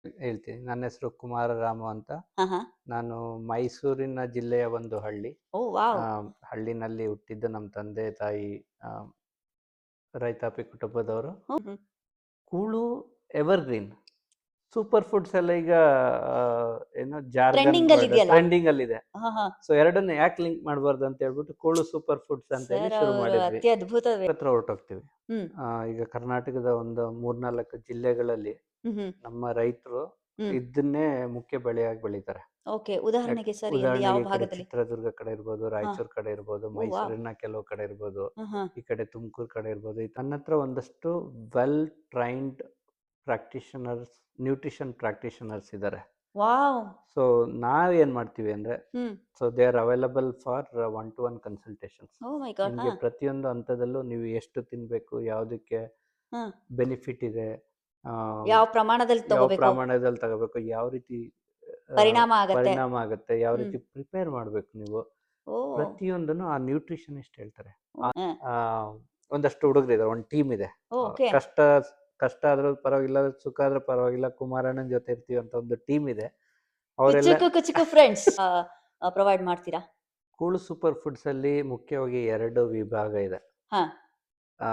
ಹೇಳ್ತೀನಿ. ನನ್ನ ಹೆಸರು ಕುಮಾರರಾಮ ಅಂತ. ಹಾ, ಹಾ. ನಾನು ಮೈಸೂರಿನ ಜಿಲ್ಲೆಯ ಒಂದು ಹಳ್ಳಿ. ಓಹ್! ವಾವ್! ಹಳ್ಳಿನಲ್ಲಿ ಹುಟ್ಟಿದ್ದು. ನಮ್ಮ ತಂದೆ ತಾಯಿ ಆ, ರೈತಾಪಿ ಕುಟುಂಬದವರು. ಹ್ಮ್, ಹ್ಮ್. ಕೂಳು ಎವರ್‌ಗ್ರೀನ್. ಸೂಪರ್ ಫುಡ್ಸ್ ಎಲ್ಲ ಈಗ ಆ, ಏನೋ ಜಾರ್ಗನ್ ಟ್ರೆಂಡಿಂಗ್ ಅಲ್ಲಿ ವರ್ಡ್ ಇದೆಯಲ್ಲ. ಟ್ರೆಂಡಿಂಗ್ ಅಲ್ಲಿದೆ. ಹಾ, ಹಾ. ಸೊ ಎರಡನ್ನ ಯಾಕೆ ಲಿಂಕ್ ಮಾಡಬಾರ್ದು ಅಂತ ಹೇಳ್ಬಿಟ್ಟು ಕೂಳು ಸೂಪರ್ ಫುಡ್ಸ್ ಅಂತ ಹೇಳಿ ಸರ್ ಶುರು ಅವರು ಮಾಡಿದ್ವಿ. ಅತ್ಯದ್ಭುತ ಹತ್ರ ಹೊರಟೋಗ್ತೀವಿ. ಹ್ಮ್. ಈಗ ಕರ್ನಾಟಕದ ಒಂದು 3-4 ಜಿಲ್ಲೆಗಳಲ್ಲಿ ಹ್ಮ್, ಹ್ಮ್. ನಮ್ಮ ರೈತರು ಹ್ಮ್. ಇದನ್ನೇ ಮುಖ್ಯ ಬೆಳೆಯಾಗಿ ಬೆಳೀತಾರೆ. ಓಕೆ. ಉದಾಹರಣೆಗೆ ಸರ್ ಎಲ್ಲಿ ಯಾವ ಉದಾಹರಣೆಗೆ ಈ ಕಡೆ ಭಾಗದಲ್ಲಿ? ಚಿತ್ರದುರ್ಗ ಕಡೆ ಇರ್ಬೋದು, ಹಾ. ರಾಯಚೂರು ಕಡೆ ಇರ್ಬೋದು, ಓಹ್! ವಾವ್! ಮೈಸೂರಿನ ಕೆಲವು ಕಡೆ ಇರ್ಬೋದು, ಹಾ, ಹಾ. ಈ ಕಡೆ ತುಮಕೂರು ಕಡೆ ಇರ್ಬೋದು. ನನ್ನ ಹತ್ರ ಒಂದಷ್ಟು well trained practitioners, nutrition practitioners ಇದ್ದಾರೆ. ವಾವ್! ಸೊ ನಾವೇನು ಮಾಡ್ತೀವಿ ಅಂದರೆ, hmm. So they are available for 1-to-1 consultations. Oh my god! ಹಾ. ನಿಮಗೆ ಪ್ರತಿಯೊಂದು ಹಂತದಲ್ಲೂ ನೀವು ಎಷ್ಟು ತಿನ್ನಬೇಕು, ಯಾವುದಕ್ಕೆ ಹಾ. ಬೆನಿಫಿಟ್ ಇದೆ, ಆ, ಯಾವ ಪ್ರಮಾಣದಲ್ಲಿ ಯಾವ ತಗೋಬೇಕು? ಪ್ರಮಾಣದಲ್ಲಿ ತಗೋಬೇಕು, ಯಾವ ರೀತಿ ಪರಿಣಾಮ ಆಗತ್ತೆ. ಪರಿಣಾಮ ಆಗುತ್ತೆ, ಯಾವ ಹ್ಮ್. ರೀತಿ ಪ್ರಿಪೇರ್ ಮಾಡಬೇಕು ನೀವು, ಓಹ್! ಪ್ರತಿಯೊಂದನ್ನು ಆ ನ್ಯೂಟ್ರಿಷನಿಸ್ಟ್ ಹೇಳ್ತಾರೆ. ಓಹ್! ಹಾ. ಆ, ಒಂದಷ್ಟು ಹುಡುಗರಿದ್ದಾರೆ, ಒಂದು ಟೀಮ್ ಇದೆ. ಓಹ್! ಓಕೆ. ಕಷ್ಟ ಕಷ್ಟ ಆದ್ರೂ ಪರವಾಗಿಲ್ಲ, ಸುಖ ಆದ್ರೂ ಪರವಾಗಿಲ್ಲ, ಕುಮಾರಣ್ಣನ ಜೊತೆ ಇರ್ತೀವಿ ಅಂತ ಒಂದು ಟೀಮ್ ಇದೆ. ಅವರೆಲ್ಲ ಕುಚುಕು ಕುಚುಕು ಫ್ರೆಂಡ್ಸ್ ಪ್ರೊವೈಡ್ ಮಾಡ್ತೀರಾ? ಕೂಳು ಸೂಪರ್ ಫುಡ್ಸಲ್ಲಿ ಮುಖ್ಯವಾಗಿ 2 ವಿಭಾಗ ಇದೆ. ಹಾ. ಆ,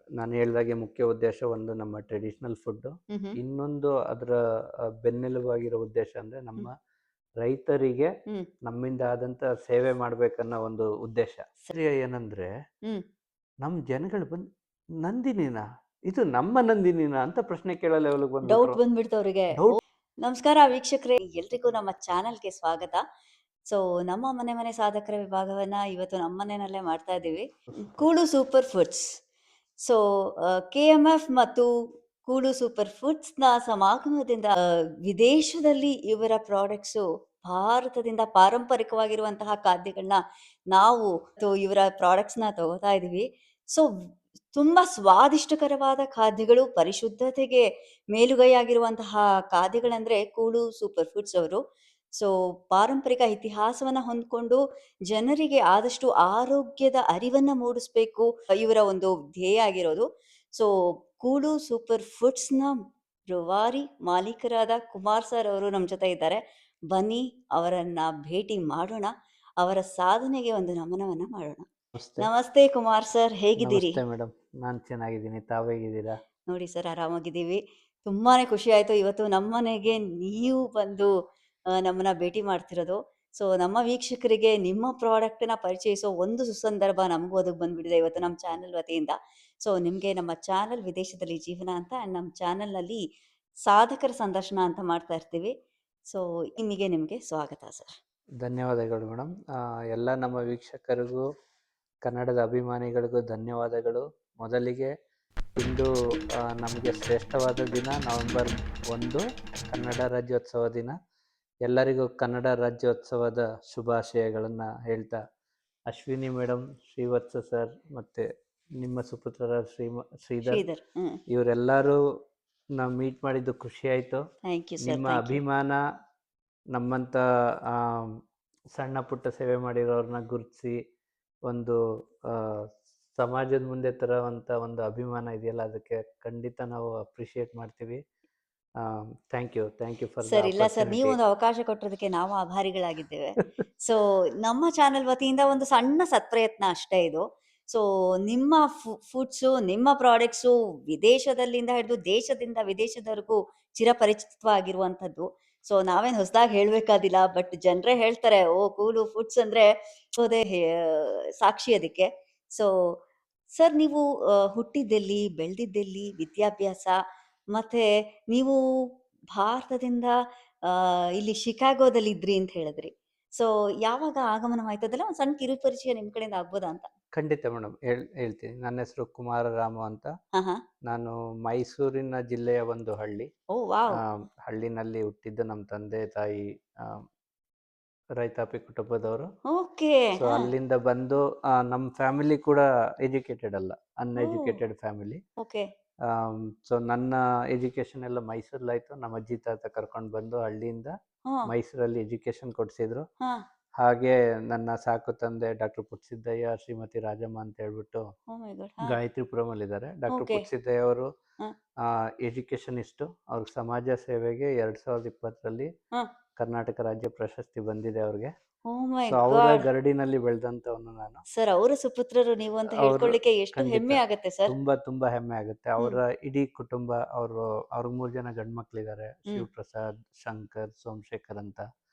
ನಾನು ಹೇಳ್ದಾಗೆ ಮುಖ್ಯ ಉದ್ದೇಶ ಒಂದು ನಮ್ಮ ಟ್ರೆಡಿಷನಲ್ ಫುಡ್ಡು. ಹ್ಮ್, ಹ್ಮ್. ಇನ್ನೊಂದು ಅದರ ಬೆನ್ನೆಲುಬಾಗಿರೋ ಉದ್ದೇಶ ಅಂದರೆ ನಮ್ಮ ಹ್ಮ್. ರೈತರಿಗೆ ಹ್ಮ್. ನಮ್ಮಿಂದ ಆದಂಥ ಸೇವೆ ಮಾಡಬೇಕನ್ನೋ ಒಂದು ಉದ್ದೇಶ. ಸರಿ. ಏನಂದರೆ ಹ್ಮ್. ನಮ್ಮ ಜನಗಳು ಬಂದು, ನಂದಿನಿನಾ, ಇದು ನಮ್ಮ ನಂದಿನಿನಾ ಅಂತ ಪ್ರಶ್ನೆ ಕೇಳೋ ಲೆವೆಲ್ಗೆ ಡೌಟ್ ಬಂದ್ಬಿಟ್ರು. ಬಂದ್ಬಿಡ್ತು ಅವ್ರಿಗೆ. ಡೌಟ್. ನಮಸ್ಕಾರ ವೀಕ್ಷಕರೇ, ಎಲ್ರಿಗೂ ನಮ್ಮ ಚಾನಲ್‌ಗೆ ಸ್ವಾಗತ. ಸೊ ನಮ್ಮ ಮನೆ ಮನೆ ಸಾಧಕರ ವಿಭಾಗವನ್ನ ಇವತ್ತು ನಮ್ಮ ಮನೆಯಲ್ಲೇ ಮಾಡ್ತಾ ಇದ್ದೀವಿ. ಕೂಳು ಸೂಪರ್ ಫುಡ್ಸ್. ಸೊ ಕೆಎಂಎಫ್ ಮತ್ತು ಕೂಳು ಸೂಪರ್ ಫುಡ್ಸ್‌ನ ಸಮಾಗಮದಿಂದ ವಿದೇಶದಲ್ಲಿ ಇವರ ಪ್ರಾಡಕ್ಟ್ಸು ಭಾರತದಿಂದ ಪಾರಂಪರಿಕವಾಗಿರುವಂತಹ ಖಾದ್ಯಗಳನ್ನ ನಾವು ಇವರ ಪ್ರಾಡಕ್ಟ್ಸ್‌ನ ತಗೋತಾ ಇದ್ದೀವಿ. ಸೊ ತುಂಬಾ ಸ್ವಾದಿಷ್ಟಕರವಾದ ಖಾದ್ಯಗಳು, ಪರಿಶುದ್ಧತೆಗೆ ಮೇಲುಗೈಯಾಗಿರುವಂತಹ ಖಾದ್ಯಗಳಂದ್ರೆ ಕೂಳು ಸೂಪರ್ ಫುಡ್ಸ್ ಅವರು. ಸೊ ಪಾರಂಪರಿಕ ಇತಿಹಾಸವನ್ನ ಹೊಂದ್ಕೊಂಡು ಜನರಿಗೆ ಆದಷ್ಟು ಆರೋಗ್ಯದ ಅರಿವನ್ನ ಮೂಡಿಸ್ಬೇಕು ಇವರ ಒಂದು ಧ್ಯೇಯ ಆಗಿರೋದು. ಸೊ ಕೂಳು ಸೂಪರ್ ಫುಡ್ಸ್‌ನ ರೂವಾರಿ ಮಾಲೀಕರಾದ ಕುಮಾರ್ ಸರ್ ಅವರು ನಮ್ಮ ಜೊತೆ ಇದ್ದಾರೆ. ಬನ್ನಿ ಅವರನ್ನ ಭೇಟಿ ಮಾಡೋಣ. ಅವರ ಸಾಧನೆಗೆ ಒಂದು ನಮನವನ್ನ ಮಾಡೋಣ. ನಮಸ್ತೆ. ನಮಸ್ತೆ ಕುಮಾರ್ ಸರ್, ಹೇಗಿದ್ದೀರಿ? ನಮಸ್ತೆ ಮೇಡಮ್, ನಾನು ಚೆನ್ನಾಗಿದ್ದೀನಿ. ತಾವು ಹೇಗಿದ್ದೀರಾ? ನೋಡಿ ಸರ್, ಆರಾಮಾಗಿದ್ದೀವಿ. ತುಂಬಾನೇ ಖುಷಿ ಆಯ್ತು ಇವತ್ತು ನಮ್ಮನೆಗೆ ನೀವು ಬಂದು ನಮ್ಮನ್ನ ಭೇಟಿ ಮಾಡ್ತಿರೋದು. ಸೊ ನಮ್ಮ ವೀಕ್ಷಕರಿಗೆ ನಿಮ್ಮ ಪ್ರಾಡಕ್ಟ್‌ನ ಪರಿಚಯಿಸೋ ಒಂದು ಸುಸಂದರ್ಭ ನಮಗೂ ಒದಗಿ ಬಂದ್ಬಿಟ್ಟಿದೆ ಇವತ್ತು ನಮ್ಮ ಚಾನೆಲ್ ವತಿಯಿಂದ. ಸೊ ನಿಮ್ಗೆ ನಮ್ಮ ಚಾನೆಲ್ ವಿದೇಶದಲ್ಲಿ ಜೀವನ ಅಂತ ಆಂಡ್ ನಮ್ಮ ಚಾನೆಲ್‌ನಲ್ಲಿ ಸಾಧಕರ ಸಂದರ್ಶನ ಅಂತ ಮಾಡ್ತಾ ಇರ್ತೀವಿ. ಸೊ ನಿಮಗೆ ಸ್ವಾಗತ ಸರ್. ಧನ್ಯವಾದಗಳು ಮೇಡಮ್. ಎಲ್ಲ ನಮ್ಮ ವೀಕ್ಷಕರಿಗೂ, ಕನ್ನಡದ ಅಭಿಮಾನಿಗಳಿಗೂ ಧನ್ಯವಾದಗಳು. ಮೊದಲಿಗೆ ಇಂದು ನಮಗೆ ಶ್ರೇಷ್ಠವಾದ ದಿನ, ನವೆಂಬರ್ 1 ಕನ್ನಡ ರಾಜ್ಯೋತ್ಸವ ದಿನ. ಎಲ್ಲರಿಗೂ ಕನ್ನಡ ರಾಜ್ಯೋತ್ಸವದ ಶುಭಾಶಯಗಳನ್ನು ಹೇಳ್ತಾ, ಅಶ್ವಿನಿ ಮೇಡಮ್, ಶ್ರೀವತ್ಸ ಸರ್ ಮತ್ತು ನಿಮ್ಮ ಸುಪುತ್ರರ ಶ್ರೀಧರ್, ಶ್ರೀಧರ್. ಇವರೆಲ್ಲರೂ ನಾವು ಮೀಟ್ ಮಾಡಿದ್ದು ಖುಷಿ ಆಯಿತು. ಥ್ಯಾಂಕ್ ಯು ಸರ್, ನಿಮ್ಮ ಥ್ಯಾಂಕ್ ಯು. ಅಭಿಮಾನ, ನಮ್ಮಂಥ ಸಣ್ಣ ಪುಟ್ಟ ಸೇವೆ ಮಾಡಿರೋರನ್ನ ಗುರುತಿಸಿ ಒಂದು ಆ, ಸಮಾಜದ ಮುಂದೆ ತರುವಂಥ ಒಂದು ಅಭಿಮಾನ ಇದೆಯಲ್ಲ, ಅದಕ್ಕೆ ಖಂಡಿತ ನಾವು ಅಪ್ರಿಷಿಯೇಟ್ ಮಾಡ್ತೀವಿ. Thank you for the sir ಇಲ್ಲ ಸರ್, ನೀವು ಆಪರ್ಚುನಿಟಿ. ಒಂದು ಅವಕಾಶ ಕೊಟ್ಟಿದ್ದಕ್ಕೆ ನಾವು ಆಭಾರಿಗಳಾಗಿದ್ದೇವೆ. ಸೊ ನಮ್ಮ ಚಾನೆಲ್ ವತಿಯಿಂದ ಒಂದು ಸಣ್ಣ ಸತ್ಪ್ರಯತ್ನ ಅಷ್ಟೇ ಇದು. ಸೊ ನಿಮ್ಮ ಫುಡ್ಸು, ನಿಮ್ಮ ಪ್ರಾಡಕ್ಟ್ಸು ವಿದೇಶದಲ್ಲಿಂದ ಹಿಡಿದು ದೇಶದಿಂದ ವಿದೇಶದವರೆಗೂ ಚಿರಪರಿಚಿತವಾಗಿರುವಂಥದ್ದು. ಸೊ ನಾವೇನು ಹೊಸದಾಗಿ ಹೇಳಬೇಕಾದಿಲ್ಲ. ಬಟ್ ಜನರೇ ಹೇಳ್ತಾರೆ, ಓ ಕೂಲು ಫುಡ್ಸ್ ಅಂದ್ರೆ ಅದೇ ಸಾಕ್ಷಿ ಅದಕ್ಕೆ. ಸೊ ಸರ್, ನೀವು ಹುಟ್ಟಿದ್ದೆಲ್ಲಿ, ಬೆಳೆದಿದ್ದೆಲ್ಲಿ, ವಿದ್ಯಾಭ್ಯಾಸ, ಮತ್ತೆ ನೀವು ಭಾರತದಿಂದ ಇಲ್ಲಿ ಶಿಕಾಗೋದಲ್ಲಿ ಇದ್ರಿ ಅಂತ ಹೇಳಿದ್ರಿ. ಸೊ ಯಾವಾಗ ಆಗಮನವಾಯ್ತು? ಅದೆಲ್ಲ ಒಂದು ಸಣ್ಣ ಕಿರುಪರಿಚಯ ನಿಮ್ಮ ಕಡೆಯಿಂದ ಆಗ್ಬೋದಾ ಅಂತ? ಖಂಡಿತ ಮೇಡಮ್, ಹೇಳ್ತೀನಿ. ನನ್ನ ಹೆಸರು ಕುಮಾರರಾಮ ಅಂತ. ಹಾ, ಹಾ. ನಾನು ಮೈಸೂರಿನ ಜಿಲ್ಲೆಯ ಒಂದು ಹಳ್ಳಿ. ಓಹ್ ವಾವ್! ಹಳ್ಳಿನಲ್ಲಿ ಹುಟ್ಟಿದ್ದು. ನಮ್ಮ ತಂದೆ ತಾಯಿ ಆ, ರೈತಾಪಿ ಕುಟುಂಬದವರು. ಓಕೆ. ಸೊ ಹಾ. ಅಲ್ಲಿಂದ ಬಂದು ನಮ್ಮ ಫ್ಯಾಮಿಲಿ ಕೂಡ ಎಜುಕೇಟೆಡ್ ಅಲ್ಲ, oh! Uneducated family. Okay. So ನನ್ನ ಎಜುಕೇಷನ್ ಎಲ್ಲ ಮೈಸೂರಲ್ಲಾಯಿತು. ನಮ್ಮ ಅಜ್ಜಿ ತಾತ ಕರ್ಕೊಂಡು ಬಂದು ಹಳ್ಳಿಯಿಂದ ಹಾ. ಮೈಸೂರಲ್ಲಿ ಎಜುಕೇಷನ್ ಕೊಡಿಸಿದ್ರು. ಹಾ. ಹಾಗೆ ನನ್ನ ಸಾಕು ತಂದೆ ಡಾಕ್ಟರ್ ಪುಟ್ಟಸಿದ್ದಯ್ಯ, ಶ್ರೀಮತಿ ರಾಜಮ್ಮ ಅಂತ ಹೇಳ್ಬಿಟ್ಟು ಓ ಮೈ ಗಾಡ್. ಹಾ. ಗಾಯತ್ರಿಪುರಮಲ್ಲಿದ್ದಾರೆ. Doctor okay. ಪುಟ್ಟಸಿದ್ದಯ್ಯ ಅವರು ಹಾ. ಎಜುಕೇಷನಿಸ್ಟು. ಅವ್ರಿಗೆ ಸಮಾಜ ಸೇವೆಗೆ 2020ರಲ್ಲಿ ಹಾ. ಕರ್ನಾಟಕ ರಾಜ್ಯ ಪ್ರಶಸ್ತಿ ಬಂದಿದೆ ಅವ್ರಿಗೆ. ಓ ಮೈ ಸೊ ಅವರ ಗಾಡ್. ಗರಡಿನಲ್ಲಿ ಬೆಳೆದಂಥವನು ನಾನು. ಸರ್, ಅವರ ಸುಪುತ್ರರು ನೀವು ಅಂತ ಅವರು ಹೇಳ್ಕೊಳ್ಳಿಕ್ಕೆ ಎಷ್ಟು ಖಂಡಿತ ಹೆಮ್ಮೆ ಆಗತ್ತೆ ಸರ್. ತುಂಬಾ ಹೆಮ್ಮೆ ಆಗುತ್ತೆ. ಅವರ ಇಡೀ ಕುಟುಂಬ, ಅವ್ರಿಗೆ 3 ಜನ ಗಂಡ್ಮಕ್ಳಿದ್ದಾರೆ. ಶಿವಪ್ರಸಾದ್, ಶಂಕರ್, ಸೋಮಶೇಖರ್ ಅಂತ.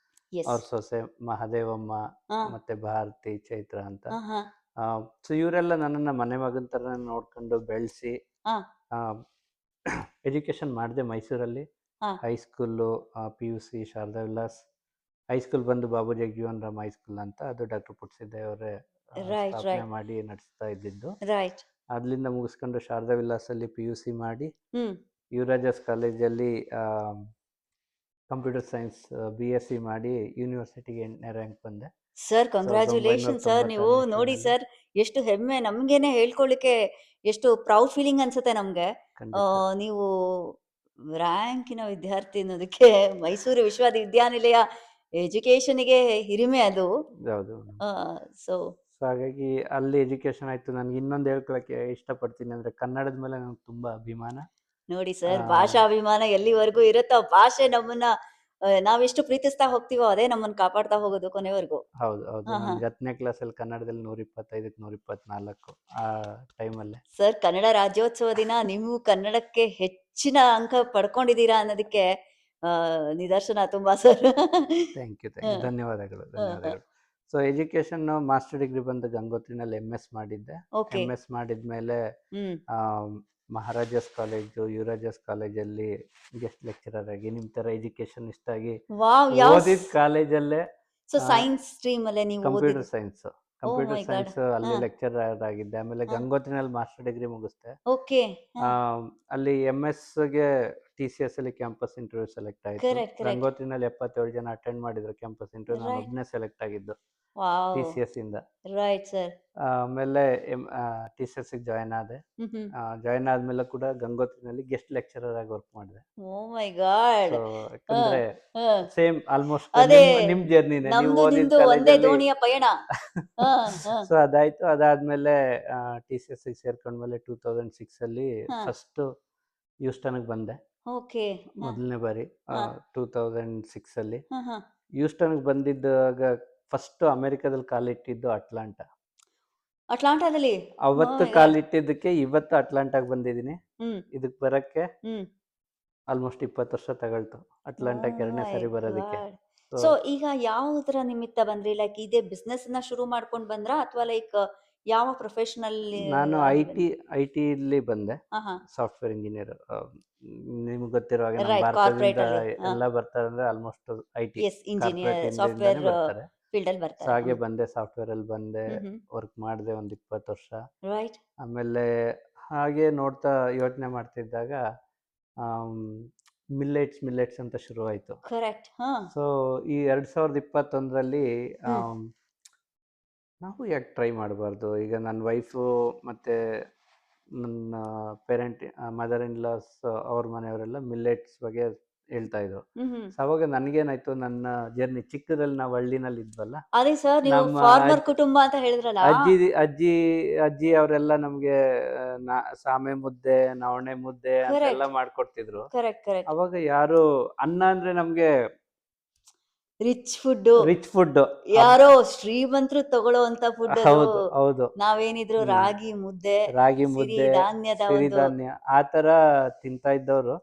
ಎಸ್. ಅವ್ರ ಸೊಸೆ ಮಹದೇವಮ್ಮ, ಹಾ. ಮತ್ತೆ ಭಾರತಿ, ಚೈತ್ರ ಅಂತ. ಹಾ. ಹಾ. ಸೊ ಇವರೆಲ್ಲ ನನ್ನನ್ನ ಮನೆ ಮಗನ ಥರ ನೋಡ್ಕೊಂಡು ಬೆಳೆಸಿ, ಹಾ. ಎಜುಕೇಷನ್ ಮಾಡಿದೆ ಮೈಸೂರಲ್ಲಿ. ಹಾ. High school PUC Sharada Vilas, high school ಬಂದು ಬಾಬು ಜಗಜೀವನ್ ರಾಮ್ ಹೈಸ್ಕೂಲ್ ಅಂತ. ಅದು ಡಾಕ್ಟರ್ ಪುಟ್ಟಸಿದ್ದಯ್ಯ ಅವರೇ ರೈಟ್. ಸ್ಥಾಪನೆ ರೈಟ್. ಮಾಡಿ ನಡೆಸ್ತಾ ಇದ್ದಿದ್ದು. ರೈಟ್. ಅಲ್ಲಿಂದ ಮುಗಿಸ್ಕೊಂಡು ಶಾರದಾ ವಿಲಾಸಲ್ಲಿ PUC ಮಾಡಿ, ಹ್ಮ್. ಯುವರಾಜಾಸ್ ಕಾಲೇಜಲ್ಲಿ ಕಂಪ್ಯೂಟರ್ ಸೈನ್ಸ್ BSc ಮಾಡಿ ಯೂನಿವರ್ಸಿಟಿಗೆ 8ನೇ ರ್ಯಾಂಕ್ ಬಂದೆ. Sir, congratulation sir. ನೀವು 1996 ನೋಡಿ ಇಸ್ವಿನಲ್ಲಿ. ಸರ್, ಎಷ್ಟು ಹೆಮ್ಮೆ ನಮ್ಗೇನೆ ಹೇಳ್ಕೊಳ್ಳಿಕ್ಕೆ, ಎಷ್ಟು ಪ್ರೌಡ್ ಫೀಲಿಂಗ್ ಅನ್ಸುತ್ತೆ ನಮ್ಗೆ. ಖಂಡಿತ. ನೀವು ರ್ಯಾಂಕಿನ ವಿದ್ಯಾರ್ಥಿ ಅನ್ನೋದಕ್ಕೆ ಮೈಸೂರು ವಿಶ್ವವಿದ್ಯಾನಿಲಯ ಎಜುಕೇಶನ್ಗೆ ಹಿರಿಮೆ ಅದು. ಹೌದು. ಸೊ ಸೊ ಹಾಗಾಗಿ ಅಲ್ಲಿ ಎಜುಕೇಷನ್ ಆಯಿತು. ನನಗೆ ಇನ್ನೊಂದು ಹೇಳ್ಕೊಳಕ್ಕೆ ಇಷ್ಟಪಡ್ತೀನಿ ಅಂದರೆ, ಕನ್ನಡದ ಮೇಲೆ ನನಗೆ ತುಂಬ ಅಭಿಮಾನ. ನೋಡಿ ಸರ್, ಆ, ಭಾಷಾಭಿಮಾನ ಎಲ್ಲಿವರೆಗೂ ಇರುತ್ತೋ, ಭಾಷೆ ನಮ್ಮನ್ನ ನಾವೆಷ್ಟು ಪ್ರೀತಿಸ್ತಾ ಹೋಗ್ತೀವೋ ಅದೇ ನಮ್ಮನ್ನ ಕಾಪಾಡ್ತಾ ಹೋಗೋದು ಕೊನೆವರೆಗೂ. ಹೌದು. ಹಾ, ಹಾ. ನನಗೆ 10ನೇ ಕ್ಲಾಸಲ್ಲಿ ಕನ್ನಡದಲ್ಲಿ 125ಕ್ಕೆ 124 ಆ ಟೈಮಲ್ಲೇ. ಸರ್, ಕನ್ನಡ ರಾಜ್ಯೋತ್ಸವ ದಿನ ನೀವು ಕನ್ನಡಕ್ಕೆ ಹೆಚ್ಚಿನ ಅಂಕ ಪಡ್ಕೊಂಡಿದ್ದೀರಾ ಅನ್ನೋದಕ್ಕೆ ನಿದರ್ಶನ ತುಂಬಾ ಸರ್. Thank you. ಹ್ಮ್. ಧನ್ಯವಾದಗಳು. Hmm. So education master degree ಬಂದು ಗಂಗೋತ್ರಿನಲ್ಲಿ MS ಮಾಡಿದ್ದೆ. ಓಕೆ. MS ಮಾಡಿದ್ಮೇಲೆ ಹ್ಮ್. ಮಹಾರಾಜಾಸ್ ಕಾಲೇಜು, ಯುವರಾಜಾಸ್ ಕಾಲೇಜಲ್ಲಿ ಗೆಸ್ಟ್ ಲೆಕ್ಚರರ್ ಆಗಿ, ನಿಮ್ಮ ಥರ ಎಜುಕೇಷನಿಸ್ಟ್ ಆಗಿ ವಾವ್. ಯಾವ ಓದಿದ ಕಾಲೇಜಲ್ಲೇ ಸೊ ಸೈನ್ಸ್ ಸ್ಟ್ರೀಮ್ ಅಲ್ಲೇ ನೀವು ಕಂಪ್ಯೂಟರ್ ಓದಿದ್ದು? ಸೈನ್ಸ್. ಓ ಕಂಪ್ಯೂಟರ್ ಮೈ ಗಾಡ್. ಸೈನ್ಸ್ ಅಲ್ಲಿ ಲೆಕ್ಚರರ್ ಆಗಿದ್ದೆ. ಆಮೇಲೆ ಹಾ. ಗಂಗೋತ್ರಿನಲ್ಲಿ ಮಾಸ್ಟರ್ ಡಿಗ್ರಿ ಮುಗಿಸ್ದೆ. ಓಕೆ. ಅಲ್ಲಿ MSಗೆ TCS ಅಲ್ಲಿ ಕ್ಯಾಂಪಸ್ ಇಂಟರ್ವ್ಯೂ ಸೆಲೆಕ್ಟ್ ಆಯಿತು. ಕರೆಕ್ಟ್. ಕರೆಕ್ಟ್. ಗಂಗೋತ್ರಿನಲ್ಲಿ 77 ಜನ ಅಟೆಂಡ್ ಮಾಡಿದ್ರು ಕ್ಯಾಂಪಸ್ ಇಂಟರ್ವ್ಯೂ. ನಾನು ರೈಟ್. ಒಬ್ಬನೇ ಸೆಲೆಕ್ಟ್ ಆಗಿದ್ದು ವಾವ್. TCS ಇಂದ. Right sir. ಆಮೇಲೆ TCSಗೆ ಜಾಯ್ನ್ ಆದೆ. ಜಾಯ್ನ್ ಆದ್ಮೇಲೆ ಕೂಡ ಗಂಗೋತ್ರಿನಲ್ಲಿ ಗೆಸ್ಟ್ ಲೆಕ್ಚರರ್ ಆಗಿ ವರ್ಕ್ ಮಾಡಿದೆ. Oh my god. ಸೊ ಯಾಕಂದ್ರೆ ಸೇಮ್ ಆಲ್ಮೋಸ್ಟ್ ಅದೇ ನಿಮ್ ಜರ್ನಿನೇ. ನೀವು ನಮ್ದು ಓದಿದ ನಿಮ್ದು ಒಂದೇ ಕಾಲೇಜಲ್ಲಿ. ದೋಣಿಯ ಪಯಣ. ಸೊ ಅದಾಯ್ತು. ಅದಾದ್ಮೇಲೆ TCSಗೆ ಸೇರ್ಕೊಂಡ್ಮೇಲೆ 2006 ಅಲ್ಲಿ ಹಾ. ಫಸ್ಟ್ ಹ್ಯೂಸ್ಟನ್ಗೆ ಬಂದೆ. ಓಕೆ. ಮೊದಲನೇ ಬಾರಿ ಹಾ. 2006 ಅಲ್ಲಿ. ಹಾ. ಹ್ಯೂಸ್ಟನ್ಗೆ ಬಂದಿದ್ದಾಗ ಫಸ್ಟ್ ಅಮೆರಿಕದಲ್ಲಿ ಕಾಲಿಟ್ಟಿದ್ದು ಅಟ್ಲಾಂಟಾ. ಅಟ್ಲಾಂಟಾದಲ್ಲಿ? ಅವತ್ತು ಕಾಲಿಟ್ಟಿದ್ದಕ್ಕೆ ಇವತ್ತು ಅಟ್ಲಾಂಟಾಗೆ ಬಂದಿದ್ದೀನಿ. ಇದಕ್ಕೆ ಬರಕ್ಕೆ ಹ್ಮ್. ಆಲ್ಮೋಸ್ಟ್ 20 ವರ್ಷ ತಗೊಳ್ತು ಅಟ್ಲಾಂಟಾಕ್ಕೆ 2ನೇ ಸಾರಿ ಬರೋದಕ್ಕೆ. ಸೊ ಈಗ ಯಾವುದರ ನಿಮಿತ್ತ ಬಂದ್ರಿ? ಲೈಕ್ ಇದೇ ಬಿಸ್ನೆಸ್ ನ ಶುರು ಮಾಡ್ಕೊಂಡು ಬಂದ್ರಾ, ಅಥವಾ ಲೈಕ್ ಯಾವ ಪ್ರೊಫೆಷನಲ್? ನಾನು IT ಇಲ್ಲಿ ಬಂದೆ. Software engineer. ನಿಮ್ಗೆ ಗೊತ್ತಿರೋ ಹಾಗೆ ನಮ್ಮ Right, corporate ಭಾರತದಿಂದ ಅಲ್ಲಿ. ಎಲ್ಲ ಬರ್ತಾರೆ ಅಂದ್ರೆ almost IT s, engineer corporate software ಇಂದಾನೆ ಬರ್ತಾರೆ. ಫೀಲ್ಡ್ ಅಲ್ಲಿ ಸೊ ಬರ್ತಾರೆ. ಹಾಗೆ ಬಂದೆ. ಸಾಫ್ಟ್ವೇರ್ ಅಲ್ಲಿ ಬಂದೆ, ವರ್ಕ್ ಮಾಡಿದೆ ಒಂದು 20 ವರ್ಷ. ರೈಟ್. ಆಮೇಲೆ ಹಾಗೆ ನೋಡ್ತಾ ಯೋಚನೆ ಮಾಡ್ತಿದ್ದಾಗ ಮಿಲ್ಲೆಟ್ಸ್ ಅಂತ ಶುರು ಆಯಿತು. ಕರೆಕ್ಟ್. ಸೊ ಈ 2021ರಲ್ಲಿ ನಾವು ಯಾಕೆ ಟ್ರೈ ಮಾಡಬಾರ್ದು? ಈಗ ನನ್ನ ವೈಫು ಮತ್ತು ನನ್ನ ಮದರ್ ಇನ್ ಲಾಸ್ ಅವ್ರ ಮನೆಯವರೆಲ್ಲ ಮಿಲ್ಲೆಟ್ಸ್ ಬಗ್ಗೆ ಹೇಳ್ತಾ ಇದ್ರು. ಸೊ ಅವಾಗ ನನಗೇನಾಯ್ತು, ನನ್ನ ಜರ್ನಿ ಚಿಕ್ಕದಲ್ಲಿ ನಾವು ಹಳ್ಳಿನಲ್ಲಿ ಇದ್ವಲ್ಲ, ಅದೇ ಸರ್, ನೀವು ನಮ್ಮ ಫಾರ್ಮರ್ ಕುಟುಂಬ ಅಂತ ಹೇಳಿದ್ರಲ್ಲ. ಅಜ್ಜಿ ಅವರೆಲ್ಲ ನಮ್ಗೆ ಸಾಮೆ ಮುದ್ದೆ, ನವಣೆ ಮುದ್ದೆ ಅಂತೆಲ್ಲ ಮಾಡ್ಕೊಡ್ತಿದ್ರು. ಕರೆಕ್ಟ್. ಕರೆಕ್ಟ್. ಅವಾಗ ಯಾರು ಅನ್ನ ಅಂದ್ರೆ ನಮ್ಗೆ ರಿಚ್ ಫುಡ್, ಯಾರೋ ಶ್ರೀಮಂತರು ತಗೊಳ್ಳೋಂತ ಫುಡ್. ಹೌದು. ನಾವೇನಿದ್ರು ರಾಗಿ ಮುದ್ದೆ, ಸಿರಿಧಾನ್ಯ ಆ ತರ ತಿಂತಾ ಇದ್ದವರು.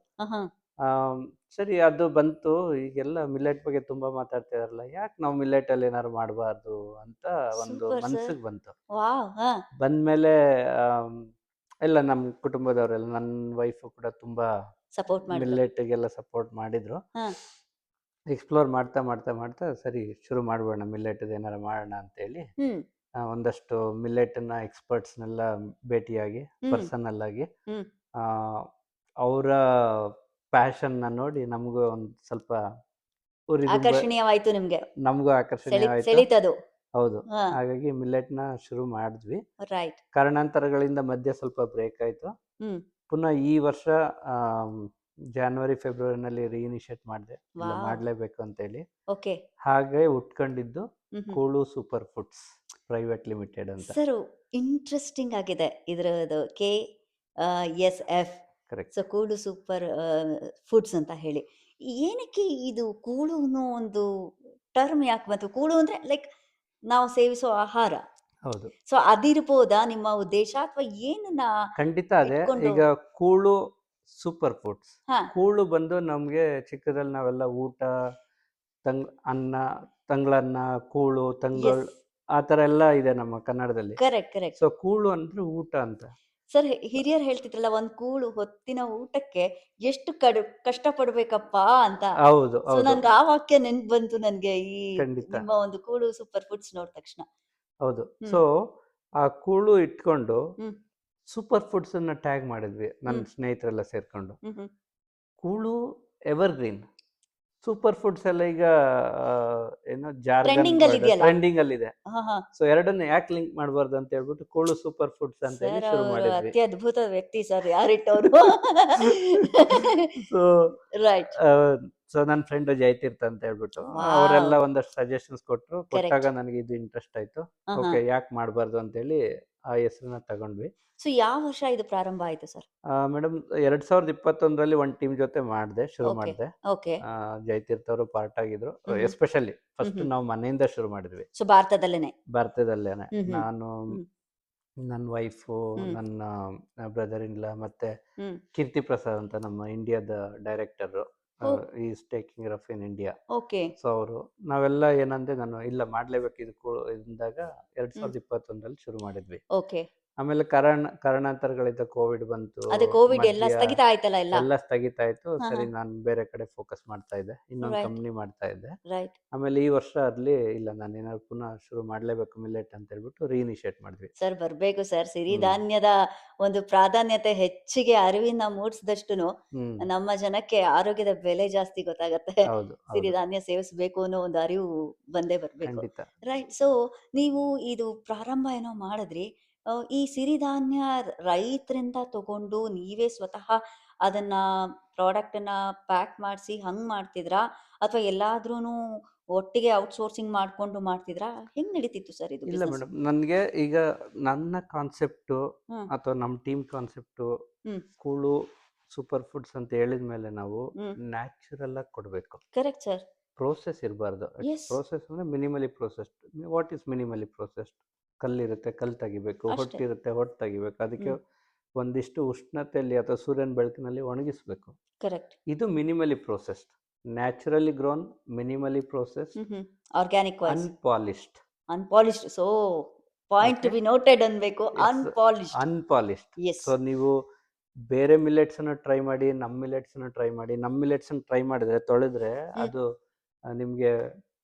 ಸರಿ, ಅದು ಬಂತು. ಈಗೆಲ್ಲ ಮಿಲೆಟ್ ಬಗ್ಗೆ ತುಂಬಾ ಮಾತಾಡ್ತಿದಾರಲ್ಲ, ಯಾಕೆ ನಾವು ಮಿಲೆಟ್ ಅಲ್ಲಿ ಏನಾದ್ರು ಮಾಡಬಾರ್ದು ಅಂತ ಒಂದು ಮನ್ಸಿಗೆ ಬಂತು. ಬಂದ್ಮೇಲೆ ಎಲ್ಲ ನಮ್ಮ ಕುಟುಂಬದವರೆಲ್ಲ, ನನ್ನ ವೈಫು ಕೂಡ ತುಂಬಾ ಮಿಲೆಟ್ಗೆಲ್ಲ ಸಪೋರ್ಟ್ ಮಾಡಿದ್ರು. ಎಕ್ಸ್ಪ್ಲೋರ್ ಮಾಡ್ತಾ ಸರಿ ಶುರು ಮಾಡ್ಬೋಣ, ಮಿಲ್ಲೆಟ್ ಏನಾರ ಮಾಡೋಣ ಅಂತೇಳಿ ಒಂದಷ್ಟು ಮಿಲ್ಲೆಟ್ನ ಎಕ್ಸ್ಪರ್ಟ್ಸ್ನೆಲ್ಲ ಭೇಟಿಯಾಗಿ ಪರ್ಸನಲ್ ಆಗಿ ಅವರ ಪ್ಯಾಷನ್ನ ನೋಡಿ ನಮಗೂ ಒಂದು ಸ್ವಲ್ಪ ಆಕರ್ಷಣೀಯವಾಯ್ತು. ನಿಮ್ಗೆ ನಮಗೂ ಆಕರ್ಷಣೀಯವಾಯ್ತು. ಹೌದು. ಹಾಗಾಗಿ ಮಿಲ್ಲೆಟ್ನ ಶುರು ಮಾಡಿದ್ವಿ. ಕಾರಣಾಂತರಗಳಿಂದ ಮಧ್ಯೆ ಸ್ವಲ್ಪ ಬ್ರೇಕ್ ಆಯ್ತು. ಪುನಃ ಈ ವರ್ಷ ಜನವರಿ ಫೆಬ್ರವರಿನಲ್ಲಿ ರೀಇನಿಷಿಯೇಟ್ ಮಾಡಿದೆ, ಮಾಡಲೇಬೇಕು ಅಂತೇಳಿ. ಹಾಗೆ ಉಟ್ಕೊಂಡಿದ್ದು Koolu super foods private limited ಅಂತ. ಸರ್ ಇಂಟ್ರೆಸ್ಟಿಂಗ್ ಆಗಿದೆ ಇದರದು KSF. Correct. So Koolu super foods ಅಂತ ಹೇಳಿ. ಏನಕ್ಕೆ ಇದು ಕೂಳು ಅನ್ನೋ ಒಂದು ಟರ್ಮ್ ಯಾಕೆ ಬಂತು? ಕೂಳು ಅಂದ್ರೆ ಲೈಕ್ ನಾವು ಸೇವಿಸೋ ಆಹಾರ. ಹೌದು, ಸೊ ಅದಿರ್ಬೋದಾ ನಿಮ್ಮ ಉದ್ದೇಶ ಅಥವಾ ಏನನ್ನ ಖಂಡಿತ ಅದೇ. ಇಟ್ಕೊಂಡು? ಈಗ ಕೂಳು ಸೂಪರ್ ಫುಡ್ಸ್, ಹಾ, ಕೂಳು ಬಂದು ನಮಗೆ ಚಿಕ್ಕದಲ್ಲಿ ನಾವೆಲ್ಲ ಊಟ ಅನ್ನ, ತಂಗ್ಳನ್ನ, ಕೂಳು, ತಂಗಳು, ಎಸ್, ಆ ಥರ ಎಲ್ಲ ಇದೆ ನಮ್ಮ ಕನ್ನಡದಲ್ಲಿ. Correct correct. ಸೊ ಕೂಳು ಅಂದ್ರೆ ಊಟ ಅಂತ. ಸರ್ ಹಿರಿಯರು ಹೇಳ್ತಿದ್ರಲ್ಲ, ಒಂದು ಕೂಳು ಹೊತ್ತಿನ ಊಟಕ್ಕೆ ಎಷ್ಟು ಕಷ್ಟಪಡ್ಬೇಕಪ್ಪ ಅಂತ. ಹೌದು ಸೊ ಹೌದು, ನನ್ಗೆ ಆ ವಾಕ್ಯ ನೆನ್ಪು ಬಂತು ನನಗೆ ಈ ಖಂಡಿತ ನಿಮ್ಮ ಒಂದು ಕೂಳು ಸೂಪರ್ ಫುಡ್ಸ್ ನೋಡಿದ ತಕ್ಷಣ. ಹೌದು. ಹ್ಮ್ ಸೊ ಆ ಕೂಳು ಇಟ್ಕೊಂಡು ಹ್ಮ್ ಸೂಪರ್ ಫುಡ್ಸ್ ಅನ್ನ ಟ್ಯಾಗ್ ಮಾಡಿದ್ವಿ ನನ್ನ ಹ್ಮ್ ಸ್ನೇಹಿತರೆಲ್ಲ ಸೇರ್ಕೊಂಡು. ಹ್ಮ್ ಹ್ಮ್ ಕೂಳು ಎವರ್ಗ್ರೀನ್, ಸೂಪರ್ ಫುಡ್ಸ್ ಎಲ್ಲ ಈಗ ಆ, ಏನೋ ಜಾರ್ಗನ್ ಟ್ರೆಂಡಿಂಗ್ ಅಲ್ಲಿ ವರ್ಡ್ ಇದೆಯಲ್ಲ. ಟ್ರೆಂಡಿಂಗ್ ಅಲ್ಲಿ ಇದೆ. ಹಾ ಹಾ. ಸೊ ಎರಡನ್ನ ಯಾಕೆ ಲಿಂಕ್ ಮಾಡಬಾರ್ದು ಅಂತ ಹೇಳ್ಬಿಟ್ಟು ಕೂಳು ಸೂಪರ್ ಫುಡ್ಸ್ ಅಂತ ಹೇಳಿ ಸರ್ ಶುರು ಅವರು ಮಾಡಿದ್ವಿ. ಅತ್ಯದ್ಭುತ ವ್ಯಕ್ತಿ ಸರ್, ಯಾರಿಟ್ಟವರು? So right. ಸೊ ನನ್ನ ಫ್ರೆಂಡ್ ಜಯತೀರ್ಥ ಅಂತ ಹೇಳ್ಬಿಟ್ಟು ವಾವ್, ಅವರೆಲ್ಲ ಒಂದಷ್ಟು ಸಜೆಷನ್ಸ್ ಕೊಟ್ಟರು. ಕರೆಕ್ಟ್. ಕೊಟ್ಟಾಗ ನನಗೆ ಇದು ಇಂಟ್ರೆಸ್ಟ್ ಆಯ್ತು. ಹಾ ಹಾ. ಓಕೆ, ಯಾಕೆ ಮಾಡಬಾರ್ದು ಅಂತೇಳಿ ಆ ಹೆಸರನ್ನ ತಗೊಂಡ್ವಿ. ಸೊ ಯಾವ ವರ್ಷ ಇದು ಪ್ರಾರಂಭ ಆಯ್ತು ಸರ್? ಮೇಡಮ್ 2021ರಲ್ಲಿ ಒಂದು ಟೀಮ್ ಜೊತೆ ಶುರು ಓಕೆ ಮಾಡಿದೆ. ಓಕೆ. ಜಯತೀರ್ಥ ಅವರು ಪಾರ್ಟ್ ಆಗಿದ್ರು. ಹ್ಮ್ ಎಸ್ಪೆಷಲಿ ಹ್ಮ್ ಫಸ್ಟ್ ಹ್ಮ್. ನಾವು ಮನೆಯಿಂದ ಶುರು ಮಾಡಿದ್ವಿ, ಸೊ ಭಾರತದಲ್ಲೇನೆ? ಭಾರತದಲ್ಲೇನೆ. ಹ್ಮ್ ಹ್ಮ್ ನಾನು, ಹ್ಮ್ ನನ್ನ ವೈಫು, ಹ್ಮ್ ನನ್ನ ಬ್ರದರ್ ಇನ್ ಲಾ, ಮತ್ತೆ ಹ್ಮ್. ಕೀರ್ತಿ ಪ್ರಸಾದ್ ಅಂತ ನಮ್ಮ ಇಂಡಿಯಾದ director, oh, is taking off in India. Okay. So ಅವರು ನಾವೆಲ್ಲ ಏನಂದ್ರೆ, ನಾನು ಇಲ್ಲ ಮಾಡಲೇಬೇಕು ಇದು ಇಂದಾಗ ಹ್ಮ್ 2021ರಲ್ಲಿ ಶುರು ಮಾಡಿದ್ವಿ. ಓಕೆ. ಆಮೇಲೆ ಕಾರಣಾಂತರಗಳಿಂದ ಕೋವಿಡ್ ಬಂತು, ಅದೇ ಕೋವಿಡ್ ಎಲ್ಲ ಮಧ್ಯ ಸ್ಥಗಿತ ಆಯ್ತಲ್ಲ ಎಲ್ಲ. ಎಲ್ಲ ಸ್ಥಗಿತ ಆಯ್ತು. ಹಾ ಸರಿ, ಹಾ. ನಾನು ಬೇರೆ ಕಡೆ ಫೋಕಸ್ ಮಾಡ್ತಾ ಇದ್ದೆ, ಇನ್ನೊಂದು ರೈಟ್ ಕಂಪ್ನಿ ಮಾಡ್ತಾ ಇದ್ದೆ. ರೈಟ್. ಆಮೇಲೆ ಈ ವರ್ಷ ಅಲ್ಲಿ ಇಲ್ಲ, ನಾನು ಏನಾದ್ರು ಪುನಃ ಶುರು ಮಾಡಲೇಬೇಕು ಮಿಲೆಟ್ ಅಂತ ಹೇಳ್ಬಿಟ್ಟು ರೀಇನಿಷಿಯೇಟ್ ಮಾಡಿದ್ವಿ. ಸರ್ ಬರಬೇಕು ಸರ್. ಹ್ಮ್ ಸಿರಿಧಾನ್ಯದ ಒಂದು ಪ್ರಾಧಾನ್ಯತೆ ಹೆಚ್ಚಿಗೆ ಅರಿವಿನ ಮೂಡಿಸಿದಷ್ಟುನು ಹ್ಮ್ ನಮ್ಮ ಜನಕ್ಕೆ ಆರೋಗ್ಯದ ಬೆಲೆ ಜಾಸ್ತಿ ಗೊತ್ತಾಗತ್ತೆ. ಹೌದು ಹೌದು, ಸಿರಿಧಾನ್ಯ ಸೇವಿಸಬೇಕು ಅನ್ನೋ ಒಂದು ಅರಿವು ಬಂದೇ ಬರಬೇಕು. ಖಂಡಿತ. ರೈಟ್. ಸೊ ನೀವು ಇದು ಪ್ರಾರಂಭ ಏನೋ ಮಾಡಿದ್ರಿ. ಈ ಸಿರಿಧಾನ್ಯ ರೈತರಿಂದ ತಗೊಂಡು ನೀವೇ ಸ್ವತಃ ಅದನ್ನ ಪ್ರಾಡಕ್ಟನ್ನ ಪ್ಯಾಕ್ ಮಾಡಿಸಿ ಹಂಗ್ ಮಾಡ್ತಿದ್ರಾ? ಅಥವಾ ಎಲ್ಲಾದ್ರೂನು ಒಟ್ಟಿಗೆ ಔಟ್‌ಸೋರ್ಸಿಂಗ್ ಮಾಡ್ಕೊಂಡು ಮಾಡ್ತಿದ್ರಾ? ಹೆಂಗ್ ನಡೀತಿತ್ತು ಸರ್ ಇದು ಇಲ್ಲ ಬಿಸ್ನೆಸ್? ಮೇಡಮ್, ನನಗೆ ಈಗ ನನ್ನ ಕಾನ್ಸೆಪ್ಟು ಹ್ಮ್ ಅಥವಾ ನಮ್ಮ team concept hmm Koolu super foods ಅಂತ ಹೇಳಿದ ಮೇಲೆ ನಾವು ಹ್ಮ್. ನ್ಯಾಚುರಲ್ ಆಗಿ ಕೊಡಬೇಕು. Correct sir. ಪ್ರೋಸೆಸ್ ಇರಬಾರ್ದು. ಎಸ್, ಪ್ರೋಸೆಸ್ ಅಂದರೆ minimally processed. What is minimally processed? ಕಲ್ಲಿರುತ್ತೆ, ಕಲ್ಲು ತೆಗಿಬೇಕು. ಅಷ್ಟೇ. ಹೊಟ್ಟಿರುತ್ತೆ, ಹೊಟ್ಟು ತೆಗಿಬೇಕು. ಅದಕ್ಕೆ ಹ್ಮ್ ಒಂದಿಷ್ಟು ಉಷ್ಣತೆಯಲ್ಲಿ ಅಥವಾ ಸೂರ್ಯನ ಬೆಳಕಿನಲ್ಲಿ ಒಣಗಿಸ್ಬೇಕು. ಕರೆಕ್ಟ್. ಇದು minimally processed. Naturally grown, minimally processed, hmm. Organic wise unpolished. Unpolished. So point two okay, be noted ಅನ್ಬೇಕು. It's unpolished. Unpolished. Yes. So ನೀವು ಬೇರೆ ಮಿಲೆಟ್ಸನ್ನು ಟ್ರೈ ಮಾಡಿ, ನಮ್ಮ ಮಿಲೆಟ್ಸನ್ನು ಟ್ರೈ ಮಾಡಿ. ನಮ್ಮ ಮಿಲೆಟ್ಸನ್ನು ಟ್ರೈ ಮಾಡಿದ್ರೆ, ತೊಳೆದ್ರೆ ಹ್ಮ್ ಅದು ನಿಮಗೆ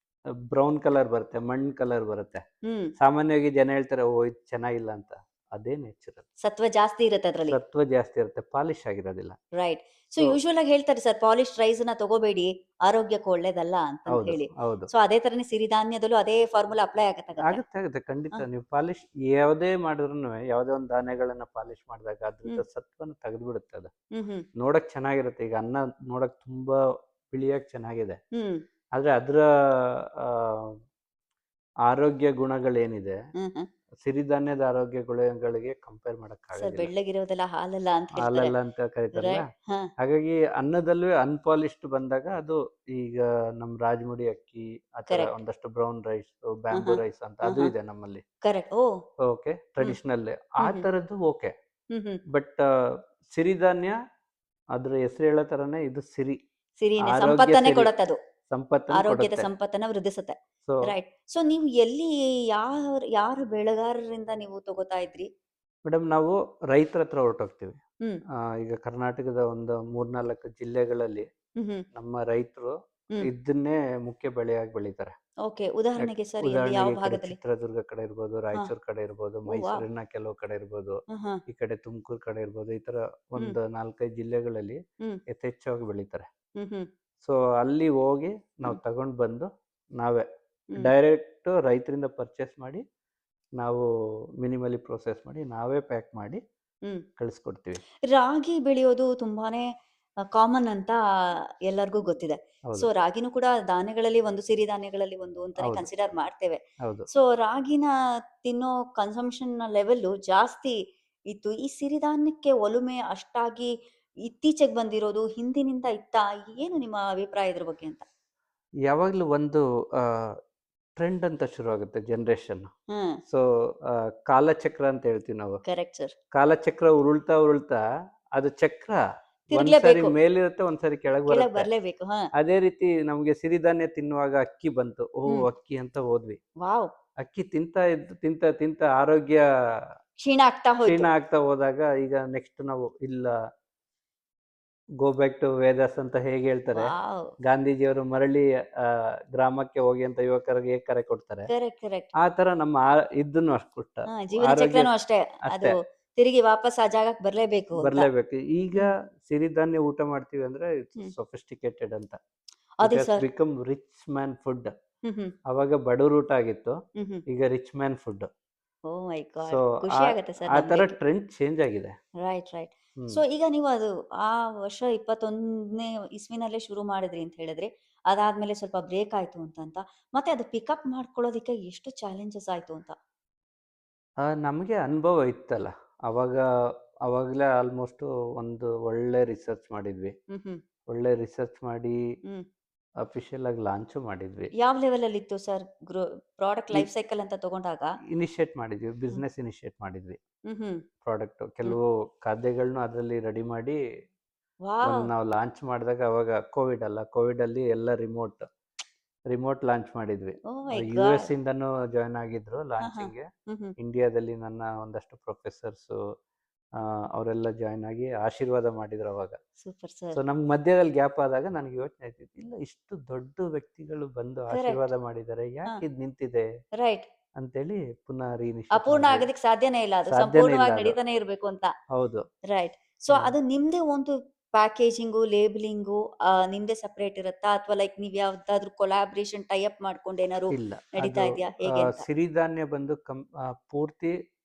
ಬ್ರೌನ್ ಕಲರ್ ಬರುತ್ತೆ, ಮಣ್ಣು ಕಲರ್ ಬರುತ್ತೆ. ಹ್ಮ್. ಸಾಮಾನ್ಯವಾಗಿ ಜನ ಹೇಳ್ತಾರೆ, ಓ ಇದು ಚೆನ್ನಾಗಿಲ್ಲ ಅಂತ. ಅದೇ ನ್ಯಾಚುರಲ್. ಸತ್ವ ಜಾಸ್ತಿ ಇರುತ್ತೆ ಅದ್ರಲ್ಲಿ. ಸತ್ವ ಜಾಸ್ತಿ ಇರುತ್ತೆ, ಪಾಲಿಶ್ ಆಗಿರೋದಿಲ್ಲ. ರೈಟ್. ಸೊ ಸೊ ಯೂಶುವಲ್ ಆಗಿ ಹೇಳ್ತಾರೆ ಸರ್, ಪಾಲಿಶ್ಡ್ ರೈಸ್ ನ ತಗೋಬೇಡಿ, ಆರೋಗ್ಯಕ್ಕೆ ಒಳ್ಳೇದಲ್ಲ ಅಂತ ಹೌದು ಹೇಳಿ. ಹೌದು, ಸೊ ಅದೇ ತರನೇ ಸಿರಿಧಾನ್ಯದಲ್ಲೂ ಅದೇ ಫಾರ್ಮುಲಾ ಅಪ್ಲೈ ಆಗತ್ತೆ. ಆಗುತ್ತೆ ಆಗುತ್ತೆ, ಖಂಡಿತ. ನೀವು ಪಾಲಿಶ್ ಯಾವುದೇ ಮಾಡಿದ್ರು, ಯಾವುದೇ ಒಂದು ಧಾನ್ಯಗಳನ್ನ ಪಾಲಿಶ್ ಮಾಡಿದಾಗ ಅದ್ರದ್ದು ಹ್ಮ್ ಸತ್ವನ ತೆಗೆದ್ಬಿಡುತ್ತೆ ಅದು. ಹ್ಮ್ ಹ್ಮ್ ನೋಡಕ್ ಚೆನ್ನಾಗಿರುತ್ತೆ. ಈಗ ಅನ್ನ ನೋಡಕ್ ತುಂಬಾ ಬಿಳಿಯಾಗಿ ಚೆನ್ನಾಗಿದೆ, ಹ್ಮ್ ಆದ್ರೆ ಅದರ ಆರೋಗ್ಯ ಗುಣಗಳೇನಿದೆ ಹ್ಮ್ ಹ್ಮ್. ಸಿರಿಧಾನ್ಯದ ಆರೋಗ್ಯ ಗುಣಗಳಿಗೆ ಕಂಪೇರ್ ಸರ್ ಮಾಡೋಕ್ಕಾಗೋದಿಲ್ಲ. ಬೆಳ್ಳಗಿರೋದೆಲ್ಲ ಹಾಲಲ್ಲ ಅಂತ ಹೇಳ್ತಾರೆ. ಹಾಲಲ್ಲ ಅಂತ ಕರೀತಾರಲ್ಲ. ರೈಟ್. ಹಾ ಹಾಗಾಗಿ ಅನ್ನದಲ್ಲೂ ಅನ್ಪಾಲಿಶ್ಡ್ ಬಂದಾಗ ಅದು ಈಗ ನಮ್ಮ ರಾಜಮುಡಿ ಅಕ್ಕಿ, ಆ ಥರ ಕರೆಕ್ಟ್. ಒಂದಷ್ಟು ಬ್ರೌನ್ ರೈಸ್, ಹಾ ಬ್ಯಾಂಬೂ ಹಾ ರೈಸ್ ಅಂತ ಹಾ ಅದು ಹಾ ಇದೆ ನಮ್ಮಲ್ಲಿ. ಕರೆಕ್ಟ್. ಓ. ಓಕೆ, ಹ್ಮ್ ಟ್ರೆಡಿಷನಲ್ ಆ ಹ್ಮ್ ಹ್ಮ್ ಥರದ್ದು ಓಕೆ. Hmm hmm. ಬಟ್ ಸಿರಿಧಾನ್ಯ ಅದ್ರ ಹೆಸರು ಹೇಳೋ ಥರನೇ ಇದು ಸಿರಿ, ಸಿರಿನೆ ಆರೋಗ್ಯ ಸಂಪತ್ತನ್ನೇ ಸಿರಿ, ಕೊಡತ್ತದು. ಸಂಪತ್ತನ್ನು ಆರೋಗ್ಯದ ಕೊಡುತ್ತೆ. ಸಂಪತ್ತನ್ನ ವೃದ್ಧಿಸುತ್ತೆ. So right. ಸೊ ನೀವು ಎಲ್ಲಿ ಯಾರು ಬೆಳೆಗಾರರಿಂದ ನೀವು ತಗೋತಾ ಇದ್ರಿ? ಮೇಡಮ್, ನಾವು ರೈತರ ಹತ್ರ ಹೊರಟೋಗ್ತೀವಿ. ಹ್ಮ್ ಈಗ ಕರ್ನಾಟಕದ ಒಂದು 3-4 ಜಿಲ್ಲೆಗಳಲ್ಲಿ ಹ್ಮ್ ಹ್ಮ್ ನಮ್ಮ ರೈತರು ಹ್ಮ್. ಇದನ್ನೇ ಮುಖ್ಯ ಬೆಳೆಯಾಗಿ ಬೆಳೀತಾರೆ. ಓಕೆ. ಉದಾಹರಣೆಗೆ ಸರ್, ಎಲ್ಲಿ ಯಾವ ಉದಾಹರಣೆಗೆ ಈ ಕಡೆ ಭಾಗದಲ್ಲಿ? ಚಿತ್ರದುರ್ಗ ಕಡೆ ಇರ್ಬೋದು, ಹಾ. ರಾಯಚೂರು ಕಡೆ ಇರ್ಬೋದು, ಓ ವಾವ್. ಮೈಸೂರಿನ ಕೆಲವು ಕಡೆ ಇರ್ಬೋದು, ಹಾ ಹಾ. ಈ ಕಡೆ ತುಮಕೂರು ಕಡೆ ಇರ್ಬೋದು. ಈ ಥರ ಹ್ಮ್ ಒಂದು 4-5 ಜಿಲ್ಲೆಗಳಲ್ಲಿ ಹ್ಮ್ ಯಥೇಚ್ಛವಾಗಿ ಬೆಳೀತಾರೆ. ಹ್ಮ್ ಹ್ಮ್ ಸೊ ಅಲ್ಲಿ ಹೋಗಿ ನಾವು ಹ್ಮ್ ತಗೊಂಡು ಬಂದು ನಾವೇ ಹ್ಮ್ ಡೈರೆಕ್ಟ್ ರೈತರಿಂದ ಪರ್ಚೇಸ್ ಮಾಡಿ, ನಾವು ಮಿನಿಮಲಿ ಪ್ರೋಸೆಸ್ ಮಾಡಿ, ನಾವೇ ಪ್ಯಾಕ್ ಮಾಡಿ ಹ್ಮ್. ಕಳಿಸ್ಕೊಡ್ತೀವಿ. ರಾಗಿ ಬೆಳೆಯೋದು ತುಂಬಾನೇ ಕಾಮನ್ ಅಂತ ಎಲ್ಲರಿಗೂ ಗೊತ್ತಿದೆ. ಸೊ ಹೌದು ರಾಗಿನೂ ಕೂಡ ಧಾನ್ಯಗಳಲ್ಲಿ ಒಂದು, ಸಿರಿಧಾನ್ಯಗಳಲ್ಲಿ ಒಂದು ಅಂತಾನೆ ಹೌದು ಕನ್ಸಿಡರ್ ಮಾಡ್ತೇವೆ. ಹೌದು ಸೊ ರಾಗಿನ ತಿನ್ನೋ ಕನ್ಸಂಪ್ಷನ್ ಲೆವೆಲ್ಲು ಜಾಸ್ತಿ ಇತ್ತು. ಈ ಸಿರಿಧಾನ್ಯಕ್ಕೆ ಒಲುಮೆ ಅಷ್ಟಾಗಿ ಇತ್ತೀಚೆಗೆ ಬಂದಿರೋದು ಹಿಂದಿನಿಂದ ಇತ್ತಾ? ಏನು ನಿಮ್ಮ ಅಭಿಪ್ರಾಯ ಇದ್ರ ಬಗ್ಗೆ ಅಂತ? ಯಾವಾಗಲೂ ಒಂದು ಟ್ರೆಂಡ್ ಅಂತ ಶುರು ಆಗುತ್ತೆ ಜನ್ರೇಷನ್. ಹ್ಮ್. ಸೊ ಕಾಲಚಕ್ರ ಅಂತ ಹೇಳ್ತೀವಿ ನಾವು. Correct sir. ಕಾಲಚಕ್ರ ಉರುಳ್ತಾ ಉರುಳ್ತಾ ಅದು ಚಕ್ರ ಒಂದ್ಸರಿ ತಿರುಗ್ಲೇಬೇಕು. ಮೇಲಿರುತ್ತೆ, ಒಂದ್ಸರಿ ಕೆಳಗೆ ಕೆಳಗ್ ಬರುತ್ತೆ. ಬರ್ಲೇಬೇಕು. ಹಾ. ಅದೇ ರೀತಿ ನಮಗೆ ಸಿರಿಧಾನ್ಯ ತಿನ್ನುವಾಗ ಅಕ್ಕಿ ಬಂತು. ಹ್ಮ್. ಅಕ್ಕಿ ಅಂತ ಹೋದ್ವಿ. ವಾವ್! ಅಕ್ಕಿ ತಿಂತಾ ಇದ್ದು ತಿಂತ ತಿಂತ ಆರೋಗ್ಯ ಕ್ಷೀಣ ಆಗ್ತಾ ಕ್ಷೀಣ ಹೋಯ್ತು. ಆಗ್ತಾ ಹೋದಾಗ ಈಗ ನೆಕ್ಸ್ಟ್ ನಾವು ಇಲ್ಲ ಗೋ ಬ್ಯಾಕ್ ಟು ವೇದಾಸ್ ಅಂತ ಹೇಗೆ ಹೇಳ್ತಾರೆ, ವಾವ್! ಗಾಂಧೀಜಿಯವರು ಮರಳಿ ಗ್ರಾಮಕ್ಕೆ ಹೋಗಿ ಅಂತ ಯುವಕರಿಗೆ ಹೇಗೆ ಕರೆ ಕೊಡ್ತಾರೆ, ಕರೆಕ್ಟ್, ಕರೆಕ್ಟ್. ಆ ತರ ನಮ್ಮ ಇದನ್ನು ಅಷ್ಟು ಕೊಟ್ಟ ಜೀವನ ಆರೋಗ್ಯ ಚಕ್ರನೂ ಅಷ್ಟೇ. ಅದು ಅಷ್ಟೇ ತಿರುಗಿ ವಾಪಸ್ ಆ ಜಾಗಕ್ಕೆ ಬರ್ಲೇಬೇಕು ಅಂತ. ಬರ್ಲೇಬೇಕು. ಈಗ ಹ್ಮ್. ಸಿರಿಧಾನ್ಯ ಊಟ ಮಾಡ್ತೀವಿ ಅಂದ್ರೆ ಹ್ಮ್. ಸೊಫಿಸ್ಟಿಕೇಟೆಡ್ ಅಂತ. ಇಟ್ ಅದೇ has sir. Become rich man food. Hmm hmm ಅವಾಗ ಬಡವ್ರ ಊಟ ಆಗಿತ್ತು, ಹ್ಮ್ ಹ್ಮ್. ಈಗ rich man food. Oh my so god! ಖುಷಿ ಆಗತ್ತೆ ಸರ್ ಆ ತರ ನಮ್ಗೆ. ಟ್ರೆಂಡ್ ಚೇಂಜ್ ಆಗಿದೆ. Right, right. ಹ್ಮ್ ಸೊ ಈಗ ನೀವು ಅದು ಆ ವರ್ಷ 21ನೇ ಇಸ್ವಿನಲ್ಲೇ ಶುರು ಮಾಡಿದ್ರಿ ಅಂತ ಹೇಳಿದ್ರಿ. ಅದಾದ್ಮೇಲೆ ಸ್ವಲ್ಪ ಬ್ರೇಕ್ ಆಯ್ತು ಅಂತ. ಮತ್ತೆ ಅದು ಪಿಕಪ್ ಮಾಡ್ಕೊಳ್ಳೋದಕ್ಕೆ ಎಷ್ಟು ಚಾಲೆಂಜಸ್ ಆಯ್ತು ಅಂತ? ನಮಗೆ ಅನುಭವ ಇತ್ತಲ್ಲ. ಅವಾಗ ಅವಾಗಲೇ ಆಲ್ಮೋಸ್ಟ್ ಒಂದು ಒಳ್ಳೆ ರಿಸರ್ಚ್ ಮಾಡಿದ್ವಿ. ಹ್ಮ್ ಹ್ಮ್ ಒಳ್ಳೆ ರಿಸರ್ಚ್ ಮಾಡಿ ಹ್ಮ್. ಅಫಿಷಿಯಲ್ ಆಗಿ ಲಾಂಚು ಮಾಡಿದ್ವಿ. ಯಾವ ಲೆವೆಲ್ ಅಲ್ಲಿ ಇತ್ತು ಸರ್? ಪ್ರಾಡಕ್ಟ್ ಈ ಲೈಫ್ ಸೈಕಲ್ ಅಂತ ತಗೊಂಡಾಗ? ಇನಿಷಿಯೇಟ್ ಮಾಡಿದ್ವಿ, ಹ್ಮ್ ಬಿಸ್ನೆಸ್ ಇನಿಷಿಯೇಟ್ ಮಾಡಿದ್ವಿ. ಹ್ಮ್ ಪ್ರಾಡಕ್ಟ್ ಹ್ಮ್. ಕೆಲವು ಖಾದ್ಯಗಳನ್ನೂ ಅದರಲ್ಲಿ ರೆಡಿ ಮಾಡಿ ಒಂದು ವಾವ್! ನಾವು ಲಾಂಚ್ ಮಾಡಿದಾಗ ಅವಾಗ ಕೋವಿಡ್ ಅಲ್ಲಿ ಎಲ್ಲ ರಿಮೋಟ್ ಲಾಂಚ್ ಮಾಡಿದ್ವಿ. ಓ ಮೈ ಯು ಎಸ್ ಗಾಡ್! ಇಂದನೂ ಜಾಯ್ನ್ ಆಗಿದ್ರು ಹಾ ಹಾ. ಲಾಂಚಿಂಗ್ಗೆ. ಹ್ಮ್. ಇಂಡಿಯಾದಲ್ಲಿ ನನ್ನ ಒಂದಷ್ಟು ಪ್ರೊಫೆಸರ್ಸು ಅವರೆಲ್ಲ ಜಾಯ್ನ್ ಆಗಿ ಆಶೀರ್ವಾದ ಮಾಡಿದ್ರು ಅವಾಗ. Super so sir. ನಮ್ಗೆ ಮಧ್ಯದಲ್ಲಿ ಗ್ಯಾಪ್ ಆದಾಗ ನನಗೆ ಯೋಚನೆ ಆಯ್ತಿತ್ತು, ಇಲ್ಲ ಇಷ್ಟು ದೊಡ್ಡ ವ್ಯಕ್ತಿಗಳು ಬಂದು ಕರೆಕ್ಟ್. ಆಶೀರ್ವಾದ ಮಾಡಿದ್ದಾರೆ, ಹಾ. ಯಾಕೆ ಇದು ನಿಂತಿದೆ ರೈಟ್. ಅಂತೇಳಿ ಪುನಃ ರೀಇನಿಷಿಯೇಟ್ ಅಪೂರ್ಣ ಮಾಡಿದ್ವಿ. ಆಗೋದಕ್ಕೆ ಸಾಧ್ಯನೇ ಇಲ್ಲ. ಅದು ಸಾಧ್ಯನೇ ಇಲ್ಲ ಸಂಪೂರ್ಣವಾಗಿ ಅದು. ನಡೀತಾನೆ ಇರ್ಬೇಕು ಅಂತ. ಹೌದು. ರೈಟ್. ಸೊ ಹ್ಮ್. ಅದು ನಿಮ್ದೇ ಒಂದು ಪ್ಯಾಕೇಜಿಂಗು, ಲೇಬಲಿಂಗು ನಿಮ್ದೇ ಸೆಪರೇಟ್ ಇರುತ್ತಾ? ಅಥವಾ ಲೈಕ್ ನೀವ್ ಯಾವ್ದಾದ್ರು ಕೊಲಾಬ್ರೇಷನ್ ಟೈ ಅಪ್ ಮಾಡ್ಕೊಂಡು ಏನಾದ್ರು ಇಲ್ಲ. ನಡೀತಾ ಅದು ಇದೆಯಾ? ಹೇಗೆ ಅಂತ? ಸಿರಿಧಾನ್ಯ ಬಂದು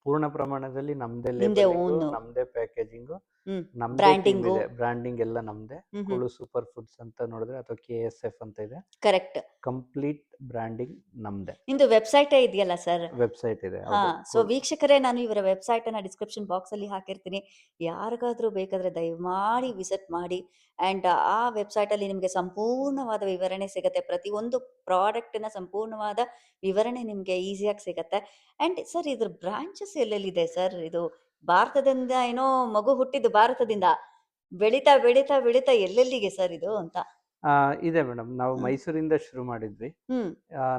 ಪೂರ್ಣ ಪ್ರಮಾಣದಲ್ಲಿ ನಮ್ದೇ ನಿಮ್ದೇ ಲೇಬಲಿಂಗು, ಓನು. ನಮ್ದೇ ಪ್ಯಾಕೇಜಿಂಗು, ಹ್ಮ್. ನಮ್ದೇ ಟೀಮ್ ಬ್ರ್ಯಾಂಡಿಂಗು. ಇದೆ. ಬ್ರ್ಯಾಂಡಿಂಗ್ ಎಲ್ಲ ನಮ್ದೇ. ಹ್ಮ್. ಕುಳು ಸೂಪರ್ ಫುಡ್ಸ್ ಅಂತ ನೋಡಿದ್ರೆ ಅಥವಾ KSF ಅಂತ ಇದೆ. ಕರೆಕ್ಟ್. ಕಂಪ್ಲೀಟ್ ಬ್ರ್ಯಾಂಡಿಂಗ್ ನಮ್ದೇ. ನಿಮ್ದು ವೆಬ್‌ಸೈಟೇ ಇದೆಯಲ್ಲ ಸರ್? ವೆಬ್‌ಸೈಟ್ ಇದೆ. ಹಾ. ಹೌದು. ಸೊ ವೀಕ್ಷಕರೇ, ನಾನು ಇವರ ವೆಬ್‌ಸೈಟ್ ಅನ್ನ ಡಿಸ್ಕ್ರಿಪ್ಷನ್ ಬಾಕ್ಸ್ ಅಲ್ಲಿ ಹಾಕಿರ್ತೀನಿ. ಯಾರಿಗಾದ್ರೂ ಬೇಕಾದ್ರೆ ದಯಮಾಡಿ ವಿಸಿಟ್ ಮಾಡಿ. ಅಂಡ್ ಆ ವೆಬ್‌ಸೈಟ್ ಅಲ್ಲಿ ನಿಮ್ಗೆ ಸಂಪೂರ್ಣವಾದ ವಿವರಣೆ ಸಿಗತ್ತೆ. ಪ್ರತಿಯೊಂದು ಪ್ರಾಡಕ್ಟ್‌ನ ಸಂಪೂರ್ಣವಾದ ವಿವರಣೆ ನಿಮ್ಗೆ ಈಸಿಯಾಗಿ ಸಿಗತ್ತೆ. ಅಂಡ್ ಸರ್, ಇದ್ರ ಬ್ರಾಂಚಸ್ ಎಲ್ಲೆಲ್ಲಿದೆ ಸರ್? ಇದು ಭಾರತದಿಂದ ಏನೋ ಮಗು ಹುಟ್ಟಿದ್ದು ಭಾರತದಿಂದ. ಬೆಳೀತಾ, ಬೆಳೀತಾ, ಬೆಳೀತಾ ಎಲ್ಲೆಲ್ಲಿಗೆ ಸರ್ ಇದು ಅಂತ? ಇದೆ ಮೇಡಮ್. ನಾವು ಹ್ಮ್. ಮೈಸೂರಿಂದ ಶುರು ಮಾಡಿದ್ವಿ. ಹ್ಮ್.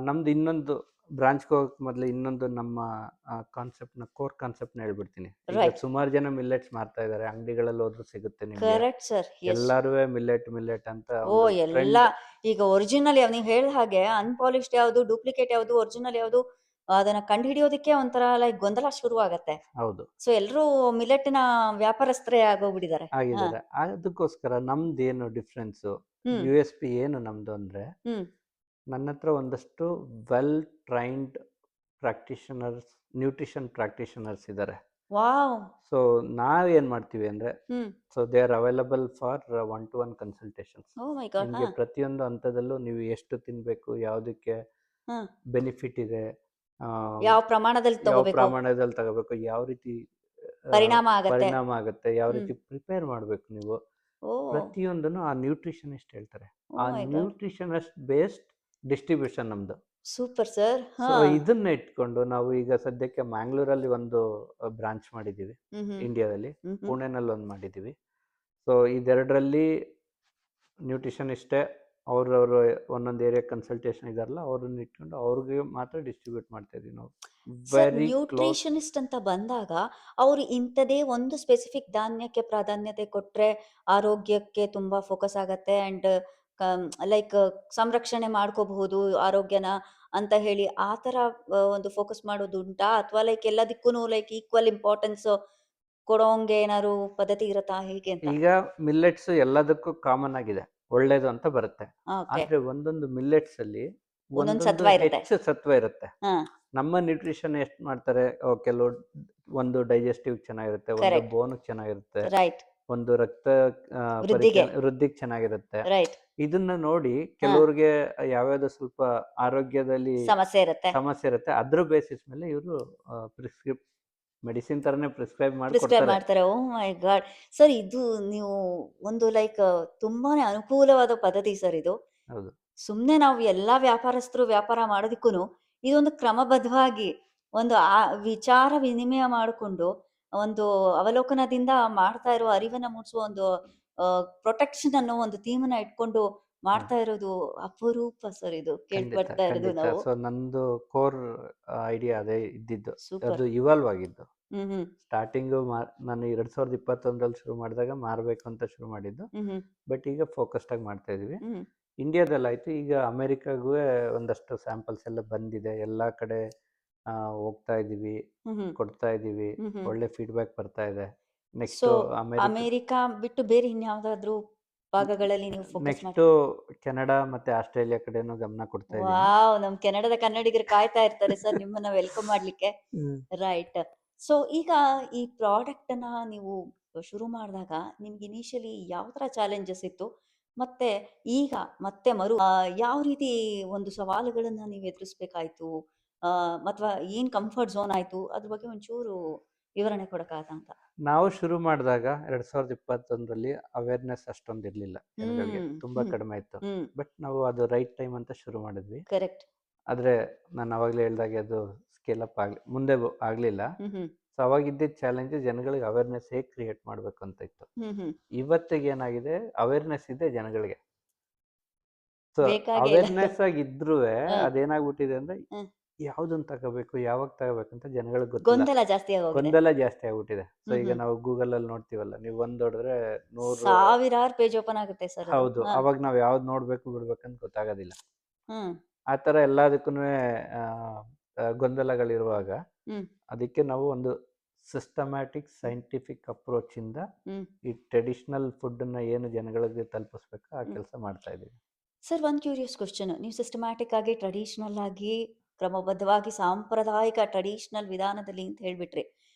ನಮ್ದು ಇನ್ನೊಂದು ಬ್ರಾಂಚ್‌ಗೆ ಹೋಗಕ್ಕೆ ಮೊದಲು ಇನ್ನೊಂದು ನಮ್ಮ ಕೋರ್ ಕಾನ್ಸೆಪ್ಟ್‌ನ ಹೇಳ್ಬಿಡ್ತೀನಿ. ಈಗ ರೈಟ್. ಸುಮಾರು ಜನ ಮಿಲ್ಲೆಟ್ಸ್ ಮಾರ್ತಾ ಇದ್ದಾರೆ. ಅಂಗಡಿಗಳಲ್ಲಿ ಹೋದ್ರೂ ಸಿಗುತ್ತೆ ನಿಮ್ಗೆ. Correct sir. ಯೆಸ್. ಎಲ್ಲಾರುವೆ ಮಿಲ್ಲೆಟ್ ಅಂತ ಓಹ್! ಒಂದು ಎಲ್ಲ ಟ್ರೆಂಡ್. ಈಗ ಒರಿಜಿನಲ್ ನೀವು ಹೇಳ್ದ ಹಾಗೆ ಅನ್‌ಪಾಲಿಶ್ಡ್ ಯಾವ್ದು, ಡೂಪ್ಲಿಕೇಟ್ ಯಾವ್ದು, ಒರಿಜಿನಲ್ ಯಾವ್ದು ಅದನ್ನ ಕಂಡುಹಿಡಿಯೋದಕ್ಕೆ ಒಂಥರ ಲೈಕ್ ಗೊಂದಲ ಶುರುವಾಗತ್ತೆ. ಹೌದು. ಸೊ ಎಲ್ರೂ ಮಿಲೆಟ್‌ನ ವ್ಯಾಪಾರಸ್ಥರೇ ಆಗೋಗ್ಬಿಟ್ಟಿದ್ದಾರೆ. ಹಾ. ಆಗಿದ್ದಾರೆ. ಅದಕ್ಕೋಸ್ಕರ ನಮ್ದೇನು ಡಿಫ್ರೆನ್ಸು, ಹ್ಮ್. USP ಏನು ನಮ್ದು ಅಂದ್ರೆ, ಹ್ಮ್. ನನ್ನತ್ರ ಒಂದಷ್ಟು well trained practitioners, nutrition practitioners ಇದ್ದಾರೆ. ವಾವ್! ಸೊ ನಾವೇನ್ ಮಾಡ್ತೀವಿ ಅಂದ್ರೆ, hmm. So they are available for 1-to-1 consultations. Oh my god! ನಿಮಗೆ ಹಾ. ಪ್ರತಿಯೊಂದು ಹಂತದಲ್ಲೂ ನೀವು ಎಷ್ಟು ತಿನ್ಬೇಕು, ಯಾವುದಕ್ಕೆ ಹಾ. ಬೆನಿಫಿಟ್ ಇದೆ, ಆ, ಯಾವ ಪ್ರಮಾಣದಲ್ಲಿ ಯಾವ ತಗೋಬೇಕು? ಪ್ರಮಾಣದಲ್ಲಿ ತಗೋಬೇಕು, ಯಾವ ರೀತಿ ಪರಿಣಾಮ ಆಗತ್ತೆ? ಪರಿಣಾಮ ಆಗುತ್ತೆ, ಯಾವ ಹ್ಮ್. ರೀತಿ ಪ್ರಿಪೇರ್ ಮಾಡಬೇಕು ನೀವು, ಓಹ್! ಪ್ರತಿಯೊಂದನ್ನು ಆ ನ್ಯೂಟ್ರಿಷನಿಸ್ಟ್ ಹೇಳ್ತಾರೆ. ಆ ಓಹ್ my god! Nutritionist based distribution ನಮ್ದು. Super sir. ಸೊ ಹಾ. ಇದನ್ನ ಇಟ್ಕೊಂಡು ನಾವು ಈಗ ಸದ್ಯಕ್ಕೆ ಮ್ಯಾಂಗ್ಳೂರಲ್ಲಿ ಒಂದು ಬ್ರಾಂಚ್ ಮಾಡಿದ್ದೀವಿ ಹ್ಮ್ ಹ್ಮ್ ಇಂಡಿಯಾದಲ್ಲಿ. ಹ್ಮ್ ಹ್ಮ್ ಪುಣೆನಲ್ಲಿ ಒಂದು ಮಾಡಿದ್ದೀವಿ. ಸೊ ಇದೆರಡರಲ್ಲಿ ನ್ಯೂಟ್ರಿಷನಿಸ್ಟೇ ಅವ್ರವ್ರು ಒಂದೊಂದು ಏರಿಯಾ ಕನ್ಸಲ್ಟೇಷನ್ ಇದಾರಲ್ಲ, ಅವ್ರನ್ನ ಇಟ್ಕೊಂಡು ಅವ್ರಿಗೆ ಮಾತ್ರ ಡಿಸ್ಟ್ರಿಬ್ಯೂಟ್ ಮಾಡ್ತಾ ಇದೀವಿ ನಾವು. Sir, very close. ನ್ಯೂಟ್ರಿಷನಿಸ್ಟ್ ಅಂತ ಬಂದಾಗ ಅವರು ಇಂಥದೇ ಒಂದು ಸ್ಪೆಸಿಫಿಕ್ ಧಾನ್ಯಕ್ಕೆ ಪ್ರಾಧಾನ್ಯತೆ ಕೊಟ್ರೆ ಆರೋಗ್ಯಕ್ಕೆ ತುಂಬಾ ಫೋಕಸ್ ಆಗತ್ತೆ ಅಂಡ್ ಲೈಕ್ ಸಂರಕ್ಷಣೆ ಮಾಡ್ಕೋಬಹುದು ಆರೋಗ್ಯನ ಅಂತ ಹೇಳಿ ಆ ತರ ಒಂದು ಫೋಕಸ್ ಮಾಡೋದು ಉಂಟಾ? ಅಥವಾ ಲೈಕ್ ಎಲ್ಲದಕ್ಕೂ ಲೈಕ್ ಈಕ್ವಲ್ ಇಂಪಾರ್ಟೆನ್ಸ್ ಕೊಡೋಂಗೆ ಏನಾದ್ರು ಪದ್ಧತಿ ಇರತ್ತಾ? ಹೇಗೆ ಅಂತ? ಈಗ ಮಿಲ್ಲೆಟ್ಸ್ ಎಲ್ಲದಕ್ಕೂ ಕಾಮನ್ ಆಗಿದೆ, ಒಳ್ಳೇದು ಅಂತ ಬರುತ್ತೆ. ಓಕೆ. ಆದ್ರೆ ಒಂದೊಂದು ಮಿಲ್ಲೆಟ್ಸ್ ಅಲ್ಲಿ ಒಂದೊಂದು ಒಂದೊಂದು ಸತ್ವ ಇರುತ್ತೆ. ಹೆಚ್ಚು ಸತ್ವ ಇರುತ್ತೆ. ಹಾ. ನಮ್ಮ ನ್ಯೂಟ್ರಿಷನ್ ಎಷ್ಟು ಮಾಡ್ತಾರೆ, ಕೆಲವು ಒಂದು ಡೈಜೆಸ್ಟಿವ್ ಚೆನ್ನಾಗಿರುತ್ತೆ, ಒಂದು ಕರೆಕ್ಟ್. ಬೋನ್ ಚೆನ್ನಾಗಿರುತ್ತೆ, ರೈಟ್. ಒಂದು ರಕ್ತ ವೃದ್ಧಿಗೆ. ವೃದ್ಧಿಗೆ ಚೆನ್ನಾಗಿರುತ್ತೆ. ರೈಟ್. ಇದನ್ನ ನೋಡಿ ಹಾ. ಕೆಲವ್ರಿಗೆ ಯಾವ್ಯಾವ್ದೋ ಸ್ವಲ್ಪ ಆರೋಗ್ಯದಲ್ಲಿ ಸಮಸ್ಯೆ ಇರುತ್ತೆ. ಸಮಸ್ಯೆ ಇರುತ್ತೆ. ಅದ್ರ ಬೇಸಿಸ್ ಮೇಲೆ ಇವರು ಮೆಡಿಸಿನ್ ತರನೇ ಪ್ರಿಸ್ಕ್ರೈಬ್ ಮಾಡಿ ಪ್ರಿಸ್ಕ್ರೈಬ್ ಕೊಡ್ತಾರೆ. ಮಾಡ್ತಾರೆ. ಓಹ್ ಮೈ ಗಾಡ್! ಸರ್ ಇದು ನೀವು ಒಂದು ತುಂಬಾನೇ ಅನುಕೂಲವಾದ ಪದ್ಧತಿ ಸರ್ ಇದು. ಹೌದು. ಸುಮ್ನೆ ನಾವು ಎಲ್ಲಾ ವ್ಯಾಪಾರಸ್ಥರು ವ್ಯಾಪಾರ ಮಾಡೋದಕ್ಕೂನು, ಇದೊಂದು ಕ್ರಮಬದ್ಧವಾಗಿ ಒಂದು ವಿಚಾರ ವಿನಿಮಯ ಮಾಡಿಕೊಂಡು, ಒಂದು ಅವಲೋಕನದಿಂದ ಮಾಡ್ತಾ ಇರೋ ಅರಿವನ್ನ ಮೂಡಿಸುವ ಒಂದು ಪ್ರೊಟೆಕ್ಷನ್ ಅನ್ನೋ ಒಂದು ಥೀಮನ್ನ ಇಟ್ಕೊಂಡು ಹ್ಮ್. ಮಾಡ್ತಾ ಇರೋದು ಅಪರೂಪ ಸರ್ ಇದು. ಖಂಡಿತ, ಕೇಳ್ಪಡ್ತಾ ಇರೋದು ಖಂಡಿತ. ನಾವು. ಸೊ ನಂದು ಕೋರ್ ಐಡಿಯಾ ಅದೇ ಇದ್ದಿದ್ದು. ಸೂಪರ್. ಅದು ಇವಾಲ್ವ್ ಆಗಿದ್ದು. ಹ್ಮ್ ಹ್ಮ್ ಸ್ಟಾರ್ಟಿಂಗು ನಾನು 2021ರಲ್ಲಿ ಶುರು ಮಾಡಿದಾಗ ಮಾರಬೇಕು ಅಂತ ಶುರು ಮಾಡಿದ್ದು. ಹ್ಮ್ ಹ್ಮ್ ಬಟ್ ಈಗ ಫೋಕಸ್ಡ್ ಆಗಿ ಮಾಡ್ತಾ ಇದೀವಿ. ಹ್ಮ್ ಇಂಡಿಯಾದಲ್ಲಾಯ್ತು. ಈಗ ಅಮೆರಿಕಾಗೂ ಒಂದಷ್ಟು ಸ್ಯಾಂಪಲ್ಸ್ ಎಲ್ಲ ಬಂದಿದೆ. ಎಲ್ಲ ಕಡೆ ಹೋಗ್ತಾ ಇದೀವಿ, ಹ್ಮ್ ಹ್ಮ್ ಕೊಡ್ತಾ ಇದೀವಿ. ಹ್ಮ್ ಹ್ಮ್ ಒಳ್ಳೆ ಫೀಡ್ಬ್ಯಾಕ್ ಬರ್ತಾ ಇದೆ. ಸೊ ನೆಕ್ಸ್ಟು ಅಮೇರಿಕಾ ಬಿಟ್ಟು ಬೇರೆ ಇನ್ಯಾವ್ದಾದ್ರು ಭಾಗಗಳಲ್ಲಿ ನೀವು ಫೋಕಸ್ ಮಾಡಿ? ನೆಕ್ಸ್ಟು ಕೆನಡಾ ಮತ್ತೆ ಆಸ್ಟ್ರೇಲಿಯಾ ಕಡೆನೂ ಗಮನ ಕೊಡ್ತಾ ಇದ್ದೀನಿ. ವಾವ್! ನಮ್ ಕೆನಡಾದ ಕನ್ನಡಿಗರು ಕಾಯ್ತಾ ಇರ್ತಾರೆ ಸರ್ ನಿಮ್ಮನ್ನ ವೆಲ್ಕಮ್ ಮಾಡ್ಲಿಕ್ಕೆ. ಹ್ಮ್. ರೈಟ್. ಸೊ ಈಗ ಈ ಪ್ರಾಡಕ್ಟ್ ಅನ್ನ ನೀವು ಶುರು ಮಾಡಿದಾಗ ನಿಮ್ಗೆ ಇನಿಷಿಯಲಿ ಯಾವ ತರ ಚಾಲೆಂಜಸ್ ಇತ್ತು? ಮತ್ತೆ ಈಗ ಮತ್ತೆ ಯಾವ ರೀತಿ ಒಂದು ಸವಾಲುಗಳನ್ನ ನೀವು ಎದುರಿಸ್ಬೇಕಾಯ್ತು? ಅಥವಾ ಏನ್ ಕಂಫರ್ಟ್ ಝೋನ್ ಆಯ್ತು? ಅದ್ರ ಬಗ್ಗೆ ಒಂಚೂರು ವಿವರಣೆ ಕೊಡಕ್ಕಾಗತ್ತಾ ಅಂತ? ನಾವು ಶುರು ಮಾಡಿದಾಗ 2021ರಲ್ಲಿ ಅವೇರ್ನೆಸ್ ಅಷ್ಟೊಂದು ಇರಲಿಲ್ಲ ಜನಗಳಿಗೆ. ಹ್ಮ್ ತುಂಬಾ ಹ್ಮ್ ಕಡಿಮೆ ಇತ್ತು. ಹ್ಮ್ ಬಟ್ ನಾವು ಅದು ರೈಟ್ ಟೈಮ್ ಅಂತ ಶುರು ಮಾಡಿದ್ವಿ. ಕರೆಕ್ಟ್. ಆದರೆ ನಾನು ಅವಾಗಲೇ ಹೇಳ್ದಾಗೆ ಅದು ಸ್ಕೇಲ್ ಅಪ್ ಮುಂದೆ ಆಗಲಿಲ್ಲ. ಹ್ಮ್ ಹ್ಮ್ ಸೊ ಅವಾಗಿದ್ದಿದ್ದ ಚಾಲೆಂಜ್ ಜನಗಳಿಗೆ ಅವೇರ್ನೆಸ್ ಹೇಗೆ ಕ್ರಿಯೇಟ್ ಮಾಡಬೇಕು ಅಂತ ಇತ್ತು. ಹ್ಮ್ ಹ್ಮ್ ಇವತ್ತಿಗೆ ಏನಾಗಿದೆ, ಅವೇರ್ನೆಸ್ ಇದೆ ಜನಗಳಿಗೆ. ಸೊ ಬೇಕಾಗೇ ಇಲ್ಲ. ಅವೇರ್ನೆಸ್ ಆಗಿದ್ರೂ ಹ, ಅದೇನಾಗ್ಬಿಟ್ಟಿದೆ ಅಂದ್ರೆ ಹ. ಯಾವ್ದನ್ನ ತಗೋಬೇಕು, ಯಾವಾಗ ತಗೋಬೇಕು ಅಂತ ಜನಗಳಿಗೆ ಗೊತ್ತಿಲ್ಲ. ಗೊಂದಲ ಜಾಸ್ತಿ ಆಗೋಗಿದೆ. ಗೊಂದಲ ಜಾಸ್ತಿ ಆಗ್ಬಿಟ್ಟಿದೆ. ಸೊ ಹ್ಮ್ ಈಗ ಹ್ಮ್ ನಾವು ಗೂಗಲ್ ಅಲ್ಲಿ ನೋಡ್ತೀವಲ್ಲ, ನೀವು ಒಂದ್ ಹೊಡೆದ್ರೆ 100. ಸಾವಿರಾರು ಪೇಜ್ ಓಪನ್ ಆಗುತ್ತೆ ಸರ್ ಅದು. ಹೌದು. ಹ. ಅವಾಗ ನಾವು ಯಾವ್ದು ನೋಡ್ಬೇಕು ಬಿಡ್ಬೇಕಂತ ಗೊತ್ತಾಗೋದಿಲ್ಲ. ಹ್ಮ್ ಆ ಥರ ಎಲ್ಲದಕ್ಕೂನುವೆ ಗೊಂದಲಗಳಿರುವಾಗ ಹ್ಮ್ ಅದಕ್ಕೆ ನಾವು ಒಂದು ಸಿಸ್ಟಮ್ಯಾಟಿಕ್ ಸೈಂಟಿಫಿಕ್ ಅಪ್ರೋಚ್ ಇಂದ ಹ್ಮ್ ಈ ಟ್ರೆಡಿಷನಲ್ ಫುಡ್ಡನ್ನ ಏನು ಜನಗಳಿಗೆ ತಲುಪಿಸ್ಬೇಕು ಆ ಹ್ಮ್ ಕೆಲಸ ಮಾಡ್ತಾ ಇದ್ದೀವಿ. ಸರ್ ಒಂದು ಕ್ಯೂರಿಯಸ್ ಕ್ವಶನ್. ನೀವು ಸಿಸ್ಟಮ್ಯಾಟಿಕ್ ಆಗಿ ಟ್ರೆಡಿಷನಲ್ ಆಗಿ ಕ್ರಮಬದ್ಧವಾಗಿ ಸಾಂಪ್ರದಾಯಿಕ ಟ್ರೆಡಿಷನಲ್ ವಿಧಾನದಲ್ಲಿ ಅಂತ ಹೇಳ್ಬಿಟ್ರಿ.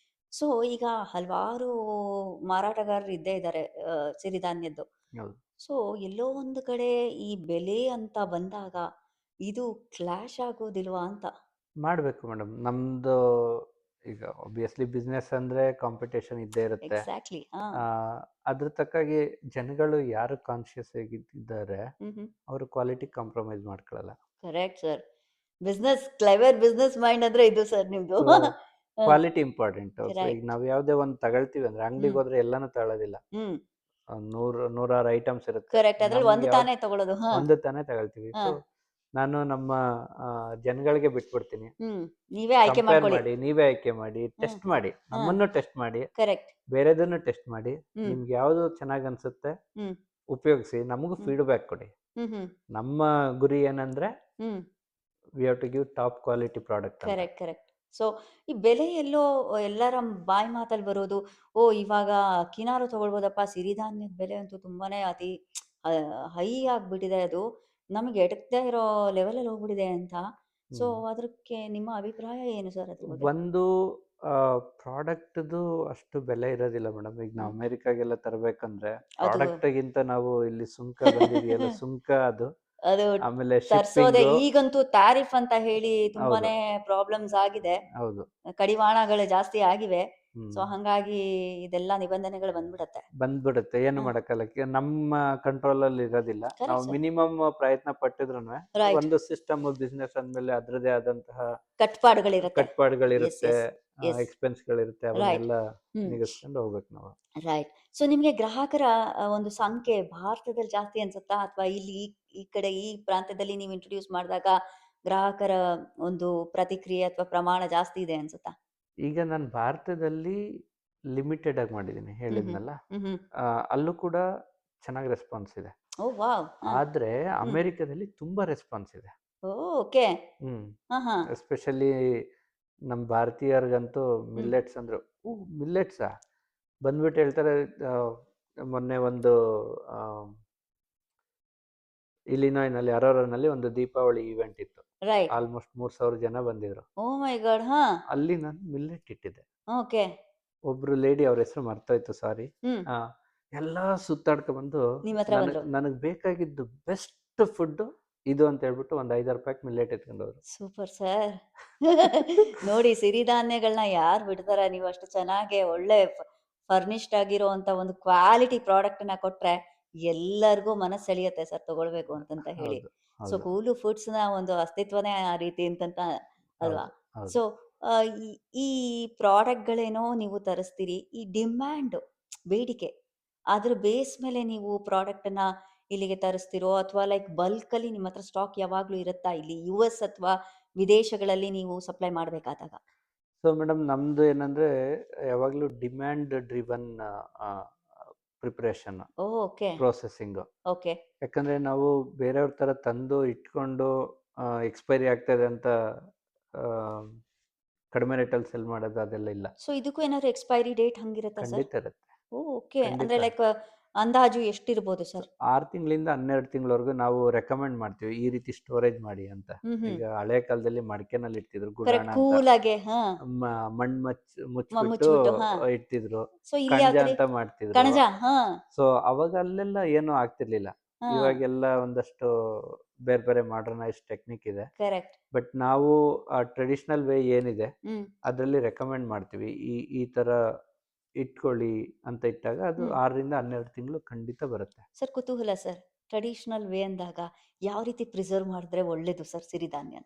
ಸೊ ಈಗ ಹಲವಾರು ಮಾರಾಟಗಾರರು ಇದ್ದೇ ಇದ್ದಾರೆ ಸಿರಿಧಾನ್ಯದ್ದು. ಹೌದು. ಸೊ ಎಲ್ಲೋ ಒಂದು ಕಡೆ ಈ ಬೆಲೆ ಅಂತ ಬಂದಾಗ ಇದು ಕ್ಲಾಶ್ ಆಗೋದಿಲ್ವಾ ಅಂತ? ಮಾಡಬೇಕು ಮೇಡಮ್. ನಮ್ಮದು ಈಗ ಆಬ್ವಿಯಸ್ಲಿ ಬಿಸ್ನೆಸ್ ಅಂದರೆ ಕಾಂಪಿಟೇಷನ್ ಇದ್ದೇ ಇರುತ್ತೆ. ಎಕ್ಸಾಕ್ಟ್ಲಿ. ಹಾ. ಆ, ಅದ್ರ ತಕ್ಕಾಗಿ ಜನಗಳು ಯಾರು ಕಾನ್ಷಿಯಸ್ ಆಗಿದ್ದಾರೆ ಹ್ಮ್ ಹ್ಮ್ ಅವರು ಕ್ವಾಲಿಟಿ ಕಾಂಪ್ರಮೈಸ್ ಮಾಡ್ಕೊಳ್ಳಲ್ಲ. Correct sir. Clever business mind ಅಂದ್ರೆ ಇದು ಸರ್ ನಿಮ್ದು. So quality important. ಸೊ ಈಗ ಕರೆಕ್ಟ್. ನಾವು ಯಾವುದೇ ಒಂದು ತಗೊಳ್ತೀವಿ ಅಂದರೆ ಅಂಗಡಿಗೆ ಹ್ಮ್ ಹೋದ್ರೆ ಎಲ್ಲನೂ ತಗೊಳ್ಳೋದಿಲ್ಲ. ಹ್ಮ್ 100 ಐಟಮ್ಸ್ ಇರುತ್ತೆ. ಕರೆಕ್ಟ್. ಅದ್ರಲ್ಲಿ ಒಂದು ನಮ್ಗೆ ತಾನೇ ತಗೊಳ್ಳೋದು. ಹಾ. ಒಂದು ತಾನೇ ತಗೊಳ್ತೀವಿ. ಹಾ. ಸೊ ನಾನು ನಮ್ಮ ಜನಗಳಿಗೆ ಬಿಟ್ಬಿಡ್ತೀನಿ. ಹ್ಮ್ ನೀವೇ ಆಯ್ಕೆ ಕಂಪೇರ್ ಮಾಡ್ಕೊಳ್ಳಿ. ಮಾಡಿ, ನೀವೇ ಆಯ್ಕೆ ಮಾಡಿ, ಹ್ಮ್ ಟೆಸ್ಟ್ ಮಾಡಿ, ಹಾ. ನಮ್ಮನ್ನು ಟೆಸ್ಟ್ ಮಾಡಿ, ಕರೆಕ್ಟ್. ಬೇರೆದನ್ನು ಟೆಸ್ಟ್ ಮಾಡಿ, ಹ್ಮ್ ನಿಮ್ಗೆ ಯಾವುದು ಚೆನ್ನಾಗಿ ಅನ್ಸುತ್ತೆ ಹ್ಮ್ ಉಪಯೋಗಿಸಿ, ನಮಗೂ ಹ್ಮ್ ಫೀಡ್ಬ್ಯಾಕ್ ಕೊಡಿ. ಹ್ಮ್ ಹ್ಮ್ ನಮ್ಮ ಗುರಿ ಏನಂದ್ರೆ hmm we have to give top quality product ಅಂತ. Correct correct. ಸೊ ಈ ಬೆಲೆ ಎಲ್ಲೋ ಎಲ್ಲರ ಬಾಯಿ ಮಾತಲ್ಲಿ ಬರೋದು, ಓ ಇವಾಗ ಅಕ್ಕಿನಾರು ತಗೊಳ್ಬೋದಪ್ಪ, ಸಿರಿಧಾನ್ಯದ ಬೆಲೆ ಅಂತೂ ತುಂಬಾನೇ ಅತಿ ಹೈ ಆಗ್ಬಿಟ್ಟಿದೆ, ಅದು ನಮಗೆ ಎಟಕದೇ ಇರೋ ಲೆವೆಲಲ್ಲಿ ಹೋಗ್ಬಿಟ್ಟಿದೆ ಅಂತ. ಸೊ ಹ್ಮ್. ಅದಕ್ಕೆ ನಿಮ್ಮ ಅಭಿಪ್ರಾಯ ಏನು ಸರ್ ಅದ್ರ ಬಗ್ಗೆ? ಒಂದು ಪ್ರಾಡಕ್ಟ್ದು ಅಷ್ಟು ಬೆಲೆ ಇರೋದಿಲ್ಲ ಮೇಡಮ್. ಈಗ ನಾವು ಹ್ಮ್ ಅಮೆರಿಕಾಗೆಲ್ಲ ತರಬೇಕಂದ್ರೆ ಅದು ಪ್ರಾಡಕ್ಟ್ಗಿಂತ ನಾವು ಇಲ್ಲಿ ಸುಂಕ ಬಂದಿದೆಯಲ್ಲ, ಸುಂಕ ಅದು, ಅದು ಆಮೇಲೆ ತರ್ಸೋದೆ ಶಿಪ್ಪಿಂಗು. ಈಗಂತೂ ಟ್ಯಾರಿಫ್ ಅಂತ ಹೇಳಿ ಹೌದು, ತುಂಬಾನೇ ಪ್ರಾಬ್ಲಮ್ಸ್ ಆಗಿದೆ. ಹೌದು. ಕಡಿವಾಣಗಳು ಜಾಸ್ತಿ ಆಗಿವೆ. ಸೊ ಹ್ಮ್. ಹಂಗಾಗಿ ಇದೆಲ್ಲ ನಿಬಂಧನೆಗಳು ಬಂದ್ಬಿಡತ್ತೆ. ಬಂದ್ಬಿಡುತ್ತೆ. ಏನು ಹ, ಮಾಡಕ್ಕಲ್ಲ. ನಮ್ಮ ಕಂಟ್ರೋಲಲ್ಲಿ ಇರೋದಿಲ್ಲ. ನಾವು ಕರೆಕ್ಟ್ ಸರ್. ಮಿನಿಮಮ್ ಪ್ರಯತ್ನ ಪಟ್ಟಿದ್ರುನು ರೈಟ್. ಒಂದು ಸಿಸ್ಟಮ್ ಬಿಸ್ನೆಸ್ ಅಂದ್ಮೇಲೆ ಅದರದೇ ಆದಂತಹ ಕಟ್ಪಾಡುಗಳಿರತ್ತೆ. ಎಸ್ ಕಟ್ಪಾಡುಗಳಿರುತ್ತೆ, ಎಸ್ ಎಸ್. ಎಕ್ಸ್ಪೆನ್ಸ್ಗಳಿರುತ್ತೆ. ರೈಟ್. ಅವನ್ನೆಲ್ಲ ಹ್ಮ್ ನಿಗಸ್ಕೊಂಡು ಹೋಗ್ಬೇಕು ನಾವು. ರೈಟ್. ಸೊ ನಿಮ್ಗೆ ಗ್ರಾಹಕರ ಒಂದು ಸಂಖ್ಯೆ ಭಾರತದಲ್ಲಿ ಜಾಸ್ತಿ ಅನ್ಸುತ್ತಾ? ಅಥವಾ ಇಲ್ಲಿ ಈ ಕಡೆ ಈ ಪ್ರಾಂತ್ಯದಲ್ಲಿ ನೀವು ಇಂಟ್ರೊಡ್ಯೂಸ್ ಮಾಡಿದಾಗ ಗ್ರಾಹಕರ ಒಂದು ಪ್ರತಿಕ್ರಿಯೆ ಅಥವಾ ಪ್ರಮಾಣ ಜಾಸ್ತಿ ಇದೆ ಅನ್ಸುತ್ತಾ? ಈಗ ನಾನು ಭಾರತದಲ್ಲಿ ಲಿಮಿಟೆಡ್ ಆಗಿ ಮಾಡಿದ್ದೀನಿ ಹ್ಮ್ ಹ್ಮ್ ಹೇಳಿದ್ನಲ್ಲ. ಹ್ಮ್ ಹ್ಮ್ ಅಲ್ಲೂ ಕೂಡ ಚೆನ್ನಾಗಿ ರೆಸ್ಪಾನ್ಸ್ ಇದೆ. ಓ ವಾವ್. ಹಾ. ಆದ್ರೆ ಹ್ಮ್ ಅಮೆರಿಕದಲ್ಲಿ ತುಂಬಾ ರೆಸ್ಪಾನ್ಸ್ ಇದೆ. ಓಕೆ. ಹ್ಮ್. ಹಾ ಹಾ ಎಸ್ಪೆಷಲಿ ನಮ್ಮ ಭಾರತೀಯರಿಗಂತೂ ಹ್ಮ್ ಮಿಲ್ಲೆಟ್ಸ್ ಅಂದ್ರೆ ಮಿಲ್ಲೆಟ್ಸಾ ಬಂದ್ಬಿಟ್ಟು ಹೇಳ್ತಾರೆ. ಆ, ಮೊನ್ನೆ ಒಂದು ಇಲಿನಾಯ್ನಲ್ಲಿ ಅರೋರಾನಲ್ಲಿ ಒಂದು ದೀಪಾವಳಿ ಈವೆಂಟ್ ಇತ್ತು. ರೈಟ್. ಆಲ್ಮೋಸ್ಟ್ 3,000 ಜನ ಬಂದಿದ್ರು. ಓ ಮೈ ಗಾಡ್. ಹಾ. ಅಲ್ಲಿ ನಾನು ಮಿಲ್ಲೆಟ್ ಇಟ್ಟಿದ್ದೆ. ಓಕೆ. ಒಬ್ರು ಲೇಡಿ, ಅವ್ರ ಹೆಸರು ಮರ್ತೋಯ್ತು, ಸಾರಿ. ಹ್ಮ್ ಎಲ್ಲ ಸುತ್ತಾಡ್ಕೊಂಡ್ಬಂದು ನಿಮ್ಮ ಹತ್ರ ಬಂದ್ರು. ನನಗೆ ಬೇಕಾಗಿದ್ದು ಬೆಸ್ಟ್ ಫುಡ್ಡು ಇದು ಅಂತ ಹೇಳ್ಬಿಟ್ಟು ಒಂದು 5-6 ಪ್ಯಾಕ್ ಮಿಲ್ಲೆಟ್ ಎತ್ಕೊಂಡವ್ರು. Super sir. ನೋಡಿ ಸಿರಿಧಾನ್ಯಗಳನ್ನ ಯಾರು ಬಿಡ್ತಾರೆ? ನೀವು ಅಷ್ಟು ಚೆನ್ನಾಗಿ ಒಳ್ಳೆ ಫರ್ನಿಶ್ಡ್ ಆಗಿರುವಂತ ಒಂದು ಕ್ವಾಲಿಟಿ ಪ್ರಾಡಕ್ಟ್‌ನ ಕೊಟ್ರೆ ಎಲ್ಲರಿಗೂ ಮನಸ್ಸು ಸೆಳೆಯುತ್ತೆ ಸರ್ ತಗೊಳ್ಬೇಕು ಅಂತಂತ ಹೇಳಿ. ಹೌದು, ಸೊ ಹೌದು, ಕೂಲು ಫುಡ್ಸ್‌ನ ಒಂದು ಅಸ್ತಿತ್ವನೇ ಆ ರೀತಿ ಅಂತಂತ ಅಲ್ವಾ? ಹೌದು, ಹೌದು. ಸೊ ಈ ಈ ಪ್ರಾಡಕ್ಟ್‌ಗಳೇನೋ ನೀವು ತರಿಸ್ತೀರಿ. ಈ ಡಿಮ್ಯಾಂಡ್ ಬೇಡಿಕೆ ಅದ್ರ ಬೇಸ್ ಮೇಲೆ ನೀವು ಪ್ರಾಡಕ್ಟನ್ನ ಇಲ್ಲಿಗೆ ತರಿಸ್ತಿರೋ ಅಥವಾ ಲೈಕ್ ಬಲ್ಕಲ್ಲಿ ನಿಮ್ಮ ಹತ್ರ ಸ್ಟಾಕ್ ಯಾವಾಗ್ಲೂ ಇರುತ್ತಾ ಇಲ್ಲಿ ಯುಎಸ್ ಅಥವಾ ವಿದೇಶಗಳಲ್ಲಿ ನೀವು ಸಪ್ಲೈ ಮಾಡ್ಬೇಕಾದಾಗ? ಸೊ ಮೇಡಮ್ ನಮ್ದು ಏನಂದ್ರೆ ಯಾವಾಗಲೂ ಡಿಮ್ಯಾಂಡ್ ಡ್ರಿವನ್ ಪ್ರಿಪರೇಷನ್ ಓಹ್! ಓಕೆ. ಪ್ರೊಸೆಸಿಂಗು. ಓಕೆ. ಯಾಕಂದ್ರೆ ನಾವು ಬೇರೆಯವ್ರ ಥರ ತಂದು ಇಟ್ಕೊಂಡು ಎಕ್ಸ್ಪೈರಿ ಆಗ್ತದೆ ಅಂತ ಆ, ಕಡಿಮೆ ರೇಟಲ್ಲಿ ಸೆಲ್ ಮಾಡೋದು ಅದೆಲ್ಲ ಇಲ್ಲ. ಸೊ ಇದಕ್ಕೂ ಏನಾದ್ರು ಎಕ್ಸ್‌ಪೈರಿ ಡೇಟ್ ಹಂಗಿರುತ್ತಾ ಸರ್? ಖಂಡಿತ ಇರುತ್ತೆ. ಓಹ್! ಓಕೆ. ಖಂಡಿತ. ಅಂದ್ರೆ ಲೈಕ್ ಅಂದಾಜು ಎಷ್ಟಿರ್ಬೋದು ಸರ್? 6 ತಿಂಗಳಿಂದ 12 ತಿಂಗಳವರೆಗೂ ನಾವು ರೆಕಮೆಂಡ್ ಮಾಡ್ತೀವಿ ಈ ರೀತಿ ಸ್ಟೋರೇಜ್ ಮಾಡಿ ಅಂತ. ಹ್ಮ್ ಹ್ಮ್. ಈಗ ಹಳೆ ಕಾಲದಲ್ಲಿ ಮಡಿಕೆನಲ್ಲಿ ಇಡ್ತಿದ್ರು ಗುಡಾಣ ಕರೆಕ್ಟ್ ಅಂತ. ಕೂಲಾಗೆ ಹಾ. ಮಣ್ಣು ಮುಚ್ಚಿಬಿಟ್ಟು ಮುಚ್ಬಿಟ್ಟು ಹಾ. ಇಡ್ತಿದ್ರು. ಸೊ ಇಲ್ಲಿ ಕಣಜ ಯಾವ ತರ? ಅಂತ ಮಾಡ್ತಿದ್ರು. ಕಣಜ ಹಾ. ಸೊ ಅವಾಗ ಅಲ್ಲೆಲ್ಲ ಏನೂ ಆಗ್ತಿರ್ಲಿಲ್ಲ. ಹಾ. ಇವಾಗೆಲ್ಲ ಒಂದಷ್ಟು ಬೇರೆ ಬೇರೆ ಮಾಡರ್ನೈಸ್ಡ್ ಟೆಕ್ನಿಕ್ ಇದೆ. ಕರೆಕ್ಟ್. ಬಟ್ ನಾವು ಆ ಟ್ರೆಡಿಷನಲ್ ವೇ ಏನಿದೆ ಹ್ಮ್. ಅದರಲ್ಲಿ ರೆಕಮೆಂಡ್ ಮಾಡ್ತೀವಿ. ಈ ಈ ಥರ ಇಟ್ಕೊಳ್ಳಿ ಅಂತ ಇಟ್ಟಾಗ ಅದು ಹ್ಮ್. 6ರಿಂದ 12 ತಿಂಗಳು ಖಂಡಿತ ಬರುತ್ತೆ. ಸರ್ ಕುತೂಹಲ ಸರ್. ಟ್ರೆಡಿಷನಲ್ ವೇ ಅಂದಾಗ ಯಾವ ರೀತಿ ಪ್ರಿಸರ್ವ್ ಮಾಡಿದ್ರೆ ಒಳ್ಳೇದು ಸರ್ ಸಿರಿಧಾನ್ಯನ?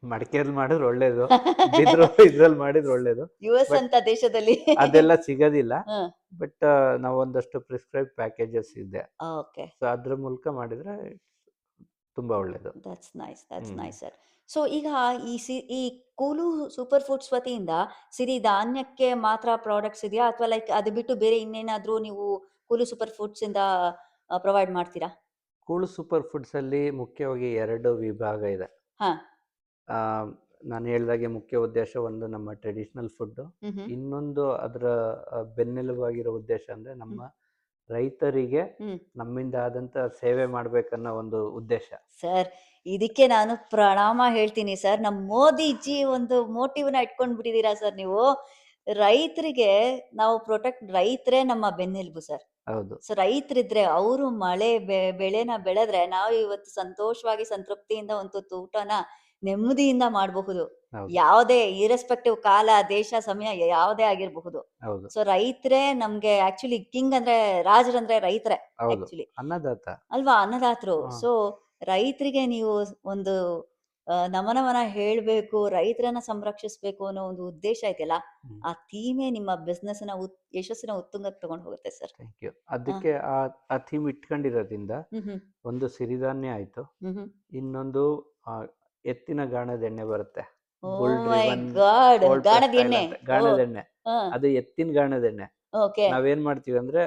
ಮಡಿಕೇಲಿ ಮಾಡಿದ್ರೆ ಒಳ್ಳೇದು. ಬಿದ್ರು ಇದ್ರಲ್ಲಿ ಮಾಡಿದ್ರೆ ಒಳ್ಳೇದು. ಯುಎಸ್ ಬಟ್ ಅಂತ ದೇಶದಲ್ಲಿ ಅದೆಲ್ಲ ಸಿಗೋದಿಲ್ಲ. ಹ. ಬಟ್ ನಾವು ಒಂದಷ್ಟು ಪ್ರಿಸ್ಕ್ರೈಬ್ ಪ್ಯಾಕೇಜಸ್ ಇದೆ. ಓಕೆ. ಸೊ ಅದ್ರ ಮೂಲಕ ಮಾಡಿದ್ರೆ ತುಂಬಾ ಒಳ್ಳೇದು. That's nice. That's hmm. Nice sir. So ಈಗ ಈ ಕೂಲು ಸೂಪರ್ ಫುಡ್ಸ್ ವತಿಯಿಂದ ಸಿರಿಧಾನ್ಯಕ್ಕೆ ಮಾತ್ರ ಪ್ರಾಡಕ್ಟ್ಸ್ ಇದೆಯಾ? ಅಥವಾ ಲೈಕ್ ಅದು ಬಿಟ್ಟು ಬೇರೆ ಇನ್ನೇನಾದ್ರೂ ನೀವು ಕೂಲು ಸೂಪರ್ ಫುಡ್ಸ್ ಇಂದ ಪ್ರೊವೈಡ್ ಮಾಡ್ತೀರಾ? ಕೂಳು ಸೂಪರ್ ಫುಡ್ಸ್ ಅಲ್ಲಿ ಮುಖ್ಯವಾಗಿ 2 ವಿಭಾಗ ಇದೆ. ಹಾ. ಆ, ನಾನು ಹೇಳ್ದಾಗೆ ಮುಖ್ಯ ಉದ್ದೇಶ ಒಂದು ನಮ್ಮ ಟ್ರೆಡಿಷನಲ್ ಫುಡ್ಡು. ಹ್ಮ್ ಹ್ಮ್. ಇನ್ನೊಂದು ಅದರ ಬೆನ್ನೆಲುಬಾಗಿರೋ ಉದ್ದೇಶ ಅಂದ್ರೆ ನಮ್ಮ ಹ್ಮ್. ರೈತರಿಗೆ ಹ್ಮ್. ನಮ್ಮಿಂದ ಆದಂತ ಸೇವೆ ಮಾಡ್ಬೇಕನ್ನೋ ಒಂದು ಉದ್ದೇಶ. ಸರ್ ಇದಕ್ಕೆ ನಾನು ಪ್ರಣಾಮ ಹೇಳ್ತೀನಿ ಸರ್. ನಮ್ಮ ಮೋದಿಜಿ ಒಂದು ಮೋಟಿವ್‌ನ ಇಟ್ಕೊಂಡ್ ಬಿಟ್ಟಿದ್ದೀರಾ ಸರ್ ನೀವು. ರೈತರಿಗೆ ನಾವು ರೈತರೇ ನಮ್ಮ ಬೆನ್ನೆಲುಬು ಸರ್. ಹೌದು, ಸೊ ರೈತರಿದ್ರೆ ಅವರು ಮಳೆ ಬೆಳೆನ ಬೆಳೆದ್ರೆ ನಾವು ಇವತ್ತು ಸಂತೋಷವಾಗಿ ಸಂತೃಪ್ತಿಯಿಂದ ಒಂದು ತುತ್ತು ಊಟನ ನೆಮ್ಮದಿಯಿಂದ ಮಾಡಬಹುದು. ಹೌದು, ಯಾವುದೇ ಇರ್ರೆಸ್ಪೆಕ್ಟಿವ್ ಕಾಲ, ದೇಶ, ಸಮಯ ಯಾವುದೇ ಆಗಿರಬಹುದು. ಹೌದು, ಸೊ ರೈತರೇ ನಮ್ಗೆ ಆಕ್ಚುಲಿ ಕಿಂಗ್ ಅಂದ್ರೆ ರಾಜರಂದ್ರೆ ರೈತರೇ ಹೌದು. ಆಕ್ಚುಲಿ. ಅನ್ನದಾತ. ಅಲ್ವಾ? ಅನ್ನದಾತರು. ಹಾ. ಸೊ ರೈತರಿಗೆ ನೀವು ಒಂದು ನಮನವನ್ನ ಹೇಳ್ಬೇಕು, ರೈತರನ್ನ ಸಂರಕ್ಷಿಸ್ಬೇಕು ಅನ್ನೋ ಒಂದು ಉದ್ದೇಶ ಇದೆಯಲ್ಲ, ಹ್ಮ್. ಆ ಥೀಮೇ ನಿಮ್ಮ ಬಿಸ್ನೆಸ್‌ನ ಯಶಸ್ಸಿನ ಉತ್ತುಂಗಕ್ಕೆ ತಗೊಂಡು ಹೋಗುತ್ತೆ ಸರ್. Thank you. ಆ. ಅದಕ್ಕೆ ಆ ಥೀಮ್ ಇಟ್ಕೊಂಡಿರೋದ್ರಿಂದ ಹ್ಮ್ ಹ್ಮ್. ಒಂದು ಸಿರಿಧಾನ್ಯ ಆಯ್ತು. ಹ್ಮ್ ಹ್ಮ್. ಇನ್ನೊಂದು ಆ, ಎತ್ತಿನ ಗಾಣದ ಎಣ್ಣೆ ಬರುತ್ತೆ. Bull oh my driven god! Cold ಗಾಣದ ಪ್ರೆಸ್ಡ್ ಆಯಿಲ್ ಎಣ್ಣೆ. ಅಂತ. ಓಹ್! ಗಾಣದ ಎಣ್ಣೆ. ಹಾ. ಅದು ಎತ್ತಿನ ಗಾಣದ ಎಣ್ಣೆ. ಓಕೆ. ನಾವೇನ್ ಮಾಡ್ತೀವಿ ಅಂದ್ರೆ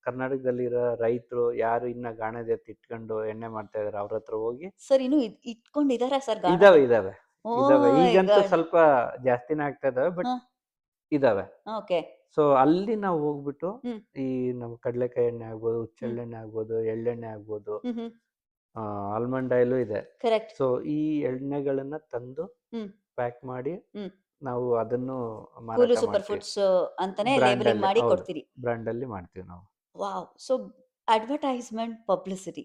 ಕರ್ನಾಟಕದಲ್ಲಿರೋ ರೈತರು ಯಾರು ಇನ್ನ ಗಾಣದ ಎತ್ತು ಇಟ್ಕೊಂಡು ಎಣ್ಣೆ ಮಾಡ್ತಾ ಇದಾರೆ ಅವ್ರ ಹತ್ರ ಹೋಗಿ. ಸರ್ ಇನ್ನು ಇಟ್ಕೊಂಡಿದಾರಾ ಸರ್ ಗಾಣದ? ಇದಾವೆ ಇದಾವೆ ಇದಾವೆ. ಓಹ್ ಮೈ ಈಗಂತೂ ಗಾಡ್! ಸ್ವಲ್ಪ ಜಾಸ್ತಿನೇ ಆಗ್ತಾ ಇದಾವೆ. ಬಟ್ ಹಾ. ಇದಾವೆ. ಓಕೆ. ಸೊ ಅಲ್ಲಿ ನಾವು ಹೋಗ್ಬಿಟ್ಟು ಹ್ಮ್. ಈ ನಮ್ಮ ಕಡಲೆಕಾಯಿ ಎಣ್ಣೆ ಆಗ್ಬೋದು, ಹ್ಮ್. ಹುಚ್ಚೆಳ್ಳೆಣ್ಣೆ ಆಗ್ಬೋದು, ಎಳ್ಳೆಣ್ಣೆ ಆಗ್ಬೋದು, ಹ್ಮ್ ಹ್ಮ್. ಆಲ್ಮಂಡ್ ಆಯಿಲು ಇದೆ. ಕರೆಕ್ಟ್. ಸೊ ಈ ಎಣ್ಣೆಗಳನ್ನ ತಂದು ಹ್ಮ್. ಪ್ಯಾಕ್ ಮಾಡಿ ಹ್ಮ್. ನಾವು ಅದನ್ನು ಕೂಲು ಮಾರಾಟ ಸೂಪರ್ ಮಾಡ್ತೀವಿ. ಫುಡ್ಸ್ ಅಂತಾನೆ ಲೇಬಲಿಂಗ್ ಬ್ರ್ಯಾಂಡಲ್ಲಿ. ಮಾಡಿ ಹೌದು, ಕೊಡ್ತೀರಿ. ಬ್ರ್ಯಾಂಡಲ್ಲಿ ಮಾಡ್ತೀವಿ ನಾವು. ವಾವ್! ಸೊ ಅಡ್ವರ್ಟೈಸ್‌ಮೆಂಟ್, ಪಬ್ಲಿಸಿಟಿ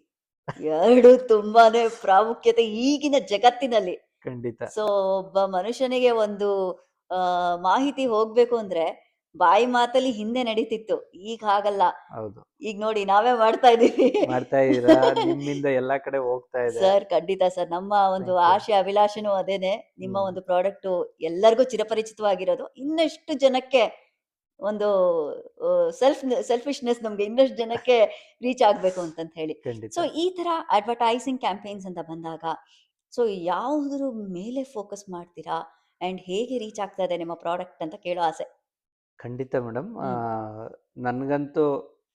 2 ತುಂಬಾನೇ ಪ್ರಾಮುಖ್ಯತೆ ಈಗಿನ ಜಗತ್ತಿನಲ್ಲಿ. ಖಂಡಿತ. ಸೊ ಒಬ್ಬ ಮನುಷ್ಯನಿಗೆ ಒಂದು ಮಾಹಿತಿ ಹೋಗ್ಬೇಕು ಅಂದ್ರೆ ಬಾಯಿ ಮಾತಲ್ಲಿ ಹಿಂದೆ ನಡೀತಿತ್ತು. ಈಗ ಹಾಗಲ್ಲ. ಹೌದು. ಈಗ ನೋಡಿ ನಾವೇ ಮಾಡ್ತಾ ಇದೀವಿ. ಮಾಡ್ತಾ ಇದ್ದೀರಾ. ನಿಮ್ಮಿಂದ ಎಲ್ಲಾ ಕಡೆ ಹೋಗ್ತಾ ಇದೆ. ಸರ್ ಖಂಡಿತ ಸರ್. ನಮ್ಮ ಒಂದು ಥ್ಯಾಂಕ್ ಯು. ಆಶೆ ಅಭಿಲಾಷೆನೂ ಅದೇನೆ. ನಿಮ್ಮ ಹ್ಮ್. ಒಂದು ಪ್ರಾಡಕ್ಟು ಎಲ್ಲರಿಗೂ ಚಿರಪರಿಚಿತವಾಗಿರೋದು. ಇನ್ನಷ್ಟು ಜನಕ್ಕೆ ಒಂದು ಸೆಲ್ಫಿಶ್‌ನೆಸ್ ನಮ್ಗೆ ಇನ್ನಷ್ಟು ಜನಕ್ಕೆ ರೀಚ್ ಆಗ್ಬೇಕು ಅಂತಂತ ಹೇಳಿ. ಖಂಡಿತ. ಸೊ ಈ ತರ ಅಡ್ವರ್ಟೈಸಿಂಗ್ ಕ್ಯಾಂಪೇನ್ಸ್ ಅಂತ ಬಂದಾಗ, ಸೊ ಯಾವುದ್ರ ಮೇಲೆ ಫೋಕಸ್ ಮಾಡ್ತೀರಾ? ಅಂಡ್ ಹೇಗೆ ರೀಚ್ ಆಗ್ತಾ ಇದೆ ನಿಮ್ಮ ಪ್ರಾಡಕ್ಟ್ ಅಂತ ಕೇಳೋ ಆಸೆ. ಖಂಡಿತ ಮೇಡಮ್. ಹ್ಮ್. ನನ್ಗಂತೂ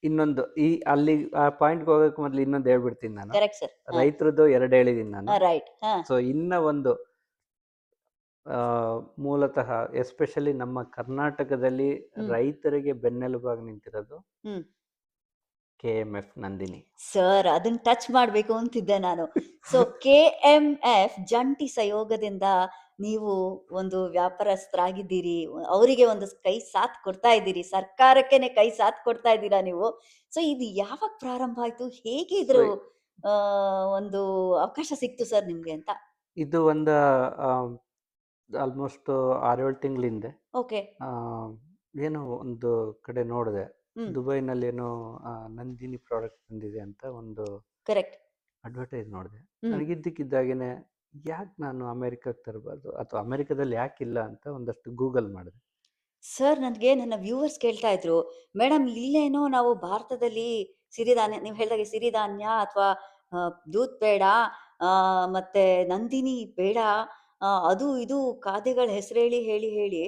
ಇನ್ನೊಂದು ಅಲ್ಲಿ ಆ ಪಾಯಿಂಟ್‌ಗೆ ಹೋಗಕ್ಕೆ ಮೊದಲು ಇನ್ನೊಂದು ಹೇಳ್ಬಿಡ್ತೀನಿ ನಾನು. Correct sir. ಹಾ. ರೈತರದ್ದು 2 ಹೇಳಿದೀನಿ ನಾನು. ರೈಟ್. ಹಾ. ಸೊ ಇನ್ನ ಒಂದು ಮೂಲತಃ ಎಸ್ಪೆಷಲಿ ನಮ್ಮ ಕರ್ನಾಟಕದಲ್ಲಿ ಹ್ಮ್. ರೈತರಿಗೆ ಬೆನ್ನೆಲುಬಾಗಿ ನಿಂತಿರೋದು ಹ್ಮ್. KMF ನಂದಿನಿ. ಸರ್ ಅದನ್ನ ಟಚ್ ಮಾಡಬೇಕು ಅಂತಿದ್ದೆ ನಾನು. ಸೊ KMF ಜಂಟಿ ಸಹಯೋಗದಿಂದ ನೀವು ಒಂದು ವ್ಯಾಪಾರಸ್ಥರಾಗಿದ್ದೀರಿ. ಅವರಿಗೆ ಒಂದು ಕೈ ಸಾಥ್ ಕೊಡ್ತಾ ಇದ್ದೀರಿ. ಸರ್ಕಾರಕ್ಕೇನೆ ಕೈ ಸಾಥ್ ಕೊಡ್ತಾ ಇದ್ದೀರಾ ನೀವು. ಸೊ ಇದು ಯಾವಾಗ ಪ್ರಾರಂಭ ಆಯ್ತು? ಹೇಗೆ ಸೊ ಇದ್ರ ಒಂದು ಅವಕಾಶ ಸಿಕ್ತು ಸರ್ ನಿಮ್ಗೆ ಅಂತ? ಇದು ಒಂದು ಆಲ್ಮೋಸ್ಟ್ 6-7 ತಿಂಗಳ ಹಿಂದೆ ಓಕೆ. ಆ, ಏನೋ ಒಂದು ಕಡೆ ನೋಡಿದೆ, ಹ್ಮ್. ದುಬೈನಲ್ಲೇನೋ ನಂದಿನಿ ಪ್ರಾಡಕ್ಟ್ ಬಂದಿದೆ ಅಂತ ಒಂದು ಕರೆಕ್ಟ್. ಅಡ್ವರ್ಟೈಸ್ ನೋಡಿದೆ. ಹ್ಮ್. ನನಗಿದ್ದಕ್ಕಿದ್ದಾಗೇನೆ ಯಾಕೆ ನಾನು ಅಮೇರಿಕಕ್ಕೆ ತರಬಾರ್ದು ಅಥವಾ ಅಮೇರಿಕದಲ್ಲಿ ಯಾಕಿಲ್ಲ ಅಂತ ಒಂದಷ್ಟು ಗೂಗಲ್ ಮಾಡಿದೆ. ಸರ್ ನನಗೆ ನನ್ನ ವ್ಯೂವರ್ಸ್ ಕೇಳ್ತಾ ಇದ್ರು, ಮೇಡಮ್ ಇಲ್ಲೇನೋ ನಾವು ಭಾರತದಲ್ಲಿ ಸಿರಿಧಾನ್ಯ ನೀವು ಹೇಳ್ದಾಗೆ ಸಿರಿಧಾನ್ಯ ಅಥವಾ ದೂದ್ ಪೇಡ ಮತ್ತೆ ನಂದಿನಿ ಪೇಡ ಅದು ಇದು ಖಾದ್ಯಗಳ ಹೆಸರೇಳಿ ಹೇಳಿ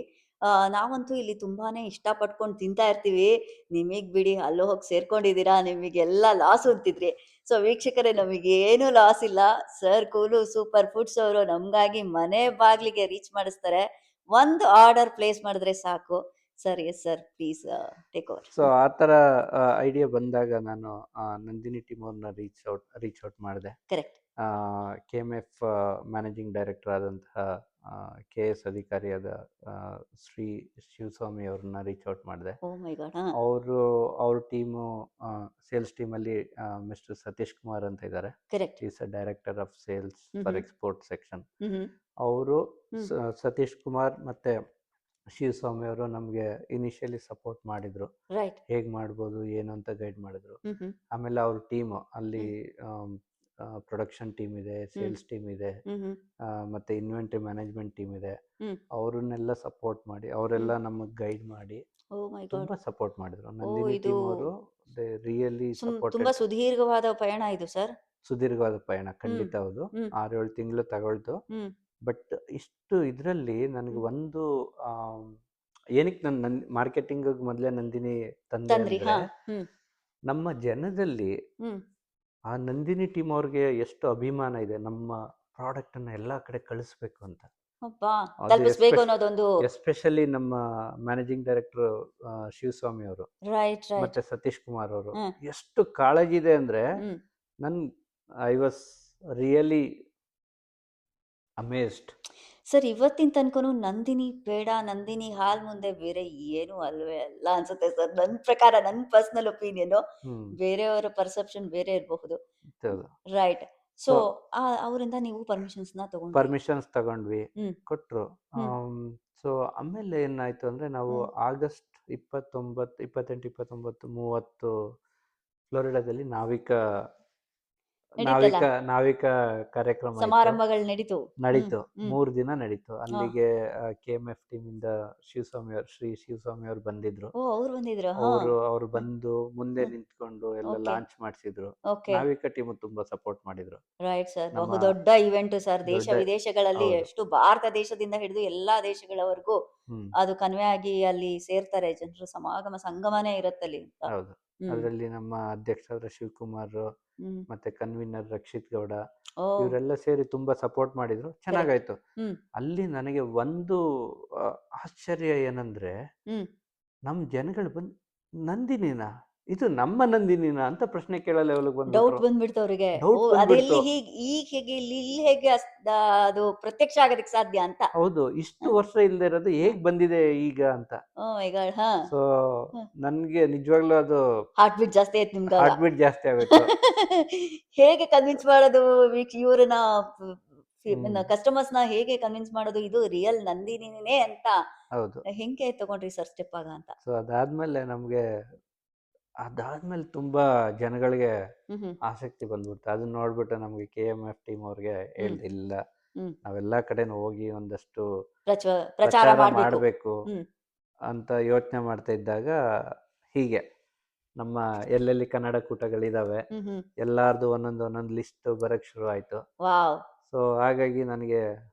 ನಾವಂತೂ ಇಲ್ಲಿ ತುಂಬಾನೇ ಇಷ್ಟಪಟ್ಕೊಂಡು ತಿಂತಾ ಇರ್ತೀವಿ. ನಿಮಗ್ ಬಿಡಿ ಅಲ್ಲೋ ಹೋಗಿ ಸೇರ್ಕೊಂಡಿದ್ದೀರಾ, ನಿಮಗೆಲ್ಲ ಲಾಸ್ ಅಂತಿದ್ರಿ. ಸೊ ವೀಕ್ಷಕರೇ ನಮಗೇನು ಲಾಸ್ ಇಲ್ಲ. ಸರ್ ಕೂಲು ಸೂಪರ್ ಫುಡ್ಸ್ ಅವರು ನಮಗಾಗಿ ಮನೆ ಬಾಗಿಲಿಗೆ ರೀಚ್ ಮಾಡಿಸ್ತಾರೆ. ಒಂದು ಆರ್ಡರ್ ಪ್ಲೇಸ್ ಮಾಡಿದ್ರೆ ಸಾಕು. Sir yes sir please take over. So ಆ ಥರ ಐಡಿಯಾ ಬಂದಾಗ ನಾನು ನಂದಿನಿ ಟೀಮ್ ಅವ್ರನ್ನ ರೀಚ್ ಔಟ್ ಮಾಡಿದೆ. ಕರೆಕ್ಟ್. KMF ಮ್ಯಾನೇಜಿಂಗ್ ಡೈರೆಕ್ಟರ್ ಆದಂತಹ KS ಅಧಿಕಾರಿಯಾದ ಶ್ರೀ ಶಿವಸ್ವಾಮಿ ಅವ್ರನ್ನ ರೀಚ್ ಔಟ್ ಮಾಡಿದೆ. Oh my god. ಅವ್ರ ಟೀಮು ಸೇಲ್ಸ್ ಟೀಮಲ್ಲಿ ಮಿಸ್ಟರ್ ಸತೀಶ್ ಕುಮಾರ್ ಅಂತ ಇದ್ದಾರೆ. Correct. Is a director of sales for export section. Hmm. ಅವರು ಹ್ಮ್. ಸತೀಶ್ ಕುಮಾರ್ ಮತ್ತು ಶಿವಸ್ವಾಮಿ ಅವರು ನಮಗೆ ಇನಿಷಿಯಲಿ ಸಪೋರ್ಟ್ ಮಾಡಿದರು. ರೈಟ್. ಹೇಗೆ ಮಾಡ್ಬೋದು ಏನು ಅಂತ ಗೈಡ್ ಮಾಡಿದ್ರು. ಹ್ಮ್. ಆಮೇಲೆ ಅವ್ರ ಟೀಮು ಅಲ್ಲಿ ಪ್ರೊಡಕ್ಷನ್ ಟೀಮ್ ಇದೆ, ಸೇಲ್ಸ್ ಟೀಮ್ ಇದೆ, ಹ್ಮ್. ಮತ್ತು ಇನ್ವೆಂಟ್ರಿ ಮ್ಯಾನೇಜ್ಮೆಂಟ್ ಟೀಮ್ ಇದೆ. ಹ್ಮ್. ಅವ್ರನ್ನೆಲ್ಲ ಸಪೋರ್ಟ್ ಮಾಡಿ ಅವರೆಲ್ಲ ನಮಗೆ ಗೈಡ್ ಮಾಡಿ ಓ ಮೈ ಗಾಡ್. ತುಂಬ ಸಪೋರ್ಟ್ ಮಾಡಿದ್ರು. ಓ ನಂದಿನಿ ಇದು ಟೀಮ್ ಅವರು ದೇ ರಿಯಲಿ ತುಂಬಾ ಸಪೋರ್ಟೆಡ್. ಸುದೀರ್ಘವಾದ ಪಯಣ ಇದು ಸರ್. ಸುದೀರ್ಘವಾದ ಪಯಣ ಹ್ಮ್. ಖಂಡಿತ ಹೌದು. ಹ್ಮ್. 6-7 ತಿಂಗಳು ತಗೊಳ್ತು. ಹ್ಮ್. ಬಟ್ ಇಷ್ಟು ಇದರಲ್ಲಿ ನನಗೆ ಹ್ಮ್. ಒಂದು ಏನಕ್ಕೆ ನಾನು ಮಾರ್ಕೆಟಿಂಗ್ ಮೊದಲೇ ನಂದಿನಿ ತಂದೆ ತಂದ್ರಿ. ಅಂದರೆ, ಹಾ. ಹ್ಮ್. ನಮ್ಮ ಜನದಲ್ಲಿ ಹ್ಮ್. ಆ ನಂದಿನಿ ಟೀಮ್ ಅವ್ರಿಗೆ ಎಷ್ಟು ಅಭಿಮಾನ ಇದೆ ನಮ್ಮ ಪ್ರಾಡಕ್ಟನ್ನು ಎಲ್ಲ ಕಡೆ ಕಳಿಸ್ಬೇಕು ಅಂತ. ಅಬ್ಬಾ ಅದು ತಲುಪಿಸ್ಬೇಕು ಅನ್ನೋದೊಂದು. ಎಸ್ಪೆಷಲಿ ನಮ್ಮ ಮ್ಯಾನೇಜಿಂಗ್ ಡೈರೆಕ್ಟರ್ ಶಿವಸ್ವಾಮಿ ಅವರು ರೈಟ್ ರೈಟ್. ಮತ್ತೆ ಸತೀಶ್ ಕುಮಾರ್ ಅವರು ಹ್ಮ್. ಎಷ್ಟು ಕಾಳಜಿ ಇದೆ ಅಂದರೆ ಹ್ಮ್. ನನ್ I was really amazed. Sir ಇವತ್ತಿನ ತನಕನೂ ನಂದಿನಿ ಪೇಡ, ನಂದಿನಿ ಹಾಲ್ ಮುಂದೆ ಬೇರೆ ಏನು ಅಲ್ವೇ ಅಲ್ಲ ಅನ್ಸುತ್ತೆ ಸರ್. ನನ್ನ ಪ್ರಕಾರ ನನ್ನ ಪರ್ಸನಲ್ ಒಪಿನಿಯನ್. ಹ್ಮ್ ಬೇರೆಯವರ ಪರ್ಸೆಪ್ಷನ್ ಬೇರೆ ಇರಬಹುದು. ಹೌದು. ರೈಟ್. ಸೊ ಸೊ ಅವರಿಂದ ನೀವು ಪರ್ಮಿಷನ್ಸ್ನ ತಗೊಂಡ್ರಿ. ಪರ್ಮಿಷನ್ಸ್ ತಗೊಂಡ್ವಿ, ಹ್ಮ್. ಕೊಟ್ಟರು. ಹ್ಮ್. ಸೊ ಆಮೇಲೆ ಏನಾಯ್ತು ಅಂದರೆ ನಾವು ಹ್ಮ್. ಆಗಸ್ಟ್ 28, 29, 30 ಫ್ಲೋರಿಡಾದಲ್ಲಿ ನಾವಿಕ ನಡೀತಲ್ಲ ನಾವಿಕ ಕಾರ್ಯಕ್ರಮ ಆಯ್ತು. ಸಮಾರಂಭಗಳು ನಡೀತು. ಹ್ಮ್. ನಡೀತು. ಹ್ಮ್. 3 ದಿನ ನಡೀತು. ಹಾ. ಅಲ್ಲಿಗೆ KMF ಟೀಮಿಂದ ಶ್ರೀ ಶಿವಸ್ವಾಮಿ ಅವ್ರು ಬಂದಿದ್ರು. ಓ ಅವ್ರು ಬಂದಿದ್ರು. ಹಾ. ಅವ್ರು ಹ್ಮ್. ಬಂದು ಮುಂದೆ ಹ್ಮ್. ನಿಂತ್ಕೊಂಡು ಎಲ್ಲ ಓಕೆ. ಲಾಂಚ್ ಮಾಡಿಸಿದ್ರು. ಓಕೆ. ನಾವಿಕ ಟೀಮು ತುಂಬಾ ಸಪೋರ್ಟ್ ಮಾಡಿದ್ರು. Right sir. ನಮ್ಮ ಬಹುದೊಡ್ಡ ಇವೆಂಟ್ ಸರ್. ದೇಶ ದೊಡ್ಡ ವಿದೇಶಗಳಲ್ಲಿ ಹೌದು. ಎಷ್ಟು ಭಾರತ ದೇಶದಿಂದ ಹಿಡಿದು ಎಲ್ಲಾ ದೇಶಗಳವರೆಗೂ ಹ್ಮ್ ಅದು ಕನ್ವೆ ಆಗಿ ಅಲ್ಲಿ ಸೇರ್ತಾರೆ. ಜನರು ಸಮಾಗಮ ಸಂಗಮನೇ ಇರತ್ತಲ್ಲಿ ಅಂತ. ಹೌದು. ಹ್ಮ್. ಅದರಲ್ಲಿ ನಮ್ಮ ಅಧ್ಯಕ್ಷರಾದ ಶಿವಕುಮಾರ್ ಹ್ಮ್. ಮತ್ತೆ ಕನ್ವೀನರ್ ರಕ್ಷಿತ್ ಗೌಡ ಓ ಇವರೆಲ್ಲ ಸೇರಿ ತುಂಬಾ ಸಪೋರ್ಟ್ ಮಾಡಿದ್ರು. ಕರೆಕ್ಟ್. ಚೆನ್ನಾಗಾಯ್ತು. ಹ್ಮ್. ಅಲ್ಲಿ ನನಗೆ ಒಂದು ಆಶ್ಚರ್ಯ ಏನಂದ್ರೆ, ಹ್ಮ್. ನಮ್ಮ ಜನಗಳು ಬಂದು ನಂದಿನಿನಾ, ಇದು ನಮ್ಮ ನಂದಿನಿನಾ ಅಂತ ಪ್ರಶ್ನೆ ಕೇಳೋ ಲೆವೆಲ್ಗೆ ಡೌಟ್ ಬಂದ್ಬಿಟ್ರು. ಬಂದ್ಬಿಡ್ತು ಅವ್ರಿಗೆ. ಓ ಡೌಟ್ ಅದೆಲ್ಲಿ ಬಂದ್ಬಿಡ್ತು. ಈಗ ಹೇಗೆ ಇಲ್ಲಿ ಹೇಗೆ ಅದು ಪ್ರತ್ಯಕ್ಷ ಆಗೋದಕ್ಕೆ ಸಾಧ್ಯ ಅಂತ. ಹೌದು, ಇಷ್ಟು ಹ? ವರ್ಷ ಇಲ್ಲದೆ ಇರೋದು ಹ. ಹೇಗ್ ಬಂದಿದೆ ಈಗ ಅಂತ. ಓ ಮೈ ಗಾಡ್. ಹಾ. ಸೊ ಹ. ನನ್ಗೆ ನಿಜವಾಗ್ಲೂ ಅದು ಹಾರ್ಟ್ ಬೀಟ್ ಜಾಸ್ತಿ ಆಯ್ತು ನಿಮ್ಗಾಗ. ಹಾರ್ಟ್ ಬೀಟ್ ಜಾಸ್ತಿ ಆಗೋಯ್ತು. ಹೇಗೆ ಕನ್ವಿನ್ಸ್ ಮಾಡೋದು ಇವ್ರನ್ನ ಹ್ಮ್ ಕಸ್ಟಮರ್ಸ್ನ ಹೇಗೆ ಕನ್ವಿನ್ಸ್ ಮಾಡೋದು ಇದು ರಿಯಲ್ ನಂದಿನಿನೇ ಅಂತ ಹೌದು. ಹೆಂಗೆ ತಗೊಂಡ್ರಿ ಸರ್ ಸ್ಟೆಪ್ ಆಗ ಅಂತ. ಸೊ ಅದಾದ್ಮೇಲೆ ತುಂಬಾ ಜನಗಳಿಗೆ ಹ್ಮ್. ಹ್ಮ್. ಆಸಕ್ತಿ ಬಂದ್ಬಿಡ್ತು. ಅದನ್ನ ನೋಡ್ಬಿಟ್ಟು ನಮಗೆ KMF ಟೀಮ್ ಅವ್ರಿಗೆ ಹ್ಮ್. ಹೇಳ್ದೆ, ಇಲ್ಲ ಹ್ಮ್. ನಾವೆಲ್ಲ ಕಡೆನೂ ಹೋಗಿ ಒಂದಷ್ಟು ಪ್ರಚಾರ ಪ್ರಚಾರ ಮಾಡ್ಬೇಕು. ಮಾಡಬೇಕು ಹ್ಮ್. ಅಂತ ಯೋಚನೆ ಮಾಡ್ತಾ ಇದ್ದಾಗ ಹೀಗೆ ನಮ್ಮ ಎಲ್ಲೆಲ್ಲಿ ಕನ್ನಡ ಕೂಟಗಳಿದಾವೆ ಹ್ಮ್. ಹ್ಮ್. ಎಲ್ಲಾರ್ದು ಒಂದೊಂದು ಲಿಸ್ಟ್ ಬರಕ್ ಶುರು ಆಯ್ತು. ವಾವ್. ಸೊ ಹಾಗಾಗಿ ನನಗೆ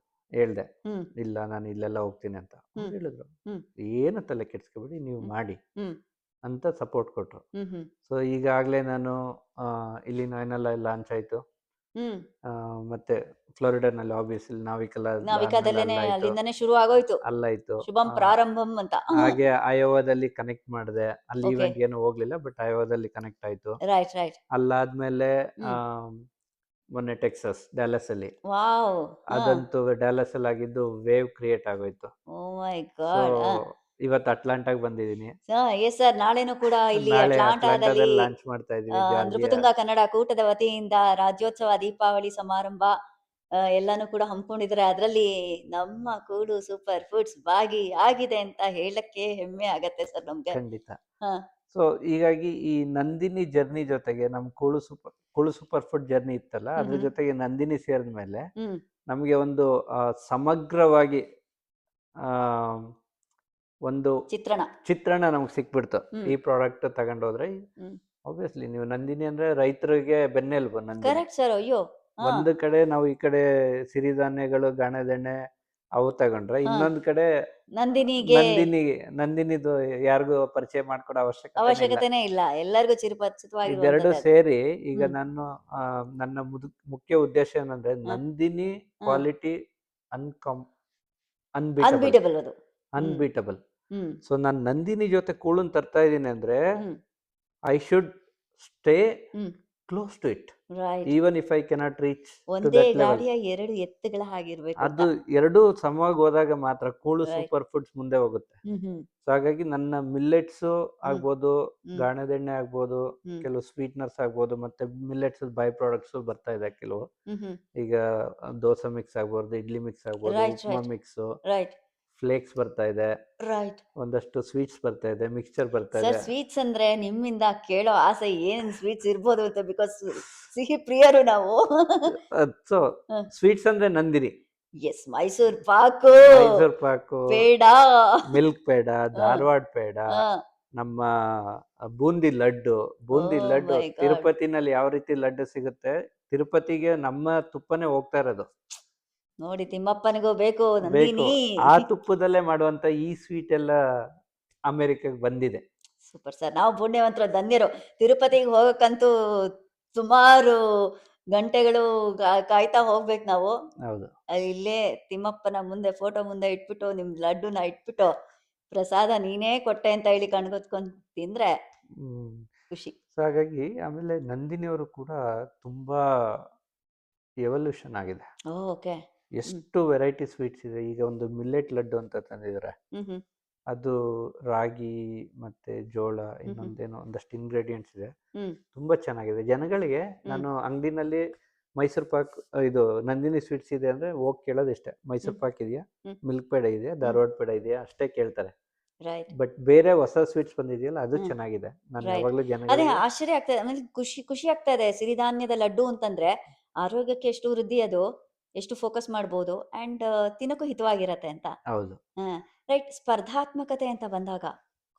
ಹೇಳ್ದೆ, ಹ್ಮ್. ಇಲ್ಲ ನಾನು ಇಲ್ಲೆಲ್ಲ ಹೋಗ್ತೀನಿ ಅಂತ. ಅವ್ರು ಹ್ಮ್. ಹೇಳಿದ್ರು, ಹ್ಮ್. ಏನು ತಲೆ ಕೆಡ್ಸ್ಕೊಬೇಡಿ, ನೀವು ಹ್ಮ್. ಮಾಡಿ ಹ್ಮ್. ಅಂತ ಸಪೋರ್ಟ್ ಕೊಟ್ಟರು. ಹ್ಮ್. ಹ್ಮ್. ಸೊ ಈಗಾಗಲೇ ನಾನು ಇಲ್ಲಿನಾಯ್ನಲ್ಲಿ ಲಾಂಚ್ ಆಯಿತು. ಹ್ಮ್. ಮತ್ತೆ ಫ್ಲೋರಿಡಾನಲ್ಲಿ ಆಬ್ವಿಯಸ್ಲಿ ನಾವಿಕಲ ಆದ್ಮೇಲೆ ನಾವಿಕಾದಲ್ಲೇನೆ ಅಲ್ಲಾಯ್ತು ಅಲ್ಲಿಂದಾನೇ ಶುರು ಆಗೋಯ್ತು. ಅಲ್ಲಾಯ್ತು ಶುಭಂ ಆ, ಪ್ರಾರಂಭಂ ಅಂತ. ಹಾಗೆ ಅಯೋವಾದಲ್ಲಿ ಕನೆಕ್ಟ್ ಮಾಡಿದೆ. ಅಲ್ಲಿ ಓಕೆ. ಇವೆಂಟ್ ಏನು ಹೋಗ್ಲಿಲ್ಲ, ಬಟ್ ಅಯೋವಾದಲ್ಲಿ ಕನೆಕ್ಟ್ ಆಯ್ತು. Right, right. ಅಲ್ಲಾದ್ಮೇಲೆ ಹ್ಮ್. ಮೊನ್ನೆ ಟೆಕ್ಸಸ್ ಡ್ಯಾಲಸ್ ಅಲ್ಲಿ, ವಾವ್! ಅದಂತೂ ಡ್ಯಾಲಸ್ ಅಲ್ಲಿ ಆಗಿದ್ದು ವೇವ್ ಕ್ರಿಯೇಟ್ ಆಗೋಯ್ತು. Oh my so god! ಇವತ್ತು ಅಟ್ಲಾಂಟಾಗ್ ಬಂದಿದ್ದೀನಿ. Yes sir. ನಾಳೆನೂ ಕೂಡ ಇಲ್ಲಿ ನಾಳೆ ಅಟ್ಲಾಂಟಾದಲ್ಲಿ ಅಟ್ಲಾಂಟಾದಲ್ಲಿ ಲಾಂಚ್ ಮಾಡ್ತಾ ಇದೀವಿ ಜಾರ್ಜಿಯಾ. ನೃಪತುಂಗ ಕನ್ನಡ ಕೂಟದ ವತಿಯಿಂದ ರಾಜ್ಯೋತ್ಸವ, ದೀಪಾವಳಿ ಸಮಾರಂಭ ಎಲ್ಲಾನು ಕೂಡ ಹಮ್ಮಿಕೊಂಡಿದ್ದಾರೆ. ಅದರಲ್ಲಿ ನಮ್ಮ ಕೂಡು ಸೂಪರ್ ಫುಡ್ಸ್ ಭಾಗಿಯಾಗಿದೆ ಅಂತ ಹೇಳಕ್ಕೆ ಹೆಮ್ಮೆ ಆಗತ್ತೆ ಸರ್ ನಮ್ಗೆ. ಖಂಡಿತ. ಹಾ. ಸೊ ಹೀಗಾಗಿ ಈ ನಂದಿನಿ ಜರ್ನಿ ಜೊತೆಗೆ ನಮ್ ಕುಳು ಸೂಪರ್ ಫುಡ್ ಜರ್ನಿ ಇತ್ತಲ್ಲ, ಅದ್ರ ಹ್ಮ್. ಜೊತೆಗೆ ನಂದಿನಿ ಸೇರಿದ್ಮೇಲೆ ಹ್ಮ್. ನಮಗೆ ಒಂದು ಸಮಗ್ರವಾಗಿ ಆ, ಒಂದು ಚಿತ್ರಣ. ನಮ್ಗೆ ಸಿಕ್ಬಿಡ್ತು. ಹ್ಮ್. ಈ ಪ್ರಾಡಕ್ಟ್ ತಗೊಂಡೋದ್ರೆ ಹ್ಮ್. ಆಬ್ವಿಯಸ್ಲಿ ನೀವು ನಂದಿನಿ ಅಂದ್ರೆ ರೈತರಿಗೆ ಬೆನ್ನೆಲುಬು ನಂದಿನಿ. Correct sir. ಅಯ್ಯೋ. ಹಾ. ಒಂದು ಕಡೆ ನಾವು ಈ ಕಡೆ ಸಿರಿಧಾನ್ಯಗಳು, ಗಾಣದೆಣ್ಣೆ ಅವು ತಗೊಂಡ್ರೆ, ಹಾ. ಇನ್ನೊಂದು ಕಡೆ ನಂದಿನಿಗೆ ನಂದಿನಿದು ಯಾರಿಗೂ ಪರಿಚಯ ಮಾಡ್ಕೊಡೋ ಅವಶ್ಯಕತೆನೇ ಇಲ್ಲ. ಅವಶ್ಯಕತೆನೇ ಇಲ್ಲ. ಎಲ್ಲರಿಗೂ ಇದೆರಡು ಚಿರಪರಿಚಿತವಾಗಿರುವಂತದ್ದೇ ಅದು. ಸೇರಿ ಈಗ ಹ್ಮ್. ನಾನು ನನ್ನ ಮುಖ್ಯ ಉದ್ದೇಶ ಏನಂದ್ರೆ ಹ. ನಂದಿನಿ ಹ. ಕ್ವಾಲಿಟಿ ಅನ್ಬೀಟಬಲ್ ಅನ್ಬೀಟಬಲ್ ಅದು. ಹ್ಮ್. ಅನ್ಬೀಟಬಲ್. ಹ್ಮ್. ಸೊ ನಾನು ನಂದಿನಿ ಜೊತೆ ಕೂಳನ್ ತರ್ತಾ ಇದ್ದೀನಿ ಅಂದ್ರೆ hmm. I should stay hmm. Close to it, right. Even if I cannot reach to ಒಂದೇ ದಟ್ ಲೆವೆಲ್. ಗಾಡಿಯ 2 ಎತ್ತುಗಳ ಹಾಗಿರ್ಬೇಕು ಅಂತ. ಅದು ಎರಡೂ ಸಮವಾಗಿ ಹೋದಾಗ ಮಾತ್ರ ಕೂಳು ರೈಟ್. ಸೂಪರ್ ಫುಡ್ಸ್ ಮುಂದೆ ಹೋಗುತ್ತೆ. ಹ್ಮ್. ಹ್ಮ್. ಸೊ ಹಾಗಾಗಿ ನನ್ನ ಮಿಲ್ಲೆಟ್ಸ್ ಹ್ಮ್. ಆಗ್ಬೋದು, ಹ್ಮ್. ಗಾಣದೆಣ್ಣೆ ಆಗ್ಬೋದು, ಹ್ಮ್. ಕೆಲವು ಸ್ವೀಟ್ನರ್ಸ್ ಆಗ್ಬೋದು, ಮತ್ತೆ ಮಿಲ್ಲೆಟ್ಸ್ ಬೈ ಪ್ರಾಡಕ್ಟ್ಸ್ ಬರ್ತಾ ಇದೆ ಕೆಲವು. ಹ್ಮ್. ಹ್ಮ್. ಈಗ ದೋಸೆ ಮಿಕ್ಸ್ ಆಗ್ಬೋದು, ಇಡ್ಲಿ ಮಿಕ್ಸ್ ಆಗ್ಬೋದು, right, upma right, mix, right, flakes ಬರ್ತಾ ಇದೆ, ರೈಟ್. ಒಂದಷ್ಟು ಸ್ವೀಟ್ಸ್ ಬರ್ತಾ ಇದೆ, ಮಿಕ್ಸ್ಚರ್ ಬರ್ತಾ ಸರ್, ಇದೆ. ಸ್ವೀಟ್ಸ್ ಅಂದ್ರೆ ನಿಮ್ಮಿಂದ ಕೇಳೋ ಆಸೆ ಏನೇನ್ ಸ್ವೀಟ್ಸ್ ಇರ್ಬೋದು ಅಂತ. ಬಿಕಾಸ್ ಸಿಹಿ ಪ್ರಿಯರು ನಾವು. ಸೊ ಹ. ಸ್ವೀಟ್ಸ್ ಅಂದ್ರೆ ನಂದಿನಿ, ಎಸ್. ಮೈಸೂರ್ ಪಾಕು, ಮೈಸೂರ್ ಪಾಕು, ಪೇಡ. ಮಿಲ್ಕ್ ಪೇಡ, ಹ. ಧಾರವಾಡ ಪೇಡ, ಹ. ನಮ್ಮ ಬೂಂದಿ ಲಡ್ಡು. ಓ ಬೂಂದಿ ಲಡ್ಡು ಮೈ ಗಾಡ್! ತಿರುಪತಿನಲ್ಲಿ ಯಾವ ರೀತಿ ಲಡ್ಡು ಸಿಗುತ್ತೆ, ತಿರುಪತಿಗೆ ನಮ್ಮ ತುಪ್ಪನೇ ಹೋಗ್ತಾ ಇರೋದು. ನೋಡಿ, ತಿಮ್ಮಪ್ಪನಿಗೂ ಬೇಕು ಬೇಕು. ನಂದಿನಿ. ಆ ತುಪ್ಪದಲ್ಲೇ ಮಾಡುವಂತ ಈ ಸ್ವೀಟ್ ಎಲ್ಲ ಅಮೆರಿಕಕ್ಕೆ ಬಂದಿದೆ. Super sir. ನಾವು ಪುಣ್ಯವಂತರು, ಧನ್ಯರು. ತಿರುಪತಿಗೆ ಹೋಗಕ್ಕಂತೂ ಸುಮಾರು ಗಂಟೆಗಳು ಕಾಯ್ತಾ ಹೋಗ್ಬೇಕು ನಾವು. ಹೌದು. ಇಲ್ಲೇ ತಿಮ್ಮಪ್ಪನ ಮುಂದೆ ಫೋಟೋ ಮುಂದೆ ಇಟ್ಬಿಟ್ಟು ನಿಮ್ ಲಡ್ಡುನ ಇಟ್ಬಿಟ್ಟು ಪ್ರಸಾದ ನೀನೇ ಕೊಟ್ಟೆ ಅಂತ ಹೇಳಿ ಕಣ್ಗೊತ್ಕೊಂಡ್ ತಿಂದ್ರೆ ಹ್ಮ್. ಖುಷಿ. ಸೊ ಹಾಗಾಗಿ ಆಮೇಲೆ ನಂದಿನಿಯವರು ಕೂಡ ತುಂಬಾ ಎವಲ್ಯೂಷನ್ ಆಗಿದೆ. ಓಕೆ. ಎಷ್ಟು ವೆರೈಟಿ ಸ್ವೀಟ್ಸ್ ಇದೆ. ಈಗ ಒಂದು ಮಿಲ್ಲೆಟ್ ಲಡ್ಡು ಅಂತ ತಂದಿದ್ದಾರೆ. ಹ್ಮ್. ಹ್ಮ್. ಅದು ರಾಗಿ ಮತ್ತೆ ಜೋಳ, ಹ್ಮ್. ಇನ್ನೊಂದೇನೋ ಒಂದಷ್ಟು ಇಂಗ್ರೀಡಿಯೆಂಟ್ಸ್ ಇದೆ. ಹ್ಮ್. ತುಂಬಾ ಚೆನ್ನಾಗಿದೆ. ಜನಗಳಿಗೆ ನಾನು ಅಂಗಡಿನಲ್ಲಿ ಮೈಸೂರ್ ಪಾಕ್, ಇದು ನಂದಿನಿ ಸ್ವೀಟ್ಸ್ ಇದೆ ಅಂದ್ರೆ ಹೋಗಿ ಕೇಳೋದು ಇಷ್ಟೇ, ಮೈಸೂರ್ ಹ್ಮ್. ಪಾಕ್ ಇದೆಯಾ, ಹ್ಮ್. ಮಿಲ್ಕ್ ಪೇಡ ಇದೆಯಾ, ಧಾರವಾಡ ಪೇಡ ಇದೆಯಾ ಅಷ್ಟೇ ಕೇಳ್ತಾರೆ. ರೈಟ್. ಬಟ್ ಬೇರೆ ಹೊಸ ಸ್ವೀಟ್ಸ್ ಬಂದಿದೆಯಲ್ಲ, ಅದು ಹ್ಮ್. ಚೆನ್ನಾಗಿದೆ. ನಾನು ರೈಟ್. ಯಾವಾಗಲೂ ಅದೇ ಜನಗಳಿಗೆ ಆಶ್ಚರ್ಯ ಆಗ್ತದೆ. ಆಮೇಲೆ ಖುಷಿ ಆಗ್ತಾ ಇದೆ. ಸಿರಿಧಾನ್ಯದ ಲಡ್ಡು ಅಂತಂದ್ರೆ ಆರೋಗ್ಯಕ್ಕೆ ಎಷ್ಟು ವೃದ್ಧಿ ಅದು, ಎಷ್ಟು ಫೋಕಸ್ ಮಾಡ್ಬೋದು ಅಂಡ್ ತಿನ್ನಕ್ಕೂ ಹಿತವಾಗಿರತ್ತೆ ಅಂತ. ಹೌದು. ರೈಟ್. ಸ್ಪರ್ಧಾತ್ಮಕತೆ ಅಂತ ಬಂದಾಗ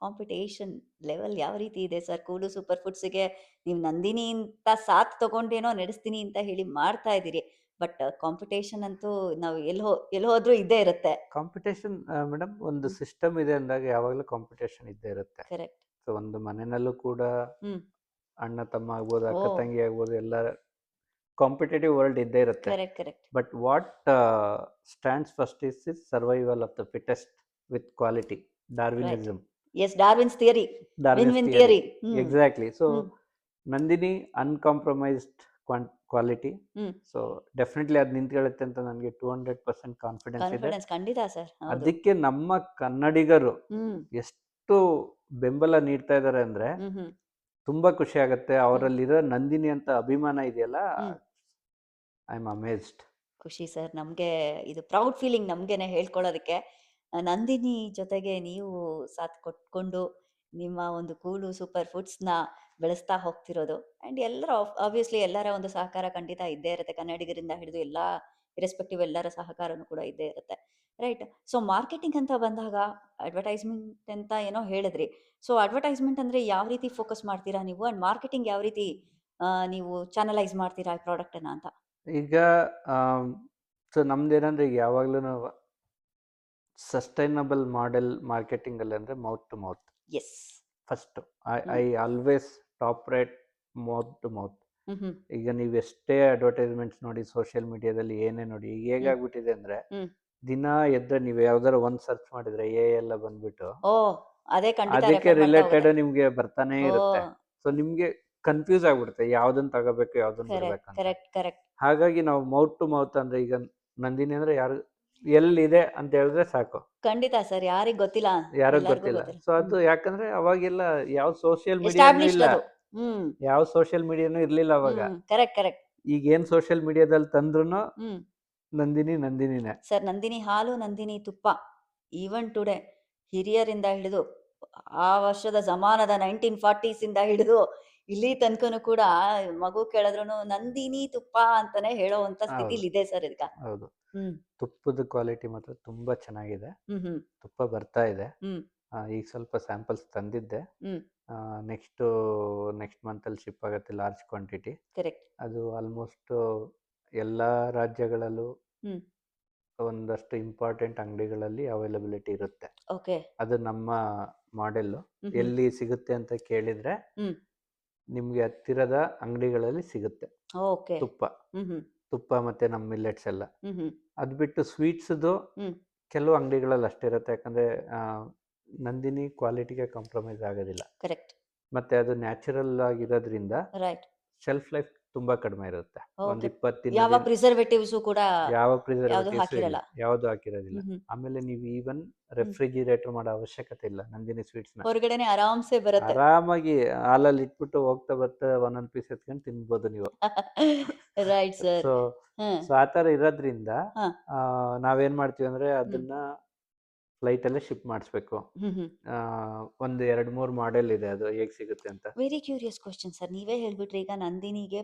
ಕಾಂಪಿಟೇಷನ್ ಲೆವೆಲ್ ಯಾವ ರೀತಿ ಇದೆ ಸರ್? ಕೂಡು ಸೂಪರ್ ಫುಡ್ಸ್‌ಗೆ ನೀವು ನಂದಿನಿ ಅಂತ ಸಾಥ್ ತಗೊಂಡೇನೋ ನಡೆಸ್ತೀನಿ ಅಂತ ಹೇಳಿ ಮಾಡ್ತಾ ಇದ್ದೀರಿ. ಬಟ್ ಕಾಂಪಿಟೇಷನ್ ಅಂತೂ ನಾವು ಎಲ್ಲಿ ಹೋದ್ರೂ ಇದ್ದೇ ಇರುತ್ತೆ. ಕಾಂಪಿಟೇಷನ್ ಮೇಡಮ್, ಒಂದು ಹ್ಮ್. ಸಿಸ್ಟಮ್ ಇದೆ ಅಂದಾಗ ಯಾವಾಗಲೂ ಕಾಂಪಿಟೇಷನ್ ಇದ್ದೇ ಇರುತ್ತೆ. ಕರೆಕ್ಟ್. ಸೊ ಒಂದು ಮನೆಯಲ್ಲೂ ಕೂಡ ಹ್ಮ್. ಅಣ್ಣ ತಮ್ಮ ಆಗ್ಬೋದು, ಓ. ಅಕ್ಕ ತಂಗಿ ಆಗ್ಬೋದು, ಎಲ್ಲ ಕಾಂಪಿಟೇಟಿವ್ ವರ್ಲ್ಡ್ ಇದ್ದೇ ಇರುತ್ತೆ. Correct, correct. But what stands first is survival of the fittest with quality, right. Darwinism, yes. Darwin's theory. Win Darwin's win theory. Theory. Hmm. Exactly. So hmm. Nandini uncompromised quality. Hmm. So definitely ಅದು ನಿಂತ್ಕೊಳ್ಳುತ್ತೆ ಅಂತ ನನಗೆ 200% confidence ಇದೆ. Confidence ಖಂಡಿತ sir. ಹೌದು. ಅದಕ್ಕೆ ನಮ್ಮ ಕನ್ನಡಿಗರು ಹ್ಮ್. ಎಷ್ಟು ಬೆಂಬಲ ನೀಡ್ತಾ ಇದ್ದಾರೆ ಅಂದ್ರೆ ಹ್ಮ್. ಹ್ಮ್. ತುಂಬಾ ಖುಷಿ ಆಗುತ್ತೆ. ಅವರಲ್ಲಿರೋ ನಂದಿನಿ ಅಂತ ಅಭಿಮಾನ ಇದೆಯಲ್ಲ, ಹ್ಮ್. I am ಅಮೇಜ್ಡ್. ಖುಷಿ ಸರ್. ನಮ್ಗೆ ಇದು ಪ್ರೌಡ್ ಫೀಲಿಂಗ್ ನಮ್ಗೇನೆ ಹೇಳ್ಕೊಳ್ಳೋದಕ್ಕೆ. ನಂದಿನಿ ಜೊತೆಗೆ ನೀವು ಸಾಥ್ ಕೊಟ್ಕೊಂಡು ನಿಮ್ಮ ಒಂದು ಕೂಳು ಸೂಪರ್ ಫುಡ್ಸ್‌ನ ಬೆಳೆಸ್ತಾ ಹೋಗ್ತಿರೋದು ಅಂಡ್ ಎಲ್ಲರ ಆಬ್ವಿಯಸ್ಲಿ ಎಲ್ಲರ ಒಂದು ಸಹಕಾರ ಖಂಡಿತ ಇದ್ದೇ ಇರುತ್ತೆ. ಕನ್ನಡಿಗರಿಂದ ಹಿಡಿದು ಎಲ್ಲಾ ಇರ್ರೆಸ್ಪೆಕ್ಟಿವ್ ಎಲ್ಲರ ಸಹಕಾರನೂ ಕೂಡ ಇದ್ದೇ ಇರುತ್ತೆ. ರೈಟ್. ಸೊ ಮಾರ್ಕೆಟಿಂಗ್ ಅಂತ ಬಂದಾಗ ಅಡ್ವರ್ಟೈಸ್ಮೆಂಟ್ ಅಂತ ಏನೋ ಹೇಳಿದ್ರಿ. ಸೊ ಅಡ್ವರ್ಟೈಸ್ಮೆಂಟ್ ಅಂದ್ರೆ ಯಾವ ರೀತಿ ಫೋಕಸ್ ಮಾಡ್ತೀರಾ ನೀವು? ಅಂಡ್ ಮಾರ್ಕೆಟಿಂಗ್ ಯಾವ ರೀತಿ ನೀವು ಚಾನಲೈಸ್ ಮಾಡ್ತೀರಾ ಈ ಪ್ರಾಡಕ್ಟನ್ನ ಅಂತ? ಈಗ ಸೊ ನಮ್ದೇನಂದ್ರೆ ಈಗ ಯಾವಾಗ್ಲೂ ಸಸ್ಟೈನಬಲ್ ಮಾಡೆಲ್ ಮಾರ್ಕೆಟಿಂಗ್ ಅಲ್ಲಿ ಅಂದ್ರೆ mouth to mouth yes. First. I always top rate mouth to mouth. Hmm hmm ಈಗ ನೀವು ಎಷ್ಟೇ ಅಡ್ವರ್ಟೈಸ್ಮೆಂಟ್ಸ್ ನೋಡಿ, ಸೋಷಿಯಲ್ ಮೀಡಿಯಾದಲ್ಲಿ ಏನೇ ನೋಡಿ, ಈಗ ಹ್ಮ್ ಹೇಗಾಗ್ಬಿಟ್ಟಿದೆ ಅಂದ್ರೆ ಹ್ಮ್ ದಿನ ಎದ್ರೆ ನೀವು ಯಾವ್ದಾರ ಒಂದ್ ಸರ್ಚ್ ಮಾಡಿದ್ರೆ ಎಲ್ಲ ಬಂದ್ಬಿಟ್ಟು ಓ ಅದೇ ಖಂಡಿತ ಅದಕ್ಕೆ ರೆಫರ್ ಮಾಡ್ತಾ ರಿಲೇಟೆಡ್ ಹೋಗುತ್ತೆ. ನಿಮ್ಗೆ ಬರ್ತಾನೆ ಓ ಇರುತ್ತೆ. ಸೊ ನಿಮ್ಗೆ ಕನ್ಫ್ಯೂಸ್ ಆಗ್ಬಿಡುತ್ತೆ ಯಾವ್ದನ್ನ ತಗೋಬೇಕು ಯಾವ್ದನ್ನ ಕರೆಕ್ಟ್ ಬಿಡ್ಬೇಕಂತ. Correct correct. ಹಾಗಾಗಿ ನಾವು ಮೌತ್ ಟು ಮೌತ್ ಅಂದ್ರೆ ಈಗ ನಂದಿನಿ ಅಂದ್ರೆ ಯಾರು ಎಲ್ಲಿದೆ ಅಂತ ಹೇಳಿದ್ರೆ ಸಾಕು, ಖಂಡಿತ ಸರ್, ಯಾರಿಗ್ ಗೊತ್ತಿಲ್ಲ, ಯಾರಿಗ್ ಎಲ್ಲರಿಗೂ ಗೊತ್ತಿಲ್ಲ. ಗೊತ್ತಿಲ್ಲ. ಸೊ ಅದು ಯಾಕಂದ್ರೆ ಅವಾಗೆಲ್ಲ ಯಾವ ಸೋಷಿಯಲ್ ಮೀಡಿಯಾನು ಎಸ್ಟಾಬ್ಲಿಷ್ಡ್ ಇಲ್ಲ, ಅದು. ಹ್ಮ್ ಯಾವ ಸೋಷಿಯಲ್ ಮೀಡಿಯಾನು ಇರ್ಲಿಲ್ಲ ಅವಾಗ. Correct correct. ಈಗ ಏನ್ ಸೋಷಿಯಲ್ ಮೀಡಿಯಾದಲ್ಲಿ ತಂದ್ರುನು ಹ್ಮ್ ನಂದಿನಿ ನಂದಿನಿನೇ. ಸರ್, ನಂದಿನಿ ಹಾಲು, ನಂದಿನಿ ತುಪ್ಪ, ಈವನ್ ಟುಡೇ ಹಿರಿಯರಿಂದ ಹಿಡಿದು ಆ ವರ್ಷದ ಜಮಾನದ 1940s ಇಂದ ಹಿಡಿದು ಇಲ್ಲಿ ತನಕನೂ ಕೂಡ ಮಗು ಕೇಳಿದ್ರು ನಂದಿನಿ ತುಪ್ಪ ಅಂತಾನೆ ಹೇಳೋವಂತ ಹೌದು ಸ್ಥಿತಿಲಿ ಇದೆ ಸರ್ ಈಗ. ಹೌದು. ಹ್ಮ್ ತುಪ್ಪದ ಕ್ವಾಲಿಟಿ ಮಾತ್ರ ತುಂಬಾ ಚೆನ್ನಾಗಿದೆ. ಹ್ಮ್ ಹ್ಮ್ ತುಪ್ಪ ಬರ್ತಾ ಇದೆ. ಹ್ಮ್ ಈಗ ಸ್ವಲ್ಪ ಸ್ಯಾಂಪಲ್ಸ್ ತಂದಿದ್ದೆ. ಹ್ಮ್ ನೆಕ್ಸ್ಟು ನೆಕ್ಸ್ಟ್ ಮಂತಲ್ಲಿ ಶಿಪ್ ಆಗುತ್ತೆ ಲಾರ್ಜ್ ಕ್ವಾಂಟಿಟಿ. ಕರೆಕ್ಟ್. ಅದು ಆಲ್ಮೋಸ್ಟ್ ಎಲ್ಲ ರಾಜ್ಯಗಳಲ್ಲೂ ಹ್ಮ್ ಒಂದಷ್ಟು ಇಂಪಾರ್ಟೆಂಟ್ ಅಂಗಡಿಗಳಲ್ಲಿ ಅವೈಲಬಿಲಿಟಿ ಇರುತ್ತೆ. ಓಕೆ. ಅದು ನಮ್ಮ ಮಾಡೆಲ್ಲು. ಹ್ಮ್ ಎಲ್ಲಿ ಸಿಗುತ್ತೆ ಅಂತ ಕೇಳಿದರೆ ಹ್ಮ್ ನಿಮಗೆ ಹತ್ತಿರದ ಅಂಗಡಿಗಳಲ್ಲಿ ಸಿಗುತ್ತೆ ಓಕೆ. ತುಪ್ಪ. ಹ್ಮ್ ಹ್ಮ್ ತುಪ್ಪ ಮತ್ತು ನಮ್ಮ ಮಿಲ್ಲೆಟ್ಸ್ ಎಲ್ಲ. ಹ್ಮ್ ಹ್ಮ್ ಅದು ಬಿಟ್ಟು ಸ್ವೀಟ್ಸ್ದು ಹ್ಮ್ ಕೆಲವು ಅಂಗಡಿಗಳಲ್ಲಿ ಅಷ್ಟೇ ಇರುತ್ತೆ, ಯಾಕಂದರೆ ನಂದಿನಿ ಕ್ವಾಲಿಟಿಗೆ ಕಾಂಪ್ರಮೈಸ್ ಆಗೋದಿಲ್ಲ. ಕರೆಕ್ಟ್. ಮತ್ತು ಅದು ನ್ಯಾಚುರಲ್ ಆಗಿರೋದ್ರಿಂದ ರೈಟ್. ಶೆಲ್ಫ್ ಲೈಫ್ ತುಂಬ ಕಡಿಮೆ ಇರುತ್ತೆ. ಒಂದು ಓಕೆ. 20 ಯಾವ ದಿನ ಪ್ರಿಸರ್ವೇಟಿವ್ಸು ಕೂಡ ಯಾವ ಯಾವುದು ಪ್ರಿಸರ್ವೇಟಿವ್ಸು ಇಲ್ಲ, ಹಾಕಿರಲ್ಲ. ಯಾವುದು ಹಾಕಿರೋದಿಲ್ಲ. ಹ್ಮ್ ಹ್ಮ್ ಆಮೇಲೆ ನೀವು ಈವನ್ ಹ್ಮ್ ರೆಫ್ರಿಜಿರೇಟರ್ ಮಾಡೋ ಅವಶ್ಯಕತೆ ಇಲ್ಲ ನಂದಿನಿ ಸ್ವೀಟ್ಸ್ನ. ಹೊರಗಡೆನೆ ಆರಾಮ್ಸೆ ಬರುತ್ತೆ. ಆರಾಮಾಗಿ ಹಾಲಲ್ಲಿ ಇಟ್ಬಿಟ್ಟು ಹೋಗ್ತಾ ಬರ್ತಾ ಒಂದೊಂದು ಪೀಸ್ ಎತ್ಕೊಂಡು ತಿನ್ಬೋದು ನೀವು. Right sir. ಸೊ ಹ್ಮ್ ಸೊ ಆ ಥರ ಇರೋದ್ರಿಂದ ಹಾ ನಾವೇನು ಮಾಡ್ತೀವಿ ಅಂದರೆ ಹ್ಮ್ ಅದನ್ನು ಫ್ಲೈಟಲ್ಲೇ ಶಿಪ್ ಮಾಡಿಸ್ಬೇಕು. ಹ್ಮ್ ಹ್ಮ್ ಒಂದು 2-3 ಮಾಡೆಲ್ ಇದೆ, ಅದು ಹೇಗೆ ಸಿಗುತ್ತೆ ಅಂತ. Very curious question sir. ನೀವೇ ಹೇಳ್ಬಿಟ್ರಿ ಈಗ ನಂದಿನಿಗೆ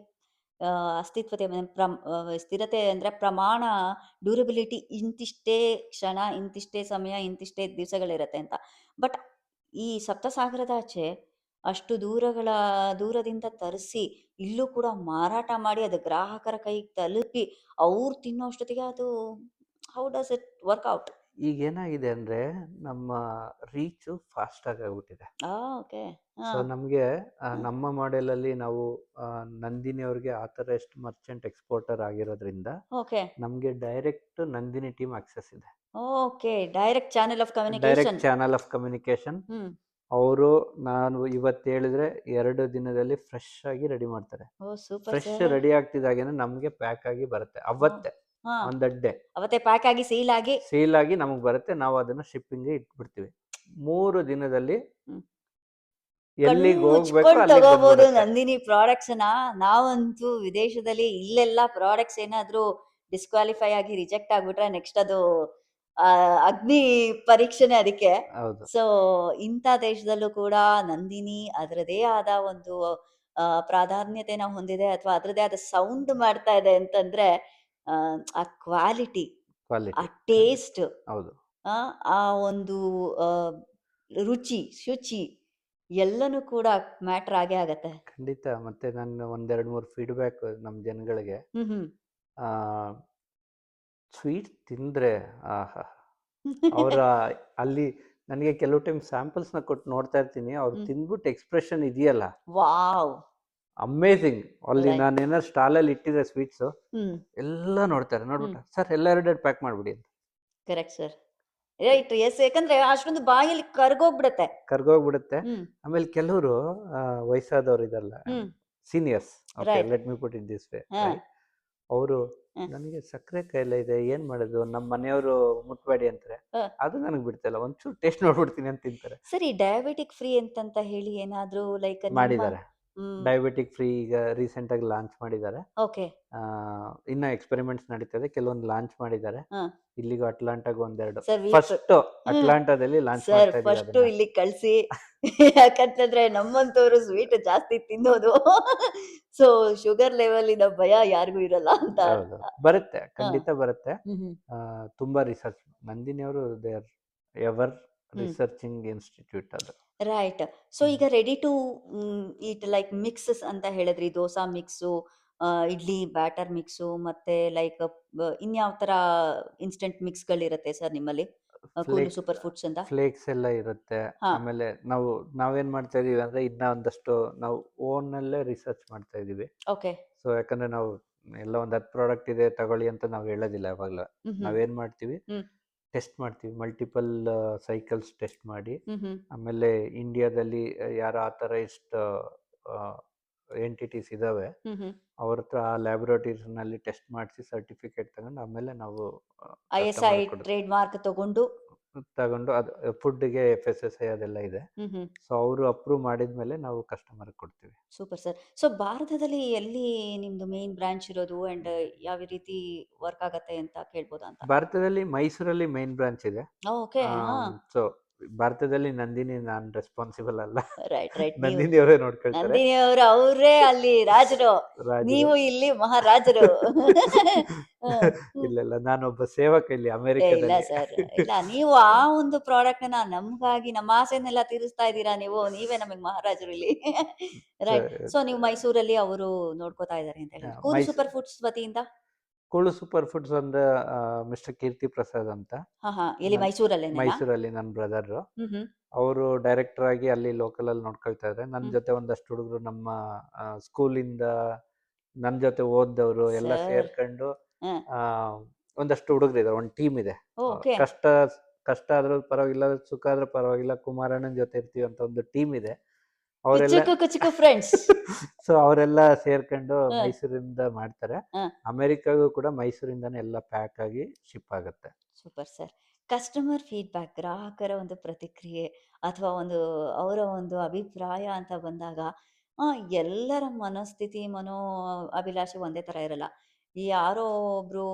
ಅಸ್ತಿತ್ವತೆ ಸ್ಥಿರತೆ ಅಂದ್ರೆ ಪ್ರಮಾಣ, ಡ್ಯೂರಬಿಲಿಟಿ ಇಂತಿಷ್ಟೇ ಕ್ಷಣ, ಇಂತಿಷ್ಟೇ ಸಮಯ, ಇಂತಿಷ್ಟೇ ದಿವಸಗಳಿರತ್ತೆ ಅಂತ. ಬಟ್ ಈ ಸಪ್ತಸಾಗರದಾಚೆ ಅಷ್ಟು ದೂರದಿಂದ ತರಿಸಿ ಇಲ್ಲೂ ಕೂಡ ಮಾರಾಟ ಮಾಡಿ ಅದು ಗ್ರಾಹಕರ ಕೈಗೆ ತಲುಪಿ ಅವ್ರು ತಿನ್ನೋಷ್ಟೊತ್ತಿಗೆ ಅದು how does it work out? ಈಗ ಏನಾಗಿದೆ ಅಂದರೆ ನಮ್ಮ ರೀಚು ಫಾಸ್ಟಾಗಿ ಆಗ್ಬಿಟ್ಟಿದೆ. ಓಕೆ. ಸೊ ಹಾ ನಮಗೆ ಹಾ ನಮ್ಮ ಮಾಡೆಲಲ್ಲಿ ನಾವು ನಂದಿನಿ ಅವ್ರಿಗೆ ಆಥರೈಸ್ಡ್ ಮರ್ಚೆಂಟ್ ಎಕ್ಸ್ಪೋರ್ಟರ್ ಆಗಿರೋದ್ರಿಂದ ಓಕೆ. ನಮಗೆ ಡೈರೆಕ್ಟ್ ನಂದಿನಿ ಟೀಮ್ ಆಕ್ಸೆಸ್ ಇದೆ. Okay. Direct channel of direct communication. Channel of communication. Hmm ಅವರು ನಾನು ಇವತ್ತು ಹೇಳಿದ್ರೆ 2 ದಿನದಲ್ಲಿ ಫ್ರೆಶ್ ಆಗಿ ರೆಡಿ ಮಾಡ್ತಾರೆ. ಓ ಸೂಪರ್ ಫ್ರೆಶ್ ಸರ್. ರೆಡಿ ಆಗ್ತಿದ್ದಾಗೇನೆ ನಮಗೆ ಪ್ಯಾಕ್ ಆಗಿ ಬರುತ್ತೆ ಅವತ್ತೇ, ಹಾ ಆನ್ ದ ಡೇ ಅವತ್ತೇ ಪ್ಯಾಕ್ ಆಗಿ ಸೀಲ್ ಆಗಿ. ಸೇಲ್ ಆಗಿ ನಮಗೆ ಬರುತ್ತೆ. ನಾವು ಅದನ್ನು ಶಿಪ್ಪಿಂಗ್ಗೆ ಇಟ್ಬಿಡ್ತೀವಿ. 3 ದಿನದಲ್ಲಿ ಹ್ಮ್. ಎಲ್ಲಿಗೆ ಕಣ್ಣು ಹೋಗ್ಬೇಕೋ ಮುಚ್ಕೊಂಡು ಅಲ್ಲಿಗೆ ತಗೋಬಹುದು ಬಂದ್ಬಿಡುತ್ತೆ. ನಂದಿನಿ ಪ್ರಾಡಕ್ಟ್ಸ್ ನ. ನಾವಂತೂ ವಿದೇಶದಲ್ಲಿ ಇಲ್ಲೆಲ್ಲ ಪ್ರಾಡಕ್ಟ್ಸ್ ಏನಾದ್ರೂ ಡಿಸ್ಕ್ವಾಲಿಫೈ ಆಗಿ ರಿಜೆಕ್ಟ್ ಆಗ್ಬಿಟ್ರೆ ನೆಕ್ಸ್ಟ್ ಅದು ಆ, ಅಗ್ನಿ ಪರೀಕ್ಷೆನೆ ಅದಕ್ಕೆ. ಹೌದು. ಸೊ ಇಂಥ ದೇಶದಲ್ಲೂ ಕೂಡ ನಂದಿನಿ ಅದರದೇ ಆದ ಒಂದು ಪ್ರಾಧಾನ್ಯತೆನ ಹೊಂದಿದೆ, ಅಥವಾ ಅದರದೇ ಆದ ಸೌಂಡ್ ಮಾಡ್ತಾ ಇದೆ ಅಂತಂದ್ರೆ ಆ, ಆ ಕ್ವಾಲಿಟಿ, ಆ ಕ್ವಾಲಿಟಿ ಖಂಡಿತ. ಟೇಸ್ಟ್, ಹೌದು. ಆ ಒಂದು ಆ, ರುಚಿ ಶುಚಿ ಎಲ್ಲನೂ ಕೂಡ ಮ್ಯಾಟ್ರ್ ಆಗೇ ಆಗತ್ತೆ. ಖಂಡಿತ. ಮತ್ತೆ ನಾನು 1-2-3 ಫೀಡ್‌ಬ್ಯಾಕ್ ನಮ್ಮ ಜನಗಳಿಗೆ. ಹ್ಮ್ ಹ್ಮ್ ಆ ಸ್ವೀಟ್ ತಿಂದ್ರೆ ಆಹಾ! ಅವರ ಅಲ್ಲಿ ನನಗೆ ಕೆಲವು ಟೈಮ್ ಸ್ಯಾಂಪಲ್ಸ್‌ನ ಕೊಟ್ಟು ನೋಡ್ತಾ ಇರ್ತೀನಿ. ಅವ್ರು ಹ್ಮ್ ತಿಂದ್ಬಿಟ್ಟು ಎಕ್ಸ್‌ಪ್ರೆಷನ್ ಇದೆಯಲ್ಲ, ವಾವ್. ಅಮೇಜಿಂಗ್. ಅಲ್ಲಿ ಲೈಕ್. ನಾನೇನಾದ್ರು ಸ್ಟಾಲಲ್ಲಿ ಇಟ್ಟಿದ್ರೆ ಸ್ವೀಟ್ಸು ಹ್ಮ್ ಎಲ್ಲ ನೋಡ್ತಾರೆ. ಹ್ಮ್ ನೋಡ್ಬಿಟ್ಟು ಸರ್ ಎಲ್ಲ 2 ಪ್ಯಾಕ್ ಮಾಡ್ಬಿಡಿ ಅಂತ. Correct sir. ರೈಟ್. ಎಸ್, ಯಾಕಂದ್ರೆ ಅಷ್ಟೊಂದು ಬಾಯಲ್ಲಿ ಕರ್ಗೋಗ್ಬಿಡತ್ತೆ. ಕರ್ಗೋಗ್ಬಿಡುತ್ತೆ. ಹ್ಮ್ ಆಮೇಲೆ ಕೆಲವರು ವಯಸ್ಸಾದವ್ರು ಇದಾರಲ್ಲ, hmm seniors, okay right. Let me put it this way, ಹಾ ರೈಟ್? ಅವರು ಹಾ ನನಗೆ ಸಕ್ಕರೆ ಕಾಯಿಲೆ ಇದೆ, ಏನು ಮಾಡೋದು? ನಮ್ಮ ಮನೆಯವರು ಮುಟ್ಬೇಡಿ ಅಂತಾರೆ. ಹಾ. ಅದು ನನಗೆ ಬಿಡ್ತಾಯಿಲ್ಲ. ಒಂಚೂರು ಟೇಸ್ಟ್ ನೋಡ್ಬಿಡ್ತೀನಿ ಅಂತ ತಿಂತಾರೆ. ಸರಿ, ಡಯಾಬಿಟಿಕ್ ಫ್ರೀ ಅಂತಂತ ಹೇಳಿ ಏನಾದ್ರೂ ಲೈಕ್ ನಿಮ್ಮ ಮಾಡಿದ್ದಾರೆ. ಹ್ಮ್ ಡಯಾಬಿಟಿಕ್ ಫ್ರೀ ಈಗ ರೀಸೆಂಟಾಗಿ ಲಾಂಚ್ ಮಾಡಿದ್ದಾರೆ. ಓಕೆ. ಇನ್ನು ಎಕ್ಸ್ಪೆರಿಮೆಂಟ್ಸ್ ನಡೀತದೆ. ಕೆಲವೊಂದು ಲಾಂಚ್ ಮಾಡಿದ್ದಾರೆ. ಹಾ ಇಲ್ಲಿಗೂ ಅಟ್ಲಾಂಟಾಗ ಒಂದೆರಡು. ಸರ್ ಫಸ್ಟು ಅಟ್ಲಾಂಟಾದಲ್ಲಿ ಲಾಂಚ್ ಸರ್ ಮಾಡ್ತಾ ಇದೀವಿ ಫಸ್ಟು ಅದನ್ನ. ಇಲ್ಲಿಗೆ ಕಳಿಸಿ. ಯಾಕಂತಂದ್ರೆ ನಮ್ಮಂತವ್ರು ಸ್ವೀಟ್ ಜಾಸ್ತಿ ತಿನ್ನೋದು. ಸೊ ಶುಗರ್ ಲೆವೆಲ್ ಇನ ಭಯ ಯಾರಿಗೂ ಇರಲ್ಲ ಅಂತ ಅರ್ಥ. ಹೌದು. ಬರುತ್ತೆ, ಹಾ ಖಂಡಿತ ಬರುತ್ತೆ. ಹ್ಮ್ ತುಂಬಾ ರಿಸರ್ಚ್ ನಂದಿನಿ ಅವರು they are ever hmm researching institute ಅದು. ರೈಟ್. So hmm. ಈಗ ready to eat like mixes ಅಂತ ಹೇಳಿದ್ರಿ, dosa mix, idli batter mix, ಮತ್ತೆ ಲೈಕ್ ಇನ್ಯಾವ ತರ ಇನ್ಸ್ಟೆಂಟ್ ಮಿಕ್ಸ್ಗಳಿರುತ್ತೆ ಸರ್ ನಿಮ್ಮಲ್ಲಿ? ಕೂಲು ಫ್ಲೇಕ್ಸ್ ಸೂಪರ್ ಫುಡ್ಸ್ ಅಂತ? ಫ್ಲೇಕ್ಸ್ ಎಲ್ಲ ಇರುತ್ತೆ. ಹಾ. ಆಮೇಲೆ ನಾವೇನ್ ಮಾಡ್ತಾ ಇದೀವಿ ಅಂದ್ರೆ ಇನ್ನ ಒಂದಷ್ಟು ನಾವು ಓನಲ್ಲೇ ರಿಸರ್ಚ್ ಮಾಡ್ತಾ ಇದೀವಿ. ಓಕೆ. ಸೊ ಯಾಕಂದ್ರೆ ನಾವು ಎಲ್ಲ ಒಂದು 10 ಪ್ರಾಡಕ್ಟ್ ಇದೆ ತಗೊಳ್ಳಿ ಅಂತ ನಾವು ಹೇಳೋದಿಲ್ಲ ಯಾವಾಗಲೂ. ಹ್ಮ್. ನಾವೇನ್ ಮಾಡ್ತೀವಿ, ಹ್ಮ್. ಟೆಸ್ಟ್ ಮಾಡ್ತೀವಿ, ಮಲ್ಟಿಪಲ್ ಸೈಕಲ್ಸ್ ಟೆಸ್ಟ್ ಮಾಡಿ. ಹ್ಮ್. ಆಮೇಲೆ ಇಂಡಿಯಾದಲ್ಲಿ ಯಾರು ಆಥರೈಸ್ಡ್ ಎಂಟಿಟೀಸ್ ಇದಾವೆ, ಹ್ಮ್. ಅವ್ರ ಹತ್ರ ಆ ಲ್ಯಾಬೊರೇಟರೀಸ್ನಲ್ಲಿ ಟೆಸ್ಟ್ ಮಾಡಿಸಿ ಸರ್ಟಿಫಿಕೇಟ್ ತಗೊಂಡು ಆಮೇಲೆ ನಾವು ISI ಕಸ್ಟಮರ್ ಕೊಡೋದು. ಟ್ರೇಡ್ ಮಾರ್ಕ್ ತಗೊಂಡು. ತಗೊಂಡು ಅದು ಫುಡ್ಗೆ FSSAI ಅದೆಲ್ಲ ಇದೆ. ಹ್ಮ್. ಸೊ ಅವರು ಅಪ್ರೂವ್ ಮಾಡಿದ್ಮೇಲೆ ನಾವು ಕಸ್ಟಮರ್ ಕೊಡ್ತೀವಿ. Super sir. ಸೊ ಭಾರತದಲ್ಲಿ ಎಲ್ಲಿ ನಿಮ್ದು ಮೇನ್ ಬ್ರಾಂಚ್ ಇರೋದು ಅಂಡ್ ಯಾವ ರೀತಿ ವರ್ಕ್ ಆಗತ್ತೆ ಅಂತ ಕೇಳ್ಬೋದಾ ಅಂತ? ಭಾರತದಲ್ಲಿ ಮೈಸೂರಲ್ಲಿ ಮೇನ್ ಬ್ರಾಂಚ್ ಇದೆ. ಓಕೆ. ಹಾ. ಸೊ ಭಾರತದಲ್ಲಿ ನಂದಿನಿ ನಾನು ರೆಸ್ಪಾನ್ಸಿಬಲ್ ಅಲ್ಲ. Right right. ನೀವು ನಂದಿನಿ ಅವರೇ ನೋಡ್ಕೊಳ್ತಾರೆ. ನಂದಿನಿ ಅವರು ಅವರೇ ಅಲ್ಲಿ ರಾಜರು, ರಾಜರು. ನೀವು ಇಲ್ಲಿ ಮಹಾರಾಜರು. ಇಲ್ಲ ಇಲ್ಲ, ನಾನೊಬ್ಬ ಸೇವಕ ಇಲ್ಲಿ ಇಲ್ಲ ಅಮೆರಿಕದಲ್ಲಿ. ಸರ್, ಇಲ್ಲ, ನೀವು ಆ ಒಂದು ಪ್ರಾಡಕ್ಟ್ ನ ನಮ್ಗಾಗಿ ನಮ್ಮ ಆಸೆನೆಲ್ಲ ತೀರಿಸ್ತಾ ಇದ್ದೀರಾ ನೀವು, ನೀವೇ ನಮಗೆ ಮಹಾರಾಜರು ಇಲ್ಲಿ. ರೈಟ್. ಸೊ ನೀವು ಮೈಸೂರಲ್ಲಿ ಅವರು ನೋಡ್ಕೋತಾ ಇದ್ದಾರೆ ಅಂತ ಹೇಳಿದ್ರೆ ಕೂಲು ಸೂಪರ್ ಫುಡ್ಸ್ ವತಿಯಿಂದ? ಕೂಳು ಸೂಪರ್ ಫುಡ್ಸ್ ಅಂದ್ರೆ ಮಿಸ್ಟರ್ ಕೀರ್ತಿ ಪ್ರಸಾದ್ ಅಂತ ಹಾ. ಎಲ್ಲಿ ಮೈಸೂರಲ್ಲೇನೇನಾ? ಮೈಸೂರಲ್ಲಿ ನನ್ನ ಬ್ರದರ್. ಹ್ಮ್. ಅವರು ಡೈರೆಕ್ಟರ್ ಆಗಿ ಅಲ್ಲಿ ಲೋಕಲ್ ಅಲ್ಲಿ ನೋಡ್ಕೊಳ್ತಾ ಇದ್ದಾರೆ. ನನ್ನ ಜೊತೆ ಒಂದಷ್ಟು ಹುಡುಗರು ನಮ್ಮ ಸ್ಕೂಲಿಂದ ನನ್ನ ಜೊತೆ ಓದ್ದವರು ಎಲ್ಲ ಸರ್. ಸೇರ್ಕೊಂಡು ಹ್ಮ್. ಒಂದಷ್ಟು ಹುಡುಗರು ಇದ್ದಾರೆ, ಒಂದು ಟೀಮ್ ಇದೆ. ಓಕೆ. ಕಷ್ಟ ಆದ್ರೂ ಪರವಾಗಿಲ್ಲ, ಸುಖ ಆದ್ರೂ ಪರವಾಗಿಲ್ಲ, ಕುಮಾರಣ್ಣನ ಜೊತೆ ಇರ್ತೀವಿ ಅಂತ ಒಂದು ಟೀಮ್ ಇದೆ. ಅವರೆಲ್ಲ ಕುಚುಕು ಫ್ರೆಂಡ್ಸ್. ಸೊ ಅವರೆಲ್ಲ ಸೇರ್ಕೊಂಡು ಮೈಸೂರಿಂದ ಮಾಡ್ತಾರೆ. ಅಮೆರಿಕಾಗೂ ಕೂಡ ಮೈಸೂರಿಂದಾನೇ ಎಲ್ಲ ಪ್ಯಾಕ್ ಆಗಿ ಶಿಪ್ ಆಗುತ್ತೆ. Super sir. ಕಸ್ಟಮರ್ ಫೀಡ್ಬ್ಯಾಕ್, ಗ್ರಾಹಕರ ಒಂದು ಪ್ರತಿಕ್ರಿಯೆ ಅಥವಾ ಒಂದು ಅವರ ಒಂದು ಅಭಿಪ್ರಾಯ ಅಂತ ಬಂದಾಗ ಎಲ್ಲರ ಮನಸ್ಥಿತಿ, ಅಭಿಲಾಷೆ ಒಂದೇ ಥರ ಇರಲ್ಲ. ಯಾರೋ ಒಬ್ರು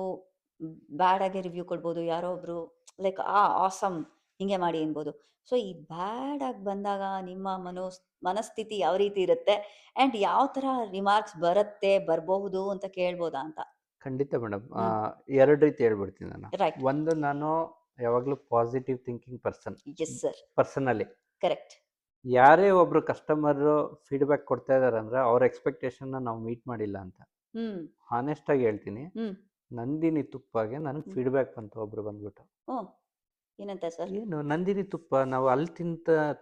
ಬ್ಯಾಡ್ ಆಗಿ ರಿವ್ಯೂ ಕೊಡ್ಬೋದು, ಯಾರೋ ಒಬ್ರು ಲೈಕ್ ಆಸಮ್ ಹಿಂಗೆ ಮಾಡಿ ಅನ್ಬೋದು. ಸೊ ಈ ಬ್ಯಾಡ್ ಆಗಿ ಬಂದಾಗ ನಿಮ್ಮ ಮನಸ್ಥಿತಿ ಯಾವ ರೀತಿ ಇರುತ್ತೆ ಅಂಡ್ ಯಾವ ಥರ ರಿಮಾರ್ಕ್ಸ್ ಬರಬಹುದು ಅಂತ ಕೇಳ್ಬೋದಾ ಅಂತ? ಖಂಡಿತ ಮೇಡಮ್. ಎರಡು ರೀತಿ ಹೇಳ್ಬಿಡ್ತೀನಿ ನಾನು. ರೈಟ್. ಒಂದು, ನಾನು ಯಾವಾಗಲೂ positive thinking person. Yes sir. Personally correct. ಯಾರೇ ಒಬ್ರು ಕಸ್ಟಮರ್ ಫೀಡ್ಬ್ಯಾಕ್ ಕೊಡ್ತಾ ಇದಾರೆ ಅಂದ್ರೆ ಅವ್ರ ಎಕ್ಸ್ಪೆಕ್ಟೇಷನ್ ನಾವು ಮೀಟ್ ಮಾಡಿಲ್ಲ ಅಂತ ಹಾನೆಸ್ಟ್ ಆಗಿ ಹೇಳ್ತೀನಿ. ನಂದಿನಿ ತುಪ್ಪಗೆ ನನಗೆ ಫೀಡ್ಬ್ಯಾಕ್ ಬಂತು, ಒಬ್ರು ಬಂದ್ಬಿಟ್ಟು, ಏನಂತ ಸರ್? ಏನು ನಂದಿನಿ ತುಪ್ಪ ನಾವು ಅಲ್ಲಿ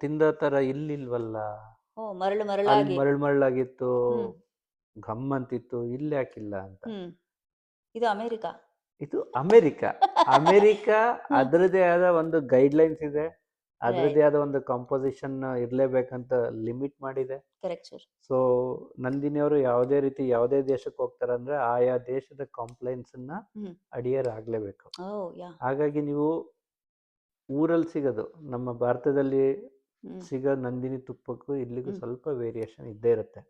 ತಿಂದ ತರ ಇಲ್ಲಿಲ್ವಲ್ಲ, ಮರಳು ಅಲ್ಲಿ ಮರಳಾಗಿ ಮರಳಾಗಿತ್ತು, ಘಮ್ ಅಂತಿತ್ತು, ಇಲ್ಲಿ ಯಾಕಿಲ್ಲ ಅಂತ. ಇದು ಅಮೆರಿಕ. ಇದು ಅಮೆರಿಕ. ಅಮೆರಿಕ ಅದರದೇ ಆದ ಒಂದು ಗೈಡ್ಲೈನ್ಸ್ ಇದೆ, ಅದರದೇ ಆದ ಒಂದು ಕಂಪೋಸಿಷನ್ ಇರ್ಲೇಬೇಕಂತ ಲಿಮಿಟ್ ಮಾಡಿದೆ. Correct sir. ಸೊ ನಂದಿನಿ ಅವರು ಯಾವುದೇ ರೀತಿ ಯಾವುದೇ ದೇಶಕ್ಕೆ ಹೋಗ್ತಾರೆ ಅಂದ್ರೆ ಆಯಾ ದೇಶದ ಕಂಪ್ಲೈನ್ಸ್ ನ ಅಡಿಯರ್ ಆಗ್ಲೇಬೇಕು. ಹಾಗಾಗಿ ನೀವು ಊರಲ್ಲಿ ಸಿಗೋದು, ನಮ್ಮ ಭಾರತದಲ್ಲಿ ಸಿಗೋ ನಂದಿನಿ ತುಪ್ಪಕ್ಕೂ ಇಲ್ಲಿಗೂ ಸ್ವಲ್ಪ ವೇರಿಯೇಷನ್ ಇದ್ದೇ ಇರುತ್ತೆ.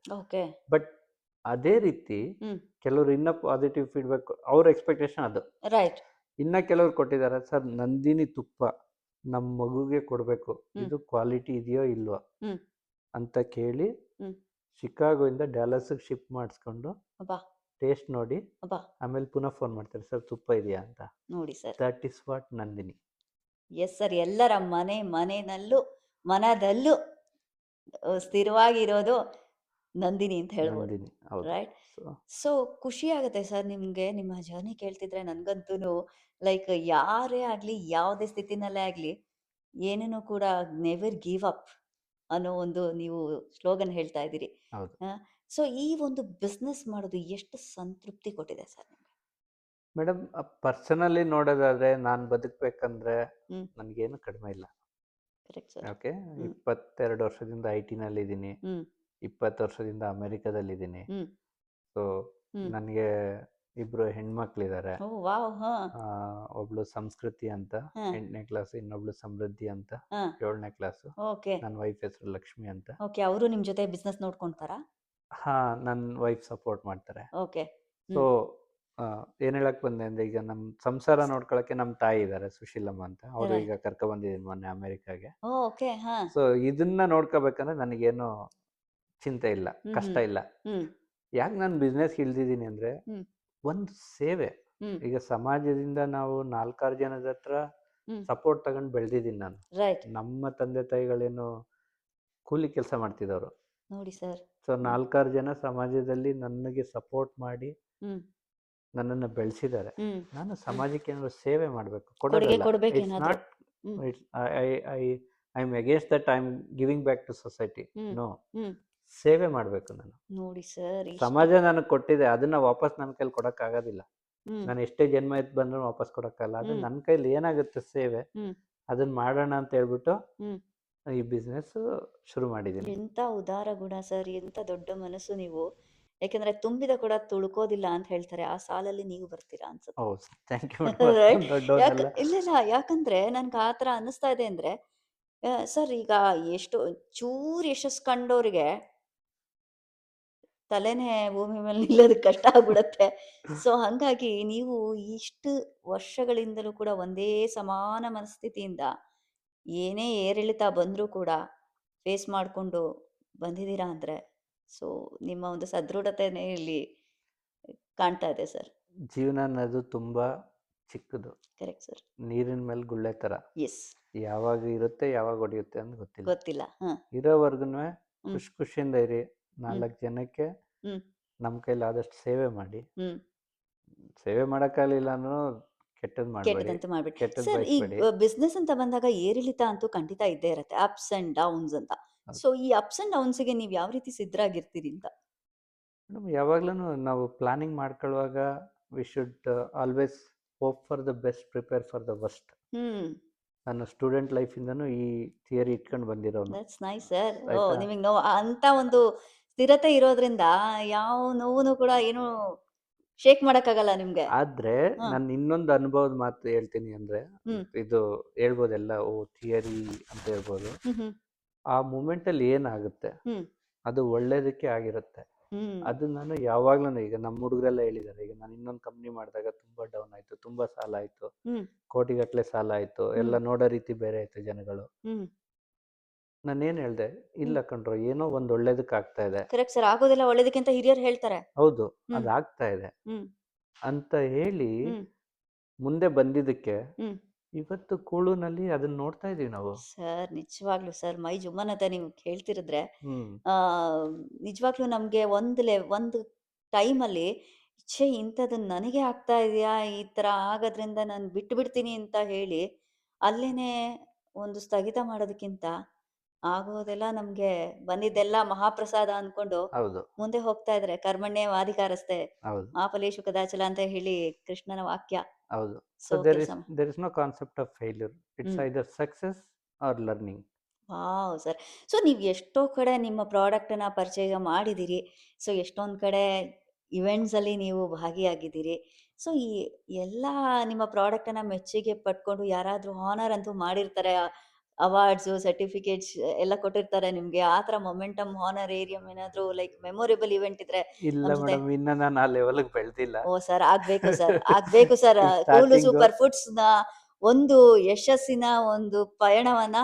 ಬಟ್ ಅದೇ ರೀತಿ ಕೆಲವರು ಇನ್ನ ಪಾಸಿಟಿವ್ ಫೀಡ್ಬ್ಯಾಕ್, ಅವ್ರ ಎಕ್ಸ್ಪೆಕ್ಟೇಷನ್ ಅದು. ರೈಟ್. ಇನ್ನ ಕೆಲವ್ರು ಕೊಟ್ಟಿದ್ದಾರೆ, ಸರ್ ನಂದಿನಿ ತುಪ್ಪ ನಮ್ಮ ಮಗುಗೆ ಕೊಡ್ಬೇಕು, ಇದು ಕ್ವಾಲಿಟಿ ಇದೆಯೋ ಇಲ್ವಾ ಅಂತ ಕೇಳಿ ಶಿಕಾಗೋಯಿಂದ ಡ್ಯಾಲಸ್ಗೆ ಶಿಪ್ ಮಾಡಿಸ್ಕೊಂಡು ಟೇಸ್ಟ್ ನೋಡಿ ಆಮೇಲೆ ಪುನಃ ಫೋನ್ ಮಾಡ್ತಾರೆ, ಸರ್ ತುಪ್ಪ ಇದೆಯಾ ಅಂತ. ನೋಡಿ sir, that is what Nandini. Yes sir. ಎಲ್ಲರ ಮನದಲ್ಲೂ ಸ್ಥಿರವಾಗಿರೋದು ನಂದಿನಿ ಅಂತ ಹೇಳ್ಬೋದು. ರೈಟ್. ಸೊ ಖುಷಿ ಆಗುತ್ತೆ ಸರ್ ನಿಮ್ಗೆ ನಿಮ್ಮ ಜರ್ನಿ ಕೇಳ್ತಿದ್ರೆ. ನನ್ಗಂತೂ ಲೈಕ್ ಯಾರೇ ಆಗ್ಲಿ, ಯಾವುದೇ ಸ್ಥಿತಿನಲ್ಲೇ ಆಗ್ಲಿ, ಏನೇನು ಕೂಡ ನೆವರ್ ಗಿವ್ ಅಪ್ ಅನ್ನೋ ಒಂದು ನೀವು ಸ್ಲೋಗನ್ ಹೇಳ್ತಾ ಇದ್ದೀರಿ. ಸೊ ಈ ಒಂದು ಬಿಸ್ನೆಸ್ ಮಾಡೋದು ಎಷ್ಟು ಸಂತೃಪ್ತಿ ಕೊಟ್ಟಿದೆ ಸರ್ ನಿಮ್ಗೆ? ಮೇಡಮ್, ಪರ್ಸನಲಿ ನೋಡೋದಾದ್ರೆ ನಾನು ಬದುಕಬೇಕಂದ್ರೆ ನನಗೇನು ಕಡಿಮೆ ಇಲ್ಲ. ಓಕೆ, 22 ವರ್ಷದಿಂದ IT ನಲ್ಲಿ ಇದ್ದೀನಿ, 20 ವರ್ಷದಿಂದ ಅಮೆರಿಕದಲ್ಲಿದ್ದೀನಿ. ಸೊ ನನಗೆ ಇಬ್ರು ಹೆಣ್ಮಕ್ಳಿದ್ದಾರೆ. ಒಬ್ಳು ಸಂಸ್ಕೃತಿ ಅಂತ 8ನೇ ಕ್ಲಾಸ್, ಇನ್ನೊಬ್ಳು ಸಮೃದ್ಧಿ ಅಂತ 7ನೇ ಕ್ಲಾಸ್. ನನ್ನ ವೈಫ್ ಹೆಸರು ಲಕ್ಷ್ಮಿ ಅಂತ. ಅವರು ನಿಮ್ ಜೊತೆ ಬಿಸ್ನೆಸ್ ನೋಡ್ಕೊಂತಾರಾ? ಹಾ, ನನ್ನ ವೈಫ್ ಸಪೋರ್ಟ್ ಮಾಡ್ತಾರೆ. ಸೊ ಏನ್ ಹೇಳಕ್ ಬಂದೆ ಅಂದ್ರೆ, ಈಗ ನಮ್ ಸಂಸಾರ ನೋಡ್ಕೊಳಕ್ಕೆ ನಮ್ ತಾಯಿ ಇದಾರೆ, ಸುಶೀಲಮ್ಮ ಅಂತ. ಅವರು ಈಗ ಕರ್ಕ ಬಂದಿದ್ದೀನಿ ಮೊನ್ನೆ ಅಮೆರಿಕಾಗೆ. ಸೊ ಇದನ್ನ ನೋಡ್ಕೋಬೇಕಂದ್ರೆ ನನಗೇನು ಚಿಂತೆ ಇಲ್ಲ, ಕಷ್ಟ ಇಲ್ಲ. ಯಾಕೆ ನಾನು ಬಿಸ್ನೆಸ್ ಇಳ್ದಿದ್ದೀನಿ ಅಂದ್ರೆ, ಒಂದು ಸೇವೆ. ಈಗ ಸಮಾಜದಿಂದ ನಾವು 4-6 ಜನದ ಹತ್ರ ಸಪೋರ್ಟ್ ತಗೊಂಡು ಬೆಳೆದಿದ್ದೀನಿ ನಾನು. ನಮ್ಮ ತಂದೆ ತಾಯಿಗಳೇನು ಕೂಲಿ ಕೆಲಸ ಮಾಡ್ತಿದ್ದವರು ನೋಡಿ ಸರ್. ಸೊ 4-6 ಜನ ಸಮಾಜದಲ್ಲಿ ನನಗೆ ಸಪೋರ್ಟ್ ಮಾಡಿ ನನ್ನನ್ನು ಬೆಳೆಸಿದ್ದಾರೆ. ನಾನು ಸಮಾಜಕ್ಕೆ ಏನಾದ್ರು ಸೇವೆ ಮಾಡಬೇಕು, ಕೊಡ್ಬೇಕು. It's not hmm it's I am against that I am giving back to society. Hmm no, hmm ಸೇವೆ ಮಾಡಬೇಕು ನಾನು. ನೋಡಿ ಸರ್ ಇಷ್ಟು. ಸಮಾಜ ನನಗೆ ಕೊಟ್ಟಿದೆ, ಅದನ್ನ ವಾಪಸ್ ನನ್ನ ಕೈಲಿ ಕೊಡೋಕ್ಕಾಗೋದಿಲ್ಲ. ಹ್ಮ್ ನಾನು ಎಷ್ಟೇ ಜನ್ಮ ಎತ್ತು ಬಂದರೂ ವಾಪಸ್ ಕೊಡೋಕ್ಕಲ್ಲ. ಅದು ಹ್ಮ್ ನನ್ನ ಕೈಲಿ ಏನಾಗುತ್ತೆ ಸೇವೆ, ಹ್ಮ್ ಅದನ್ನ ಮಾಡೋಣ ಅಂತ ಹೇಳ್ಬಿಟ್ಟು ಹ್ಮ್ ಈ ಬಿಸ್ನೆಸ್ ಶುರು ಮಾಡಿದ್ದೀನಿ. ಎಂತ ಉದಾರ ಗುಣ ಸರ್, ಎಂತ ದೊಡ್ಡ ಮನಸ್ಸು ನೀವು. ಯಾಕಂದ್ರೆ ತುಂಬಿದ ಕೂಡ ತುಳ್ಕೋದಿಲ್ಲ ಅಂತ ಹೇಳ್ತಾರೆ, ಆ ಸಾಲಲ್ಲಿ ನೀವು ಬರ್ತೀರಾ ಅನ್ಸುತ್ತೆ. ಓ, ಥ್ಯಾಂಕ್ ಯು ಮೇಡಮ್. ರೈಟ್. ಅಷ್ಟೊಂದು ದೊಡ್ಡವನಲ್ಲ. ಇಲ್ಲ ಇಲ್ಲ, ಯಾಕಂದ್ರೆ ನನ್ಗೆ ಆ ಥರ ಅನ್ನಿಸ್ತಾ ಇದೆ ಅಂದ್ರೆ ಸರ್ ಈಗ ಎಷ್ಟು ಚೂರು ಯಶಸ್ಸು ಕಂಡೋರಿಗೆ ತಲೆನೇ ಭೂಮಿ ಮೇಲೆ ನಿಲ್ಲೋದಕ್ಕೆ ಕಷ್ಟ ಆಗ್ಬಿಡತ್ತೆ. ಸೊ ಹಂಗಾಗಿ ನೀವು ಇಷ್ಟು ವರ್ಷಗಳಿಂದಲೂ ಕೂಡ ಒಂದೇ ಸಮಾನ ಮನಸ್ಥಿತಿಯಿಂದ ಏನೇ ಏರಿಳಿತ ಬಂದರೂ ಕೂಡ ಫೇಸ್ ಮಾಡಿಕೊಂಡು ಬಂದಿದ್ದೀರಾ ಅಂದರೆ, ಸೊ ನಿಮ್ಮ ಒಂದು ಸದೃಢತೆನೇ ಇಲ್ಲಿ ಕಾಣ್ತಾ ಇದೆ ಸರ್. ಜೀವನ ಅನ್ನೋದು ತುಂಬಾ ಚಿಕ್ಕದು. Correct sir. ನೀರಿನ ಮೇಲೆ ಗುಳ್ಳೆ ಥರ. ಎಸ್. ಯಾವಾಗ ಇರುತ್ತೆ, ಯಾವಾಗ ಹೊಡೆಯುತ್ತೆ ಅಂತ ಗೊತ್ತಿಲ್ಲ. ಗೊತ್ತಿಲ್ಲ. ಹಾಂ. ಇರೋವರೆಗೂ ಹ್ಮ್ ಖುಷಿ ಖುಷಿಯಿಂದ ಇರಿ. ಹ್ಮ್ 4 ಜನಕ್ಕೆ ಹ್ಮ್ ನಮ್ಮ ಕೈಲಾದಷ್ಟು ಸೇವೆ ಮಾಡಿ. ಹ್ಮ್ ಸೇವೆ ಮಾಡೋಕ್ಕಾಗಲಿಲ್ಲ ಅಂದ್ರೂ ಕೆಟ್ಟದ್ದು ಮಾಡಬೇಡಿ, ಕೆಟ್ಟದಂತೂ ಮಾಡ್ಬೇಡಿ ಕೆಟ್ಟದ್ದು ಸರ್. ಬಯಸ್ಬೇಡಿ. ಈಗ ಬಿಸ್ನೆಸ್ ಅಂತ ಬಂದಾಗ ಏರಿಳಿತ ಅಂತೂ ಖಂಡಿತ ಇದ್ದೇ ಇರುತ್ತೆ, ಅಪ್ಸ್ ಅಂಡ್ ಡೌನ್ಸ್ ಅಂತ. ಹೌದು. ಸೊ ಈ ಅಪ್ಸ್ ಅಂಡ್ ಡೌನ್ಸ್ಗೆ ನೀವು ಯಾವ ರೀತಿ ಸಿದ್ಧರಾಗಿರ್ತೀರಿ ಅಂತ? ಮೇಡಮ್, ಯಾವಾಗ್ಲೂ ನಾವು ಪ್ಲಾನಿಂಗ್ ಮಾಡ್ಕೊಳ್ಳುವಾಗ we should always hope for the best, prepare for the worst. Hmm ನಾನು ಸ್ಟೂಡೆಂಟ್ ಲೈಫಿಂದನೂ ಈ ಥಿಯರಿ ಇಟ್ಕೊಂಡು ಬಂದಿರೋನು. That's nice sir. ಓ, ಆಯ್ತಾ? ನಿಮಗೆ ನೋವು ಅಂತ ಒಂದು ಸ್ಥಿರತೆ ಇರೋದ್ರಿಂದ ಯಾವ ನೋವುನು ಕೂಡ ಏನು ಶೇಕ್ ಮಾಡಕ್ಕಾಗಲ್ಲ ನಿಮ್ಗೆ. ಆದ್ರೆ ಹಾ. ನಾನು ಇನ್ನೊಂದು ಅನುಭವದ ಮಾತು ಹೇಳ್ತೀನಿ. ಅಂದ್ರೆ ಹ್ಮ್ ಇದು ಹೇಳ್ಬೋದೆಲ್ಲ, ಓ ಥಿಯರಿ ಅಂತ ಹೇಳ್ಬೋದು. ಹ್ಮ್ ಹ್ಮ್ ಆ ಮೂಮೆಂಟಲ್ಲಿ ಏನಾಗುತ್ತೆ ಹ್ಮ್ ಅದು ಒಳ್ಳೇದಕ್ಕೆ ಆಗಿರುತ್ತೆ. ಹ್ಮ್ ಅದು ನಾನು ಯಾವಾಗ್ಲೂ, ಈಗ ನಮ್ಮ ಹುಡುಗರೆಲ್ಲ ಹೇಳಿದ್ದಾರೆ, ಈಗ ನಾನು ಇನ್ನೊಂದು ಕಂಪ್ನಿ ಮಾಡಿದಾಗ ತುಂಬಾ ಡೌನ್ ಆಯ್ತು, ತುಂಬಾ ಸಾಲ ಆಯ್ತು, ಹ್ಮ್ ಕೋಟಿಗಟ್ಟಲೆ ಸಾಲ ಆಯ್ತು, ಎಲ್ಲ ನೋಡೋ ರೀತಿ ಬೇರೆ ಆಯ್ತು ಜನಗಳು. ಹ್ಮ್ ನಾನೇನು ಹೇಳ್ದೆ, ಇಲ್ಲ ಹ್ಮ್ ಕಣ್ರೋ, ಏನೋ ಒಂದು ಒಳ್ಳೇದಕ್ಕೆ ಆಗ್ತಾ ಇದೆ. Correct sir. ಆಗೋದಿಲ್ಲ ಒಳ್ಳೇದಕ್ಕಿಂತ ಹಿರಿಯರು ಹೇಳ್ತಾರೆ. ಹೌದು, ಹ್ಮ್ ಅದಾಗ್ತಾ ಇದೆ ಹ್ಮ್ ಅಂತ ಹೇಳಿ ಹ್ಮ್ ಮುಂದೆ ಬಂದಿದ್ದಕ್ಕೆ ಹ್ಮ್ ಇವತ್ತು ಕೂಳುನಲ್ಲಿ ಅದನ್ನ ನೋಡ್ತಾ ಇದೀವಿ ನಾವು. ಸರ್ ನಿಜವಾಗ್ಲೂ ಸರ್ ಮೈ ಜುಮ್ಮನತೆ ನೀವು ಹೇಳ್ತಿರಿದ್ರೆ. ಹ್ಮ್ ಆ, ನಿಜವಾಗ್ಲೂ ನಮಗೆ ಒಂದು ಟೈಮಲ್ಲಿ ಛೇ ಇಂಥದ್ದು ನನಗೆ ಆಗ್ತಾ ಇದೆಯಾ, ಈ ಥರ ಆಗೋದ್ರಿಂದ ನಾನು ಬಿಟ್ಟು ಬಿಡ್ತೀನಿ ಅಂತ ಹೇಳಿ ಅಲ್ಲೇನೆ ಒಂದು ಸ್ಥಗಿತ ಮಾಡೋದಕ್ಕಿಂತ ಆಗೋದೆಲ್ಲ ನಮಗೆ ಬಂದಿದ್ದೆಲ್ಲ ಮಹಾಪ್ರಸಾದ ಅಂದ್ಕೊಂಡು ಹೌದು ಮುಂದೆ ಹೋಗ್ತಾ ಇದ್ರೆ ಕರ್ಮಣ್ಯ ವಾಧಿಕಾರಸ್ತೆ ಹೌದು ಮಾ ಫಲೇಷು ಕದಾಚಲ ಅಂತ ಹೇಳಿ ಕೃಷ್ಣನ ವಾಕ್ಯ. ಹೌದು. ಸೊ ಸೊ ದೇರ್ ಕೆಲಸ. Is there is no concept of failure. It's hmm either success or learning. Wow sir. So ನೀವು ಎಷ್ಟೋ ಕಡೆ ನಿಮ್ಮ ಪ್ರಾಡಕ್ಟನ್ನ ಪರಿಚಯ ಮಾಡಿದ್ದೀರಿ. ಸೊ ಎಷ್ಟೊಂದು ಕಡೆ ಇವೆಂಟ್ಸಲ್ಲಿ ನೀವು ಭಾಗಿಯಾಗಿದ್ದೀರಿ. ಸೊ ಈ ಎಲ್ಲ ನಿಮ್ಮ ಪ್ರಾಡಕ್ಟನ್ನ ಮೆಚ್ಚುಗೆ ಪಟ್ಕೊಂಡು ಯಾರಾದರೂ ಹಾನರ್ ಅಂತೂ ಮಾಡಿರ್ತಾರೆ. ಅವಾರ್ಡ್ಸು, ಸರ್ಟಿಫಿಕೇಟ್ಸ್ ಎಲ್ಲ ಕೊಟ್ಟಿರ್ತಾರೆ ನಿಮಗೆ. ಆ ಥರ ಮೊಮೆಂಟಮ್, ಹಾನರ್ ಏರಿಯಮ್ ಏನಾದರೂ ಲೈಕ್ ಮೆಮೊರೇಬಲ್ ಇವೆಂಟ್ ಇದ್ರೆ ಇಲ್ಲ ನಮ್ಮ ಜೊತೆ. ಮೇಡಮ್, ಇನ್ನ ನಾನು ಆ ಲೆವೆಲ್ಗೆ ಬೆಳೆದಿಲ್ಲ. ಓ ಸರ್, ಆಗ್ಬೇಕು ಸರ್, ಆಗ್ಬೇಕು ಸರ್. ಈಗ ಕೂಲು ಸ್ಟಾರ್ಟಿಂಗು. ಸೂಪರ್ ಫುಡ್ಸ್‌ನ ಒಂದು ಯಶಸ್ಸಿನ ಒಂದು ಪಯಣವನ್ನ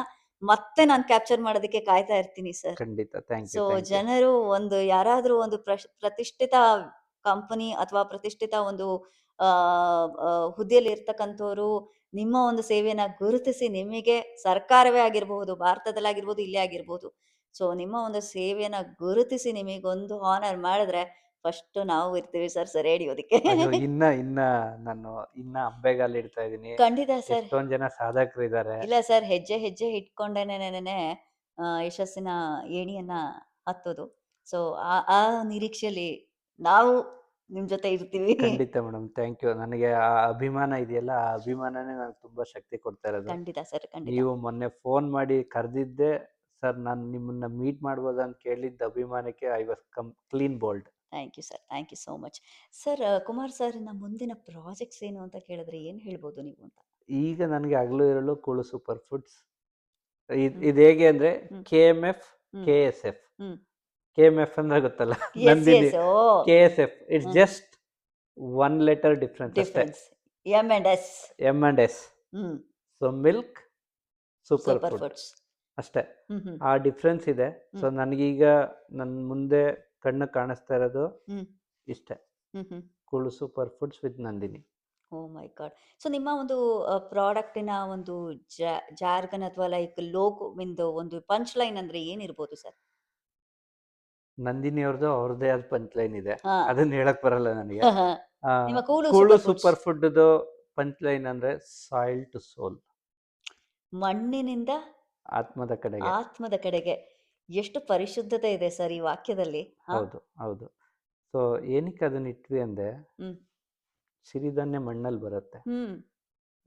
ಮತ್ತೆ ನಾನು ಕ್ಯಾಪ್ಚರ್ ಮಾಡೋದಕ್ಕೆ ಕಾಯ್ತಾ ಇರ್ತೀನಿ ಸರ್. ಖಂಡಿತ. Thank so you, thank you. ಜನರು ಒಂದು ಯಾರಾದ್ರೂ ಒಂದು ಪ್ರತಿಷ್ಠಿತ ಕಂಪನಿ ಅಥವಾ ಪ್ರತಿಷ್ಠಿತ ಒಂದು ಆ, ಆ, ಹುದ್ದೆಯಲ್ಲಿ ಇರ್ತಕ್ಕಂಥವ್ರು ನಿಮ್ಮ ಒಂದು ಸೇವೆಯನ್ನ ಗುರುತಿಸಿ, ನಿಮಗೆ ಸರ್ಕಾರವೇ ಆಗಿರಬಹುದು, ಭಾರತದಲ್ಲಾಗಿರ್ಬೋದು, ಇಲ್ಲೇ ಆಗಿರ್ಬೋದು, ಸೊ ನಿಮ್ಮ ಒಂದು ಸೇವೆಯನ್ನ ಗುರುತಿಸಿ ನಿಮಗೊಂದು ಹಾನರ್ ಮಾಡಿದ್ರೆ ಫಸ್ಟ್ ನಾವು ಇರ್ತೀವಿ ಸರ್ ಸೆರೆ ಹಿಡಿಯೋದಕ್ಕೆ. ಅಯ್ಯೋ, ಇನ್ನ ನಾನು ಅಂಬೆಗಾಲು ಇಡ್ತಾ ಇದೀನಿ. ಖಂಡಿತ ಸರ್. ಎಷ್ಟೊಂದ್ ಜನ ಸಾಧಕರಿದ್ದಾರೆ. ಇಲ್ಲ ಸರ್, ಹೆಜ್ಜೆ ಹೆಜ್ಜೆ ಇಟ್ಕೊಂಡೇನೆ ಯಶಸ್ಸಿನ ಏಣಿಯನ್ನ ಹತ್ತೋದು. ಸೊ ಆ ಆ ನಿರೀಕ್ಷೆಯಲ್ಲಿ ನಾವು ನಿಮ್ ಜೊತೆ ಇರ್ತೀವಿ. ಖಂಡಿತ ಮೇಡಮ್, ಥ್ಯಾಂಕ್ ಯು. ನನಗೆ ಆ ಅಭಿಮಾನ ಇದೆಯಲ್ಲ, ಆ ಅಭಿಮಾನನೇ ನನಗೆ ತುಂಬಾ ಶಕ್ತಿ ಕೊಡ್ತಾ ಇರೋದು. ಖಂಡಿತ ಸರ್, ಖಂಡಿತ. ನೀವು ಮೊನ್ನೆ ಫೋನ್ ಮಾಡಿ ಕರೆದಿದ್ದೆ ಸರ್, ನಾನು ನಿಮ್ಮನ್ನ ಮೀಟ್ ಮಾಡ್ಬೋದಾ ಅಂತ ಕೇಳಿದ್ದ ಅಭಿಮಾನಕ್ಕೆ I was clean bold. Thank you sir, thank you so much. Sir Kumar ಸರ್ನ ಮುಂದಿನ ಪ್ರಾಜೆಕ್ಟ್ಸ್ ಏನು ಅಂತ ಕೇಳಿದ್ರೆ ಏನು ಹೇಳ್ಬೋದು ನೀವು ಅಂತ? ಈಗ ನನಗೆ ಹಗಲು ಇರಲು ಕೂಳು ಸೂಪರ್ ಫುಡ್ಸ್. ಹ್ಮ್ ಇದು ಹೇಗೆ ಅಂದ್ರೆ ಹ್ಮ್ KMF, ಹ್ಮ್ KSF. ಹ್ಮ್ KMF ಅಂದ್ರೆ ಗೊತ್ತಲ್ಲ, yes Nandini. Yes. Oh, KSF it's hmm just 1 letter difference ಅಷ್ಟೇ. Difference M and S. M&S. Hmm so milk super super food foods. ಅಷ್ಟೇ. ಹ್ಮ್ ಹ್ಮ್ ಆ ಡಿಫ್ರೆನ್ಸ್ ಇದೆ. ಸೊ ಹ್ಮ್ ನನಗೀಗ ನನ್ನ ಮುಂದೆ ಕಣ್ಣು ಕಾಣಿಸ್ತಾ ಇರೋದು ಹ್ಮ್ ಇಷ್ಟೇ, hmm Koolu super foods with Nandini. Oh my god. So ನಿಮ್ಮ ಒಂದು ಪ್ರಾಡಕ್ಟಿನ ಒಂದು ಜಾರ್ಗನ್ ಅಥವಾ ಲೈಕ್ ಲೋಗೋ ಮಿಂದು ಒಂದು ಪಂಚ್ ಲೈನ್ ಅಂದ್ರೆ ಏನಿರ್ಬೋದು ಸರ್? ನಂದಿನಿ ಅವ್ರದ್ದೇ ಆದ ಪಂಚ್ ಲೈನ್ ಇದೆ, ಹಾ. ಅದನ್ನ ಹೇಳಕ್ ಬರಲ್ಲ ನನಗೆ. ಆ, ನಿಮ್ಮ ಕೂಳು ಕೂಳು ಸೂಪರ್ ಫುಡ್ಸ್. ಸೂಪರ್ ಫುಡ್ದು ಪಂಚ್ ಲೈನ್ ಅಂದ್ರೆ ಸಾಯಿಲ್ ಟು ಸೋಲ್. ಮಣ್ಣಿನಿಂದ ಆತ್ಮದ ಕಡೆಗೆ. ಆತ್ಮದ ಕಡೆಗೆ. ಎಷ್ಟು ಪರಿಶುದ್ಧತೆ ಇದೆ ಸರ್ ಈ ವಾಕ್ಯದಲ್ಲಿ. ಹಾ? ಹೌದು, ಹೌದು. ಸೊ ಏನಕ್ಕೆ ಅದನ್ನ ಇಟ್ವಿ ಅಂದ್ರೆ, ಹ್ಮ್. ಸಿರಿಧಾನ್ಯ ಮಣ್ಣಲ್ಲಿ ಬರುತ್ತೆ. ಹ್ಮ್.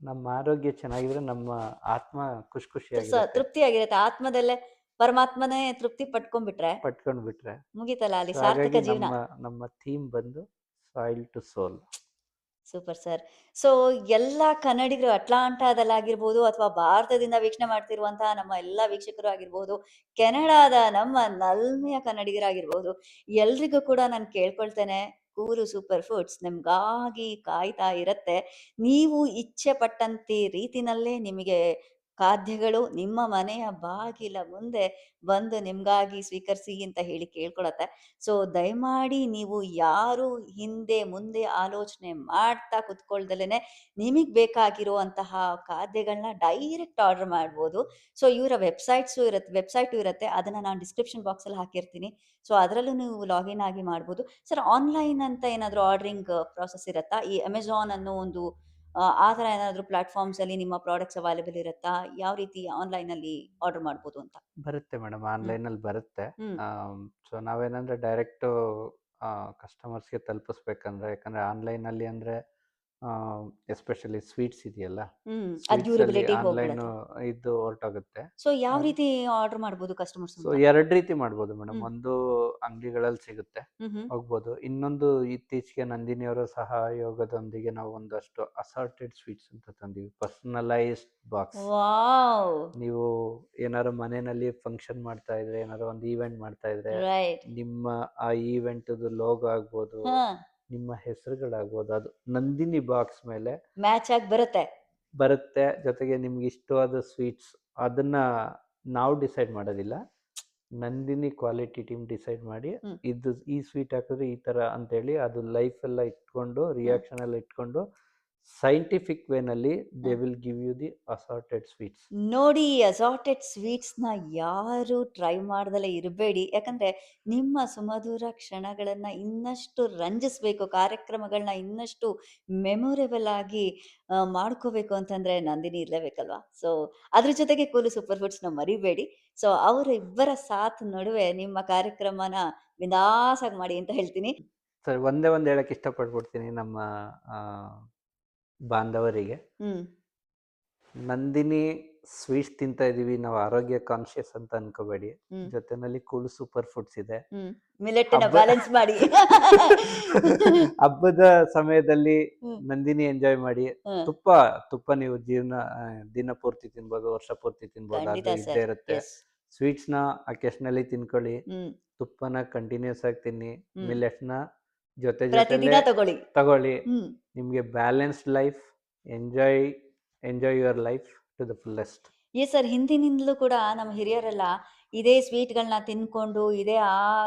ನಮ್ಮ ಆರೋಗ್ಯ ಚೆನ್ನಾಗಿದ್ರೆ ನಮ್ಮ ಆತ್ಮ ಖುಷಿ ಖುಷಿಯಾಗಿರುತ್ತೆ. ತೃಪ್ತಿಯಾಗಿರುತ್ತೆ. ಆತ್ಮದಲ್ಲೇ ಪರಮಾತ್ಮನೇ ತೃಪ್ತಿ ಪಟ್ಕೊಂಡ್ಬಿಟ್ರೆ ಪಟ್ಕೊಂಡು ಬಿಟ್ರೆ. ಮುಗೀತಲ್ಲ ಅಲ್ಲಿ ಸೊ ಸಾರ್ಥಕ ಹಾಗಾಗಿ ಜೀವನ. ನಮ್ಮ ಥೀಮ್ ಬಂದು soil to soul. Super sir. So ಎಲ್ಲ ಕನ್ನಡಿಗರು ಅಟ್ಲಾಂಟಾದಲ್ಲಾಗಿರ್ಬೋದು ಅಥವಾ ಭಾರತದಿಂದ ವೀಕ್ಷಣೆ ಮಾಡ್ತಿರುವಂತಹ ನಮ್ಮ ಎಲ್ಲ ವೀಕ್ಷಕರು ಆಗಿರ್ಬೋದು, ಕೆನಡಾದ ನಮ್ಮ ನಲ್ಮೆಯ ಕನ್ನಡಿಗರಾಗಿರ್ಬೋದು, ಎಲ್ರಿಗೂ ಕೂಡ ನಾನು ಕೇಳ್ಕೊಳ್ತೇನೆ, ಕೂರು ಸೂಪರ್ ಫುಡ್ಸ್ ನಿಮ್ಗಾಗಿ ಕಾಯ್ತಾ ಇರತ್ತೆ. ನೀವು ಇಚ್ಛೆ ಪಟ್ಟಂತೆ ರೀತಿನಲ್ಲೇ ನಿಮಗೆ ಖಾದ್ಯಗಳು ನಿಮ್ಮ ಮನೆಯ ಬಾಗಿಲ ಮುಂದೆ ಬಂದು ನಿಮ್ಗಾಗಿ ಸ್ವೀಕರಿಸಿ ಅಂತ ಹೇಳಿ ಕೇಳ್ಕೊಳತ್ತೆ. ಸೊ ದಯಮಾಡಿ ನೀವು ಯಾರು ಹಿಂದೆ ಮುಂದೆ ಆಲೋಚನೆ ಮಾಡ್ತಾ ಕುತ್ಕೊಳ್ದಲೇನೆ ನಿಮಗೆ ಬೇಕಾಗಿರುವಂತಹ ಖಾದ್ಯಗಳನ್ನ ಡೈರೆಕ್ಟ್ ಆರ್ಡರ್ ಮಾಡ್ಬೋದು. ಸೊ ಇವರ ವೆಬ್ಸೈಟು ಇರುತ್ತೆ. ಅದನ್ನ ನಾನು ಡಿಸ್ಕ್ರಿಪ್ಷನ್ ಬಾಕ್ಸಲ್ಲಿ ಹಾಕಿರ್ತೀನಿ. ಸೊ ಅದರಲ್ಲೂ ನೀವು ಲಾಗಿನ್ ಆಗಿ ಮಾಡ್ಬೋದು. ಸರ್ ಆನ್ಲೈನ್ ಅಂತ ಏನಾದರೂ ಆರ್ಡರಿಂಗ್ ಪ್ರಾಸೆಸ್ ಇರುತ್ತಾ? ಈ ಅಮೆಜಾನ್ ಅನ್ನೋ ಒಂದು ಆ ಥರ ಏನಾದರೂ ಪ್ಲಾಟ್ಫಾರ್ಮ್ಸಲ್ಲಿ ನಿಮ್ಮ ಪ್ರಾಡಕ್ಟ್ಸ್ ಅವೈಲೇಬಲ್ ಇರುತ್ತಾ? ಯಾವ ರೀತಿ ಆನ್ಲೈನಲ್ಲಿ ಆರ್ಡರ್ ಮಾಡ್ಬೋದು ಅಂತ? ಬರುತ್ತೆ ಮೇಡಮ್, ಹ್ಮ್. ಆನ್ಲೈನಲ್ಲಿ ಬರುತ್ತೆ. ಹ್ಮ್. ಸೊ ನಾವೇನಂದ್ರೆ ಡೈರೆಕ್ಟು ಕಸ್ಟಮರ್ಸ್ಗೆ ತಲುಪಿಸ್ಬೇಕಂದ್ರೆ, ಯಾಕಂದರೆ ಆನ್ಲೈನಲ್ಲಿ ಅಂದರೆ ಎಸ್ಪೆಷಲಿ ಸ್ವೀಟ್ಸ್ ಇದೆಯಲ್ಲ, ಅದು ಸ್ವೀಟ್ಸಲ್ಲಿ ಡ್ಯೂರಬಿಲಿಟಿ ಆನ್ಲೈನು ಹೋಗ್ಬಿಡತ್ತೆ. ಇದು ಹೊರಟೋಗುತ್ತೆ. ಸೊ ಯಾವ ರೀತಿ ಆರ್ಡರ್ ಮಾಡ್ಬೋದು ಕಸ್ಟಮರ್ಸ್ ಸೊ ಅಂತ? 2 ರೀತಿ ಮಾಡ್ಬೋದು ಮೇಡಮ್. ಹ್ಮ್. ಒಂದು ಅಂಗಡಿಗಳಲ್ಲಿ ಸಿಗುತ್ತೆ, ಹ್ಮ್. ಹೋಗ್ಬೋದು. ಇನ್ನೊಂದು ಇತ್ತೀಚೆಗೆ ನಂದಿನಿಯವರ ಸಹಯೋಗದೊಂದಿಗೆ ನಾವು ಒಂದಷ್ಟು ಅಸಾರ್ಟೆಡ್ ಸ್ವೀಟ್ಸ್ ಅಂತ ತಂದೀವಿ. Personalised box. ವಾವ್! ನೀವು ಏನಾದ್ರು ಮನೆಯಲ್ಲಿ ಫಂಕ್ಷನ್ ಮಾಡ್ತಾ ಇದ್ರೆ, ಏನಾದ್ರು ಒಂದು ಈವೆಂಟ್ ಮಾಡ್ತಾ ಇದ್ರೆ, ರೈಟ್. ನಿಮ್ಮ ಆ ಈವೆಂಟ್‌ದು ಲೋಗೋ ಆಗ್ಬೋದು, ಹಾ. ನಿಮ್ಮ ಹೆಸರುಗಳಾಗ್ಬೋದು, ಅದು ನಂದಿನಿ ಬಾಕ್ಸ್ ಮೇಲೆ ಮ್ಯಾಚ್ ಆಗಿ ಬರುತ್ತೆ. ಬರುತ್ತೆ. ಜೊತೆಗೆ ನಿಮ್ಗೆ ಇಷ್ಟವಾದ ಸ್ವೀಟ್ಸ್ ಅದನ್ನ ನಾವು ಡಿಸೈಡ್ ಮಾಡೋದಿಲ್ಲ. ನಂದಿನಿ ಕ್ವಾಲಿಟಿ ಟೀಮ್ ಡಿಸೈಡ್ ಮಾಡಿ, ಹ್ಮ್. ಈ ಸ್ವೀಟ್ ಹಾಕಿದ್ರೆ ಈ ಥರ ಅಂತೇಳಿ ಅದು ಲೈಫ್ ಎಲ್ಲ ಇಟ್ಕೊಂಡು, ಹ್ಮ್. ರಿಯಾಕ್ಷನ್ ಎಲ್ಲ ಇಟ್ಕೊಂಡು, ಸೈಂಟಿಫಿಕ್ ವೇನಲ್ಲಿ they hmm. Will give you the assorted sweets. ನೋಡಿ ಅಸಾರ್ಟೆಡ್ ಸ್ವೀಟ್ಸ್‌ನ ಯಾರು ಟ್ರೈ ಮಾಡ್ದಲೇ ಇರಬೇಡಿ. ಯಾಕಂದ್ರೆ ನಿಮ್ಮ ಸುಮಧುರ ಕ್ಷಣಗಳನ್ನ ಇನ್ನಷ್ಟು ರಂಜಿಸ್ಬೇಕು, ಕಾರ್ಯಕ್ರಮಗಳನ್ನ ಇನ್ನಷ್ಟು ಮೆಮೊರೇಬಲ್ ಆಗಿ ಮಾಡ್ಕೋಬೇಕು ಅಂತಂದ್ರೆ ನಂದಿನಿ ಇರ್ಲೇಬೇಕಲ್ವಾ? ಸೊ ಅದ್ರ ಜೊತೆಗೆ ಕೂಲು ಸೂಪರ್ ಫುಡ್ಸ್‌ನ ಮರಿಬೇಡಿ. ಸೊ ಅವರಿಬ್ಬರ ಸಾಥ್ ನಡುವೆ ನಿಮ್ಮ ಕಾರ್ಯಕ್ರಮನ ಬಿಂದಾಸಾಗಿ ಮಾಡಿ ಅಂತ ಹೇಳ್ತೀನಿ. ಸರ್, ಒಂದೇ ಒಂದು ಹೇಳಕ್ಕೆ ಇಷ್ಟಪಟ್ಬಿಡ್ತೀನಿ ನಮ್ಮ ಆ, ಬಾಂಧವರಿಗೆ. ಹ್ಮ್. ನಂದಿನಿ ಸ್ವೀಟ್ಸ್ ತಿಂತಾ ಇದೀವಿ, ನಾವು ಆರೋಗ್ಯ ಕಾನ್ಶಿಯಸ್ ಅಂತ ಅನ್ಕೋಬೇಡಿ. ಹ್ಮ್. ಜೊತೆನಲ್ಲಿ ಕೂಲ್ ಸೂಪರ್ ಫುಡ್ಸ್ ಇದೆ. ಮಿಲೆಟ್ಟಿನ ಹಬ್ಬ ಬ್ಯಾಲೆನ್ಸ್ ಮಾಡಿ. ಹಬ್ಬದ ಸಮಯದಲ್ಲಿ ಹ್ಮ್. ನಂದಿನಿ ಎಂಜಾಯ್ ಮಾಡಿ. ಹ್ಮ್. ತುಪ್ಪ ನೀವು ದಿನ ಪೂರ್ತಿ ತಿನ್ಬೋದು, ವರ್ಷ ಪೂರ್ತಿ ತಿನ್ಬೋದು, ಖಂಡಿತ ಅದು ಇದ್ದೇ ಸರ್. ಇರುತ್ತೆ. ಎಸ್. ಸ್ವೀಟ್ಸ್ನ ಅಕೇಶನಲಿ ತಿನ್ಕೊಳ್ಳಿ, ಹ್ಮ್. ತುಪ್ಪನ ಕಂಟಿನ್ಯೂಸ್ ಆಗಿ ತಿನ್ನಿ, ಹ್ಮ್. ಮಿಲೆಟ್ಸ್ನ ಜೊತೆಲೇ ಪ್ರತಿದಿನ ತಗೊಳ್ಳಿ. ತಗೊಳ್ಳಿ. ಹ್ಮ್. ನಿಮಗೆ balanced life, enjoy your life to the fullest. Sir ಹಿಂದಿನಿಂದಲೂ ಕೂಡ ನಮ್ಮ ಹಿರಿಯರೆಲ್ಲ ಇದೇ ಸ್ವೀಟ್‌ಗಳನ್ನ ತಿನ್ಕೊಂಡು, ಇದೇ ಆ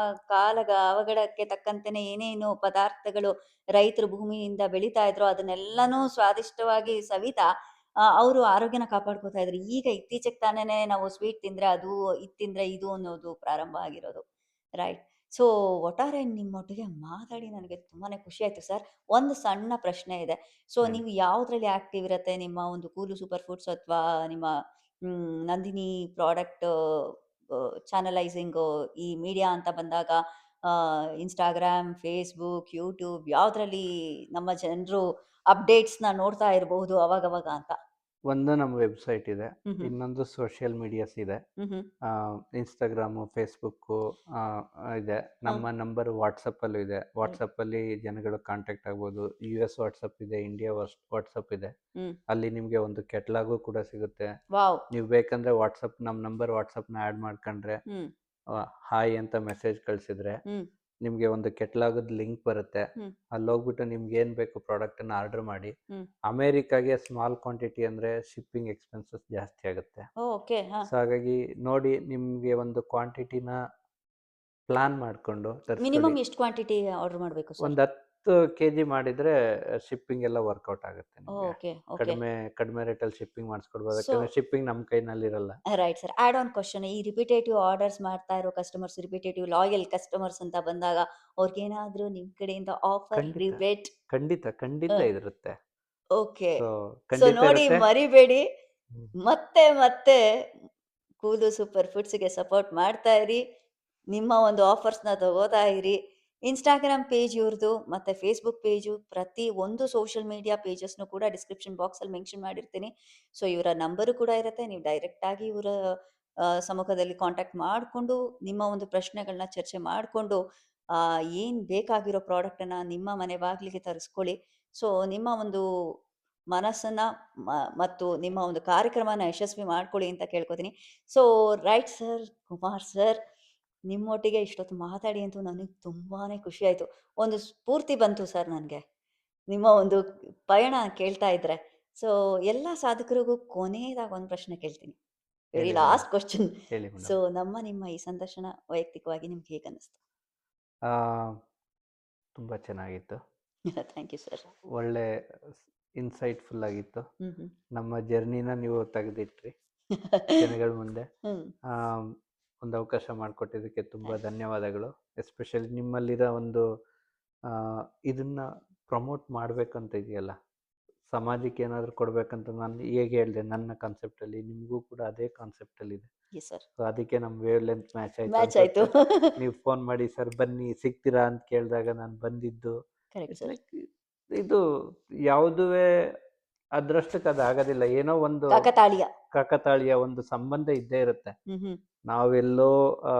ಕಾಲದ ಅವಘಡಕ್ಕೆ ತಕ್ಕಂತೆನೆ ಏನೇನು ಪದಾರ್ಥಗಳು ರೈತರು ಭೂಮಿಯಿಂದ ಬೆಳೀತಾ ಇದ್ರೋ ಅದನ್ನೆಲ್ಲನೂ ಸ್ವಾದಿಷ್ಟವಾಗಿ ಸವಿತಾ ಅವರು ಆರೋಗ್ಯನ ಕಾಪಾಡ್ಕೊತಾ ಇದ್ರು. ಈಗ ಇತ್ತೀಚೆಗೆ ತಾನೇನೆ ನಾವು ಸ್ವೀಟ್ ತಿಂದ್ರೆ ಅದು, ಇದು ತಿಂದ್ರೆ ಇದು ಅನ್ನೋದು ಪ್ರಾರಂಭ ಆಗಿರೋದು. ರೈಟ್. ಸೊ ಒಟ್ಟಾರೆ ನಿಮ್ಮೊಟ್ಟಿಗೆ ಮಾತಾಡಿ ನನಗೆ ತುಂಬಾನೇ ಖುಷಿ ಆಯ್ತು ಸರ್. ಒಂದು ಸಣ್ಣ ಪ್ರಶ್ನೆ ಇದೆ. ಸೊ ಹೇಳಿ. ನೀವು ಯಾವುದ್ರಲ್ಲಿ ಆಕ್ಟಿವ್ ಇರತ್ತೆ ನಿಮ್ಮ ಒಂದು ಕೂಲು ಸೂಪರ್ ಫುಡ್ಸ್ ಅಥವಾ ನಿಮ್ಮ ನಂದಿನಿ ಪ್ರಾಡಕ್ಟ್ ಚಾನಲೈಸಿಂಗು ಈ ಮೀಡಿಯಾ ಅಂತ ಬಂದಾಗ ಇನ್‌ಸ್ಟಾಗ್ರಾಮ್, ಫೇಸ್‌ಬುಕ್, ಯೂಟ್ಯೂಬ್ ಯಾವ್ದ್ರಲ್ಲಿ ನಮ್ಮ ಜನರು ಅಪ್ಡೇಟ್ಸ್‌ನ ನೋಡ್ತಾ ಇರಬಹುದು ಅವಾಗವಾಗ ಅಂತ? ಒಂದು ನಮ್ಮ ವೆಬ್ಸೈಟ್ ಇದೆ, ಹ್ಮ್. ಇನ್ನೊಂದು ಸೋಷಿಯಲ್ ಮೀಡಿಯಾಸ್ ಇದೆ. ಹ್ಮ್. ಇನ್ಸ್ಟಾಗ್ರಾಮು, ಫೇಸ್ಬುಕ್ಕು ಇದೆ. ನಮ್ಮ ನಂಬರ್ ವಾಟ್ಸಪ್ಪಲ್ಲೂ ಇದೆ. ಹ್ಮ್. ವಾಟ್ಸಪ್ಪಲ್ಲಿ ಜನಗಳು ಕಾಂಟ್ಯಾಕ್ಟ್ ಆಗ್ಬೋದು. US ವಾಟ್ಸಪ್ ಇದೆ, ಇಂಡಿಯಾ ವಾಟ್ಸಪ್ ಇದೆ. ಹ್ಮ್. ಅಲ್ಲಿ ನಿಮಗೆ ಒಂದು ಕೆಟ್ಲಾಗು ಕೂಡ ಸಿಗುತ್ತೆ. ವಾವ್! ನೀವು ಬೇಕಂದ್ರೆ ನಮ್ಮ ನಂಬರ್ ವಾಟ್ಸಪ್ನ ಆ್ಯಡ್ ಮಾಡ್ಕೊಂಡ್ರೆ, ಹ್ಮ್. ಹಾಯ್ ಅಂತ ಮೆಸೇಜ್ ಕಳಿಸಿದ್ರೆ ಹ್ಮ್. ನಿಮಗೆ ಒಂದು ಕೆಟ್ಲಾಗದ ಲಿಂಕ್ ಬರುತ್ತೆ. ಹ್ಮ್. ಅಲ್ಲಿ ಹೋಗ್ಬಿಟ್ಟು ನಿಮ್ಗೆ ಏನು ಬೇಕು ಪ್ರಾಡಕ್ಟನ್ನು ಆರ್ಡರ್ ಮಾಡಿ. ಹ್ಮ್. ಅಮೇರಿಕಾಗೆ ಸ್ಮಾಲ್ ಕ್ವಾಂಟಿಟಿ ಅಂದರೆ ಶಿಪ್ಪಿಂಗ್ ಎಕ್ಸ್ಪೆನ್ಸಸ್ ಜಾಸ್ತಿ ಆಗುತ್ತೆ. ಓಕೆ. ಹಾ. ಸೊ ಹಾಗಾಗಿ ನೋಡಿ, ನಿಮಗೆ ಒಂದು ಕ್ವಾಂಟಿಟಿನ ಪ್ಲಾನ್ ಮಾಡಿಕೊಂಡು ತರಿಸ್ಕೊಳ್ಳಿ. ಮಿನಿಮಮ್ ಎಷ್ಟು ಕ್ವಾಂಟಿಟಿ ಆರ್ಡರ್ ಮಾಡಬೇಕು ಸರ್? ಒಂದು 10 kg ಮಾಡಿದರೆ ಶಿಪ್ಪಿಂಗ್ ಎಲ್ಲ ವರ್ಕೌಟ್ ಆಗುತ್ತೆ ನಿಮಗೆ. ಓಕೆ. ಓಕೆ. ಕಡಿಮೆ ರೇಟಲ್ಲಿ ಶಿಪ್ಪಿಂಗ್ ಮಾಡಿಸ್ಕೊಡ್ಬೋದು. ಸೊ ಯಾಕಂದರೆ ಶಿಪ್ಪಿಂಗ್ ನಮ್ಮ ಕೈನಲ್ಲಿರಲ್ಲ. Right sir. Add on question, ಈ ರಿಪಿಟೇಟಿವ್ ಆರ್ಡರ್ಸ್ ಮಾಡ್ತಾ ಇರೋ ಕಸ್ಟಮರ್ಸ್, ರಿಪಿಟೇಟಿವ್ ಲಾಯಲ್ ಕಸ್ಟಮರ್ಸ್ ಅಂತ ಬಂದಾಗ ಅವ್ರಿಗೇನಾದ್ರೂ ನಿಮ್ಮ ಕಡೆಯಿಂದ ಆಫರ್, ಖಂಡಿತ ರಿಬೇಟ್? ಖಂಡಿತ ಅ ಇರುತ್ತೆ. ಓಕೆ. ಸೊ ಸೊ ಖಂಡಿತ ನೋಡಿ ಇರುತ್ತೆ. ಮರಿಬೇಡಿ. ಹ್ಮ್. ಮತ್ತೆ ಮತ್ತೆ ಕೂಲು ಸೂಪರ್ ಫುಡ್ಸ್‌ಗೆ ಸಪೋರ್ಟ್ ಮಾಡ್ತಾ ಇರಿ. ನಿಮ್ಮ ಒಂದು ಆಫರ್ಸ್‌ನ ತಗೋತಾ ಇರಿ. ಇನ್‌ಸ್ಟಾಗ್ರಾಮ್ ಪೇಜ್ ಇವ್ರದು, ಮತ್ತೆ ಫೇಸ್‌ಬುಕ್ ಪೇಜು, ಪ್ರತಿ ಒಂದು ಸೋಷಿಯಲ್ ಮೀಡಿಯಾ ಪೇಜಸ್‌ನು ಕೂಡ ಡಿಸ್ಕ್ರಿಪ್ಷನ್ ಬಾಕ್ಸಲ್ಲಿ ಮೆನ್ಷನ್ ಮಾಡಿರ್ತೀನಿ. ಸೊ, ಇವರ ನಂಬರು ಕೂಡ ಇರುತ್ತೆ. ನೀವು ಡೈರೆಕ್ಟಾಗಿ ಇವರ ಸಮ್ಮುಖದಲ್ಲಿ ಕಾಂಟ್ಯಾಕ್ಟ್ ಮಾಡಿಕೊಂಡು, ನಿಮ್ಮ ಒಂದು ಪ್ರಶ್ನೆಗಳನ್ನ ಚರ್ಚೆ ಮಾಡಿಕೊಂಡು, ಏನು ಬೇಕಾಗಿರೋ ಪ್ರಾಡಕ್ಟನ್ನ ನಿಮ್ಮ ಮನೆ ಬಾಗಿಲಿಗೆ ತರಿಸ್ಕೊಳ್ಳಿ. ಸೊ, ನಿಮ್ಮ ಒಂದು ಮನಸ್ಸನ್ನ ಮ ಮತ್ತು ನಿಮ್ಮ ಒಂದು ಕಾರ್ಯಕ್ರಮನ ಯಶಸ್ವಿ ಮಾಡ್ಕೊಳ್ಳಿ ಅಂತ ಕೇಳ್ಕೊತೀನಿ. So, right sir, Kumar sir, ನಿಮ್ಮೊಟ್ಟಿಗೆ ಇಷ್ಟೊತ್ತು ಮಾತಾಡಿ ಅಂತೂ ನನಗೆ ತುಂಬಾನೇ ಖುಷಿ ಆಯ್ತು. ಒಂದು ಸ್ಫೂರ್ತಿ ಬಂತು ಸರ್ ನನಗೆ. ನಿಮ್ಮ ಒಂದು ಪಯಣ ಕೇಳ್ತಾ ಇದ್ರೆ. ಸೊ, ಎಲ್ಲ ಸಾಧಕರಿಗೂ ಕೊನೆಯದಾಗಿ ಒಂದು ಪ್ರಶ್ನೆ ಕೇಳ್ತೀನಿ. ವೆರಿ ಹೇಳಿ ಮೇಡಮ್. Last question. ಹೇಳಿ ಸೊ, ಮೇಡಮ್. ನಿಮ್ಮ ಈ ಸಂದರ್ಶನ ವೈಯಕ್ತಿಕವಾಗಿ ನಿಮ್ಗೆ ಹೇಗನ್ನಿಸ್ತು? ಆ, ತುಂಬ ಚೆನ್ನಾಗಿತ್ತು. Thank you sir. ಒಳ್ಳೆ ಇನ್ಸೈಟ್‌ಫುಲ್ ಆಗಿತ್ತು. ಹ್ಮ್ ಹ್ಮ್. ನಮ್ಮ ಜರ್ನಿನ ನೀವು ತೆಗೆದಿಟ್ರಿ ಜನಗಳ ಮುಂದೆ. ಹ್ಮ್. ಆಮ್, ಒಂದು ಅವಕಾಶ ಮಾಡಿಕೊಟ್ಟಿದ್ದಕ್ಕೆ ತುಂಬ ಥ್ಯಾಂಕ್ಸ್. ಧನ್ಯವಾದಗಳು. ಎಸ್ಪೆಷಲಿ ನಿಮ್ಮಲ್ಲಿರೋ ಒಂದು ಆ, ಇದನ್ನ ಪ್ರಮೋಟ್ ಮಾಡಬೇಕಂತ ಇದೆಯಲ್ಲ, ಸಮಾಜಕ್ಕೆ ಏನಾದರೂ ಕೊಡಬೇಕಂತ ನಾನು ಹೇಗೆ ಹೇಳಿದೆ ನನ್ನ ಕಾನ್ಸೆಪ್ಟಲ್ಲಿ, ನಿಮಗೂ ಕೂಡ ಅದೇ ಕಾನ್ಸೆಪ್ಟಲ್ಲಿದೆ. Yes sir. ಸೊ ಅದಕ್ಕೆ ನಮ್ಮ ವೇವ್ ಲೆಂತ್ ಮ್ಯಾಚ್ ಆಯಿತು ಮ್ಯಾಚ್ ಆಯ್ತು. ಅನ್ಸುತ್ತೆ. ನೀವು ಫೋನ್ ಮಾಡಿ ಸರ್ ಬನ್ನಿ ಸಿಗ್ತೀರಾ ಅಂತ ಕೇಳಿದಾಗ ನಾನು ಬಂದಿದ್ದು. Correct it's sir. ಲೈಕ್ ಇದು ಯಾವುದುವೇ ಅದರಷ್ಟಕ್ಕೆ ಅದು ಆಗೋದಿಲ್ಲ. ಏನೋ ಒಂದು ಕಾಕತಾಳೀಯ. ಕಾಕತಾಳೀಯ ಒಂದು ಸಂಬಂಧ ಇದ್ದೇ ಇರುತ್ತೆ. ಹ್ಮ್ ಹ್ಮ್. ನಾವೆಲ್ಲೋ ಆ,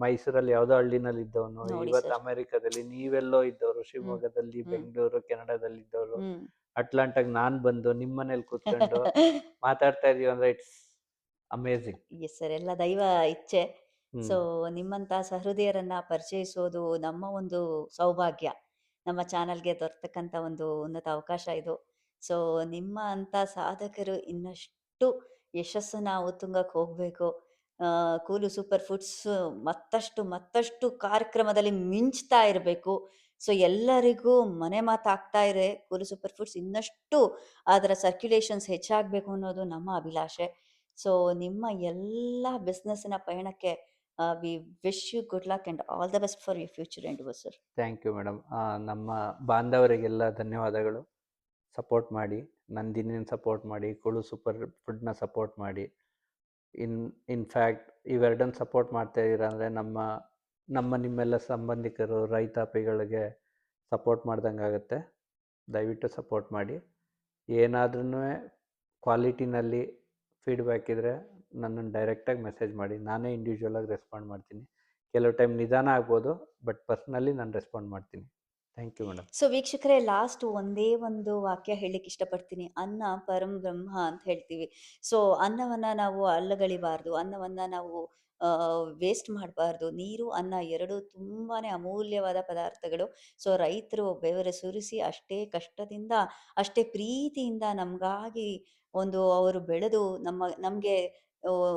ಮೈಸೂರಲ್ಲಿ ಯಾವುದೋ ಹಳ್ಳಿನಲ್ಲಿ ಇದ್ದವನು, ನೋಡಿ ಇವತ್ತು ಸರ್. ಅಮೆರಿಕದಲ್ಲಿ, ನೀವೆಲ್ಲೋ ಇದ್ದವರು, ಹ್ಮ್. ಶಿವಮೊಗ್ಗದಲ್ಲಿ, ಹ್ಮ್. ಬೆಂಗಳೂರು, ಕೆನಡಾದಲ್ಲಿ ಇದ್ದವರು, ಹ್ಮ್. ಅಟ್ಲಾಂಟಾಗ ನಾನು ಬಂದು ನಿಮ್ಮ ಮನೇಲಿ ಕೂತ್ಕೊಂಡು ಮಾತಾಡ್ತಾ ಇದೀವಿ ಅಂದರೆ ಇಟ್ಸ್ ಅಮೇಝಿಂಗ್. Yes sir. ಎಲ್ಲ ದೈವ ಇಚ್ಛೆ. ಹ್ಮ್. ಸೊ, ನಿಮ್ಮಂಥ ಸಹೃದಯರನ್ನ ಪರಿಚಯಿಸೋದು ನಮ್ಮ ಒಂದು ಸೌಭಾಗ್ಯ. ನಮ್ಮ ಚಾನಲ್‌ಗೆ ದೊರೆತಕ್ಕಂಥ ಒಂದು ಉನ್ನತ ಅವಕಾಶ ಇದು. ಸೊ, ನಿಮ್ಮ ಅಂಥ ಸಾಧಕರು ಇನ್ನಷ್ಟು ಯಶಸ್ಸನ್ನ ಉತ್ತುಂಗಕ್ಕೆ ಹೋಗಬೇಕು. ಕೂಲು ಸೂಪರ್ ಫುಡ್ಸ್ ಮತ್ತಷ್ಟು ಮತ್ತಷ್ಟು ಕಾರ್ಯಕ್ರಮದಲ್ಲಿ ಮಿಂಚ್ತಾ ಇರಬೇಕು. ಸೊ, ಎಲ್ಲರಿಗೂ ಮನೆ ಮಾತಾಗ್ತಾ ಇದೆ. ಕೂಲು ಸೂಪರ್ ಫುಡ್ಸ್ ಇನ್ನಷ್ಟು ಅದರ ಸರ್ಕ್ಯುಲೇಷನ್ಸ್ ಹೆಚ್ಚಾಗಬೇಕು ಅನ್ನೋದು ನಮ್ಮ ಅಭಿಲಾಷೆ. ಸೊ, ನಿಮ್ಮ ಎಲ್ಲ ಬಿಸ್ನೆಸ್ಸಿನ ಪಯಣಕ್ಕೆ we wish you good luck and all the best for your future endeavours sir. Thank you madam. ನಮ್ಮ ಬಾಂಧವರಿಗೆಲ್ಲ ಧನ್ಯವಾದಗಳು. ಸಪೋರ್ಟ್ ಮಾಡಿ, ನಂದಿನಿನ ಸಪೋರ್ಟ್ ಮಾಡಿ, ಕುಳು ಸೂಪರ್ ಫುಡ್ನ ಸಪೋರ್ಟ್ ಮಾಡಿ. ಇನ್ ಇನ್ಫ್ಯಾಕ್ಟ್ ಇವೆರಡನ್ನ ಸಪೋರ್ಟ್ ಮಾಡ್ತಾ ಇದ್ದೀರಾ ಅಂದರೆ ನಮ್ಮ ನಿಮ್ಮೆಲ್ಲ ಸಂಬಂಧಿಕರು ರೈತಾಪಿಗಳಿಗೆ ಸಪೋರ್ಟ್ ಮಾಡ್ದಂಗೆ ಆಗುತ್ತೆ. ದಯವಿಟ್ಟು ಸಪೋರ್ಟ್ ಮಾಡಿ. ಏನಾದ್ರೂ ಕ್ವಾಲಿಟಿನಲ್ಲಿ ಫೀಡ್ಬ್ಯಾಕ್ ಇದ್ದರೆ ನನ್ನನ್ನು ಡೈರೆಕ್ಟಾಗಿ ಮೆಸೇಜ್ ಮಾಡಿ. ನಾನೇ ಇಂಡಿವಿಜುವಲಾಗಿ ರೆಸ್ಪಾಂಡ್ ಮಾಡ್ತೀನಿ. ಕೆಲವು ಟೈಮ್ ನಿಧಾನ ಆಗ್ಬೋದು, ಬಟ್ ಪರ್ಸ್ನಲಿ ನಾನು ರೆಸ್ಪಾಂಡ್ ಮಾಡ್ತೀನಿ. Thank you madam. ಸೊ, ವೀಕ್ಷಕರೇ, ಲಾಸ್ಟ್ ಒಂದೇ ಒಂದು ವಾಕ್ಯ ಹೇಳಲಿಕ್ಕೆ ಇಷ್ಟಪಡ್ತೀನಿ. ಅನ್ನ ಪರಂ ಬ್ರಹ್ಮ ಅಂತ ಹೇಳ್ತೀವಿ. ಸೊ, ಅನ್ನವನ್ನ ನಾವು ಅಲ್ಲಗಳಿಬಾರ್ದು. ಅನ್ನವನ್ನ ನಾವು ವೇಸ್ಟ್ ಮಾಡಬಾರ್ದು. ನೀರು, ಅನ್ನ 2 ತುಂಬಾನೇ ಅಮೂಲ್ಯವಾದ ಪದಾರ್ಥಗಳು. ಸೊ, ರೈತರು ಬೆವರು ಸುರಿಸಿ ಅಷ್ಟೇ ಕಷ್ಟದಿಂದ, ಅಷ್ಟೇ ಪ್ರೀತಿಯಿಂದ ನಮಗಾಗಿ ಒಂದು ಅವರು ಬೆಳೆದು ನಮಗೆ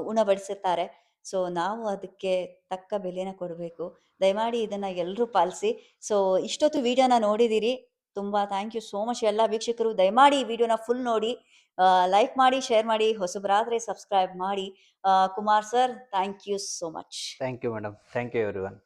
ಉಣಬಡಿಸುತ್ತಾರೆ. ಸೊ, ನಾವು ಅದಕ್ಕೆ ತಕ್ಕ ಬೆಲೆನ ಕೊಡಬೇಕು. ದಯಮಾಡಿ ಇದನ್ನ ಎಲ್ಲರೂ ಪಾಲಿಸಿ. ಸೊ, ಇಷ್ಟೊತ್ತು ವಿಡಿಯೋನ ನೋಡಿದಿರಿ. ತುಂಬಾ ಥ್ಯಾಂಕ್ ಯು ಸೋ ಮಚ್ ಎಲ್ಲ ವೀಕ್ಷಕರು. ದಯಮಾಡಿ ಈ ವಿಡಿಯೋನ ಫುಲ್ ನೋಡಿ. ಲೈಕ್ ಮಾಡಿ, ಶೇರ್ ಮಾಡಿ, ಹೊಸಬರಾದ್ರೆ ಸಬ್ಸ್ಕ್ರೈಬ್ ಮಾಡಿ. Kumar sir, thank you so much. Thank you madam. Thank you everyone.